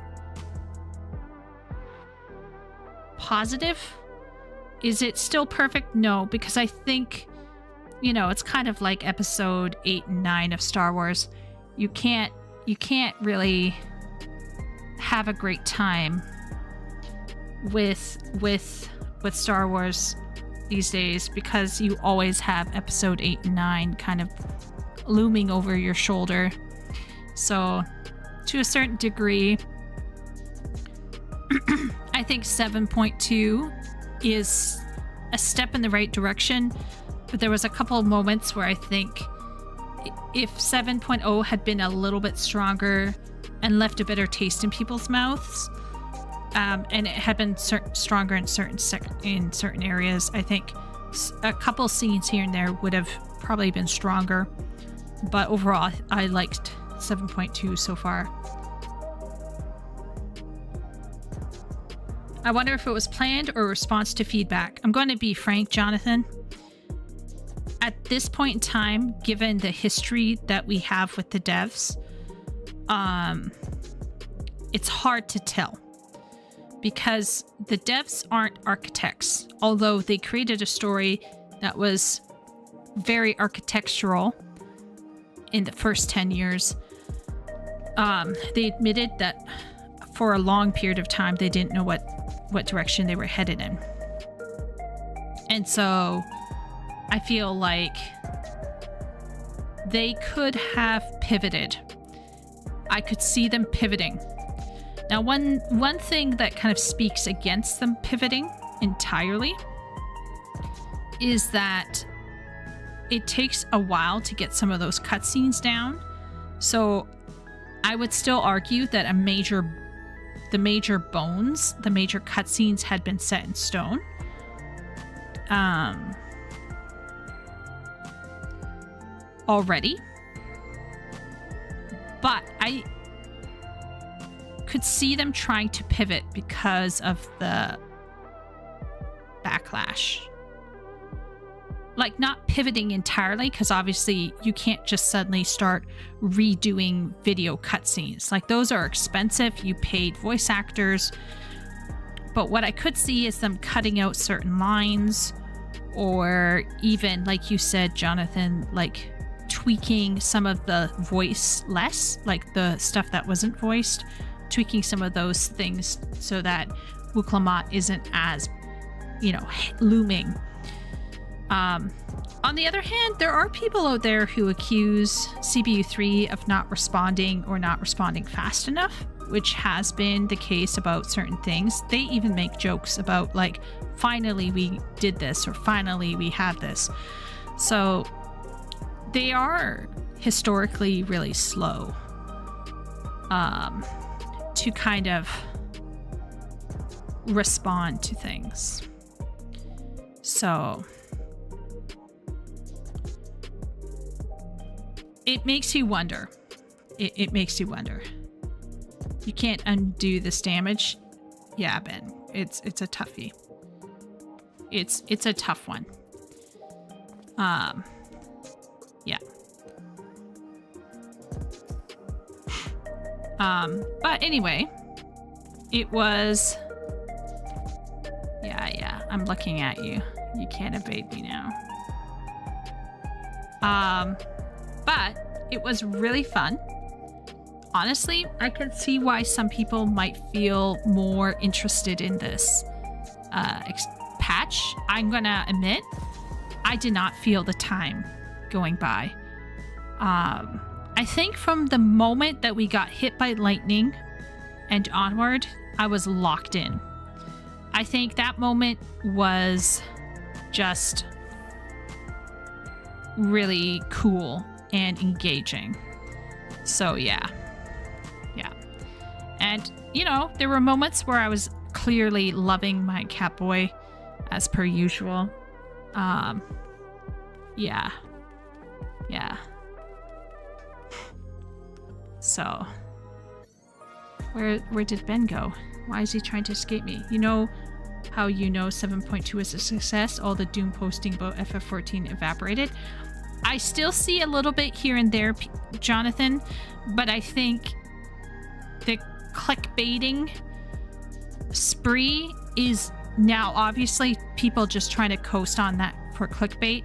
positive. Is it still perfect? No, because I think, it's kind of like episode 8 and 9 of Star Wars. You can't really have a great time with Star Wars these days, because you always have episode 8 and 9 kind of looming over your shoulder. So to a certain degree, I think 7.2 is a step in the right direction, but there was a couple of moments where I think if 7.0 had been a little bit stronger and left a better taste in people's mouths, and it had been stronger in certain areas, I think a couple scenes here and there would have probably been stronger. But overall, I liked 7.2 so far. I wonder if it was planned or a response to feedback. I'm going to be frank, Jonathan. At this point in time, given the history that we have with the devs, it's hard to tell. Because the devs aren't architects, although they created a story that was very architectural in the first 10 years. They admitted that for a long period of time, they didn't know what direction they were headed in. And so I feel like they could have pivoted. I could see them pivoting. Now, one thing that kind of speaks against them pivoting entirely is that it takes a while to get some of those cutscenes down. So I would still argue that the major bones, the major cutscenes had been set in stone. Already. But I could see them trying to pivot because of the backlash. Like, not pivoting entirely, because obviously you can't just suddenly start redoing video cutscenes. Like, those are expensive. You paid voice actors. But what I could see is them cutting out certain lines, or even, like you said, Jonathan, like tweaking some of the voice less, like the stuff that wasn't voiced, tweaking some of those things so that Wuklamat isn't as, looming. On the other hand, there are people out there who accuse CBU3 of not responding or not responding fast enough, which has been the case about certain things. They even make jokes about, like, finally we did this, or finally we had this. So they are historically really slow to kind of respond to things. So it makes you wonder. It makes you wonder. You can't undo this damage. Yeah, Ben. It's a toughie. It's a tough one. Yeah. But anyway, it was... Yeah, I'm looking at you. You can't evade me now. But it was really fun. Honestly, I can see why some people might feel more interested in this patch. I'm gonna admit, I did not feel the time going by. I think from the moment that we got hit by lightning and onward, I was locked in. I think that moment was just really cool and engaging. So yeah. And, there were moments where I was clearly loving my Catboy, as per usual. Yeah. So, where did Ben go? Why is he trying to escape me? You know how 7.2 is a success? All the doom posting about FF14 evaporated. I still see a little bit here and there, Jonathan, but I think the clickbaiting spree is now obviously people just trying to coast on that for clickbait.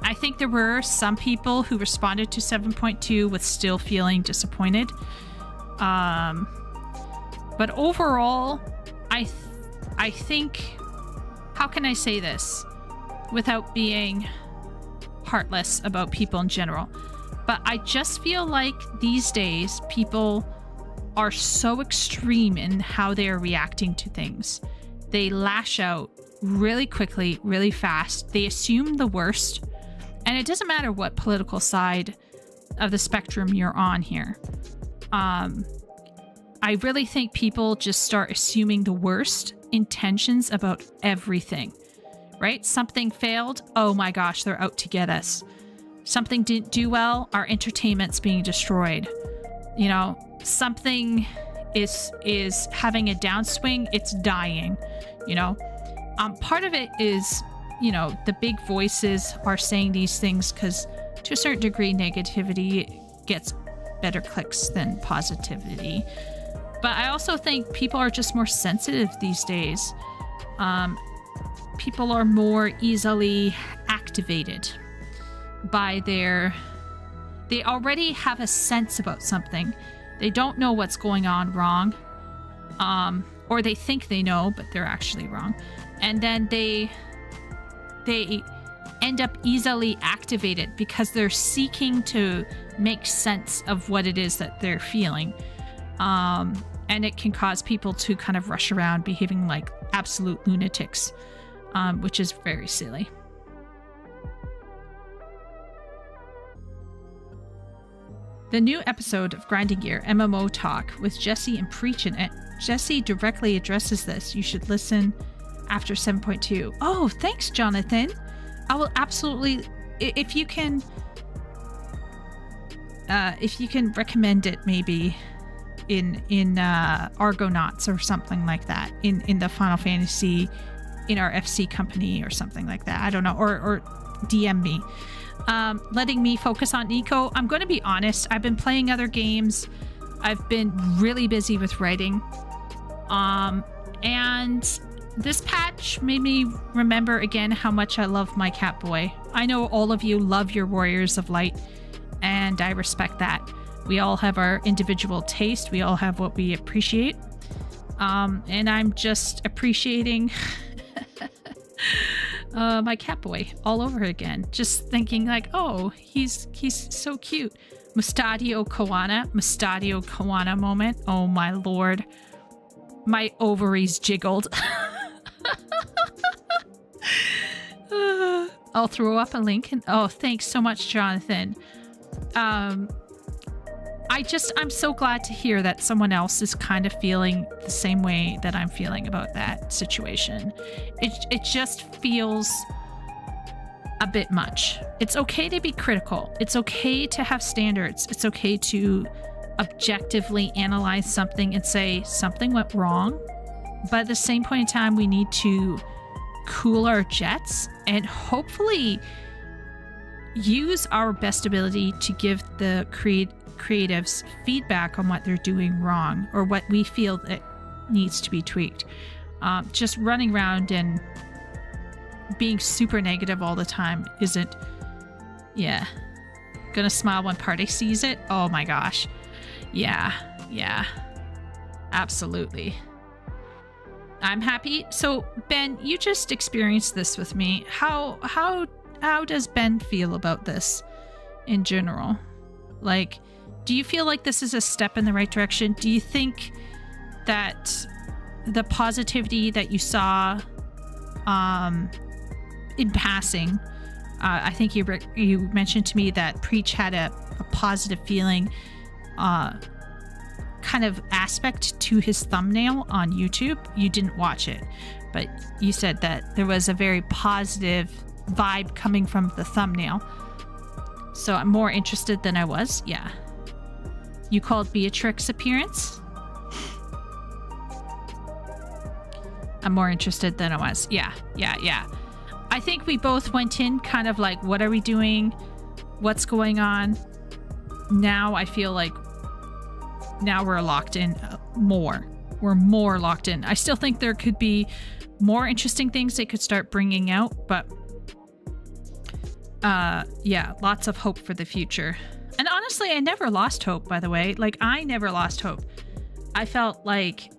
I think there were some people who responded to 7.2 with still feeling disappointed. But overall, I think, how can I say this without being heartless about people in general? But I just feel like these days people are so extreme in how they are reacting to things. They lash out really quickly, really fast. They assume the worst. And it doesn't matter what political side of the spectrum you're on here. I really think people just start assuming the worst intentions about everything, right? Something failed. Oh my gosh, they're out to get us. Something didn't do well. Our entertainment's being destroyed. You know, something is having a downswing. It's dying, you know. Part of it is, you know, the big voices are saying these things because to a certain degree, negativity gets better clicks than positivity. But I also think people are just more sensitive these days. People are more easily activated by they already have a sense about something. They don't know what's going on wrong. Or they think they know, but they're actually wrong. And then they end up easily activated because they're seeking to make sense of what it is that they're feeling. And it can cause people to kind of rush around behaving like absolute lunatics, which is very silly. The new episode of Grinding Gear MMO Talk with Jesse and Preach in it. Jesse directly addresses this. You should listen after 7.2. Oh, thanks, Jonathan. I will absolutely, if you can recommend it maybe in Argonauts or something like that, in the Final Fantasy, in our FC company or something like that. I don't know, or DM me. Letting me focus on Nico. I'm going to be honest, I've been playing other games. I've been really busy with writing. And this patch made me remember again how much I love my Catboy. I know all of you love your Warriors of Light, and I respect that. We all have our individual taste. We all have what we appreciate. And I'm just appreciating my Catboy all over again. Just thinking like, oh, he's so cute. Mustadio Koana moment. Oh my lord. My ovaries jiggled. I'll throw up a link. Oh, thanks so much, Jonathan. I'm so glad to hear that someone else is kind of feeling the same way that I'm feeling about that situation. It just feels a bit much. It's okay to be critical. It's okay to have standards. It's okay to objectively analyze something and say something went wrong. But at the same point in time, we need to cool our jets and hopefully use our best ability to give the creatives feedback on what they're doing wrong or what we feel that needs to be tweaked. Just running around and being super negative all the time isn't, gonna smile when party sees it. Oh my gosh. Yeah, absolutely. I'm happy. So Ben, you just experienced this with me. How does Ben feel about this in general? Like, do you feel like this is a step in the right direction? Do you think that the positivity that you saw in passing, I think you mentioned to me that Preach had a positive feeling kind of aspect to his thumbnail on YouTube. You didn't watch it, but you said that there was a very positive vibe coming from the thumbnail. So I'm more interested than I was. Yeah. You called Beatrix's appearance? I'm more interested than I was. Yeah. I I think we both went in kind of like, what are we doing? What's going on? Now I feel like now we're locked in more. We're more locked in. I still think there could be more interesting things they could start bringing out, but yeah, lots of hope for the future. And honestly, I never lost hope, by the way. Like, I never lost hope. I felt like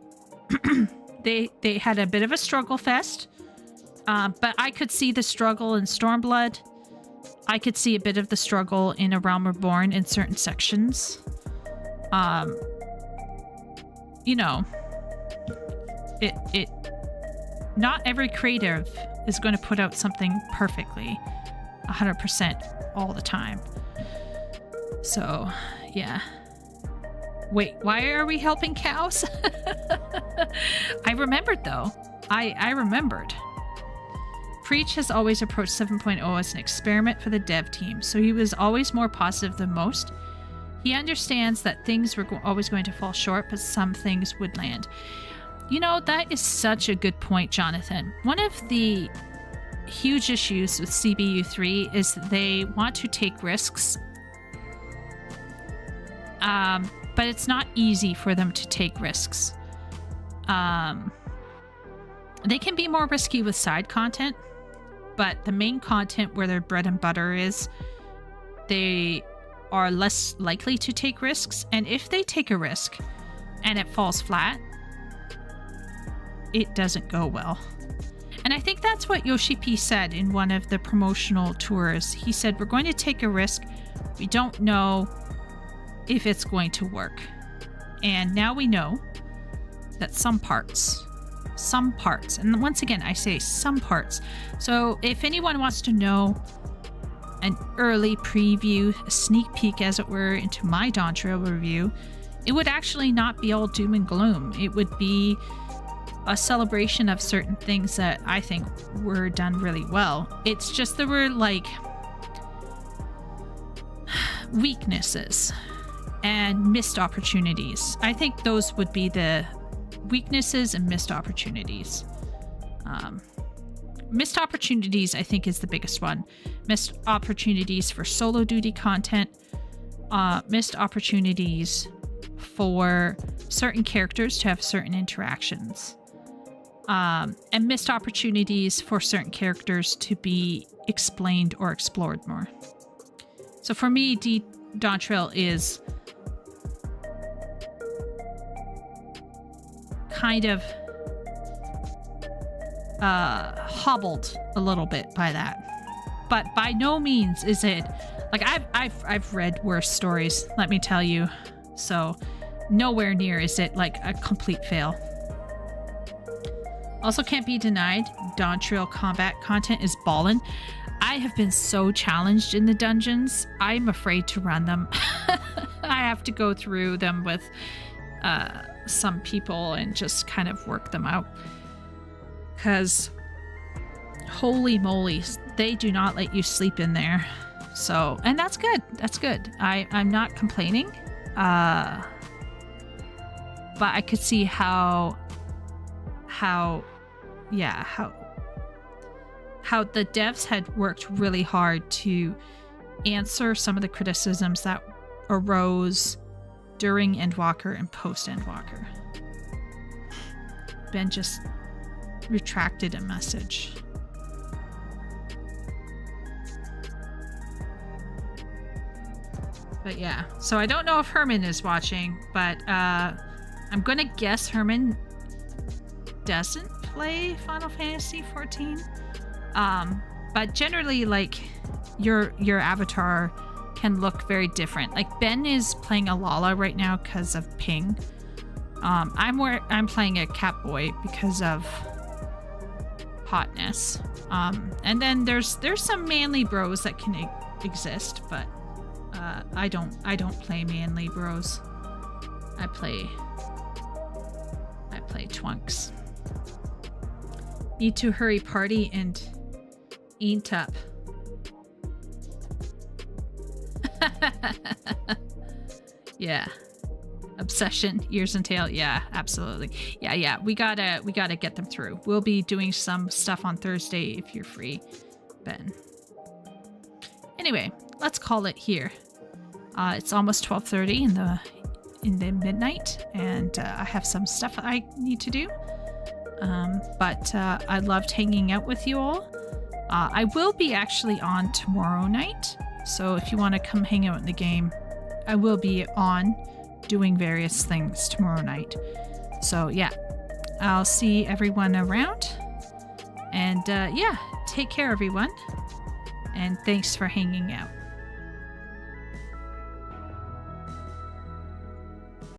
they had a bit of a struggle fest, but I could see the struggle in Stormblood. I could see a bit of the struggle in A Realm Reborn in certain sections. You know, not every creative is going to put out something perfectly 100% all the time. So, yeah. Wait, why are we helping cows? I remembered, though. I remembered. Preach has always approached 7.0 as an experiment for the dev team, so he was always more positive than most. He understands that things were always going to fall short, but some things would land. You know, that is such a good point, Jonathan. One of the huge issues with CBU3 is they want to take risks. But it's not easy for them to take risks. They can be more risky with side content, but the main content where their bread and butter is, they are less likely to take risks. And if they take a risk and it falls flat, it doesn't go well. And I think that's what Yoshi P said in one of the promotional tours. He said, we're going to take a risk. We don't know if it's going to work. And now we know that some parts, and once again, I say some parts. So if anyone wants to know an early preview, a sneak peek as it were, into my Dawntrail review, it would actually not be all doom and gloom. It would be a celebration of certain things that I think were done really well. It's just there were like weaknesses and missed opportunities. I think those would be the weaknesses and missed opportunities. Missed opportunities, I think, is the biggest one. Missed opportunities for solo duty content. Missed opportunities for certain characters to have certain interactions. And missed opportunities for certain characters to be explained or explored more. So for me, Dawntrail is kind of hobbled a little bit by that, but by no means is it like I've read worse stories, let me tell you. So nowhere near is it like a complete fail. Also, can't be denied, Dawntrail combat content is ballin'. I have been so challenged in the dungeons. I'm afraid to run them. I have to go through them with some people and just kind of work them out. Because holy moly, they do not let you sleep in there. So, and that's good. That's good. I'm not complaining. But I could see how the devs had worked really hard to answer some of the criticisms that arose during Endwalker and post Endwalker. Ben just retracted a message. But yeah, so I don't know if Herman is watching, but I'm gonna guess Herman doesn't play Final Fantasy 14. But generally, like, your avatar can look very different. Like, Ben is playing a Lala right now because of ping. I'm playing a Catboy because of hotness. And then there's some manly bros that can exist, but I don't play manly bros. I play twunks. Need to hurry party and eat up. Yeah. Obsession, Ears and Tail. Yeah, absolutely. Yeah. We gotta get them through. We'll be doing some stuff on Thursday if you're free. Ben. Anyway, let's call it here. It's almost 12:30 in the midnight, and I have some stuff I need to do. But I loved hanging out with you all. I will be actually on tomorrow night, so if you want to come hang out in the game, I will be on doing various things tomorrow night. So yeah, I'll see everyone around, and yeah, take care everyone, and thanks for hanging out.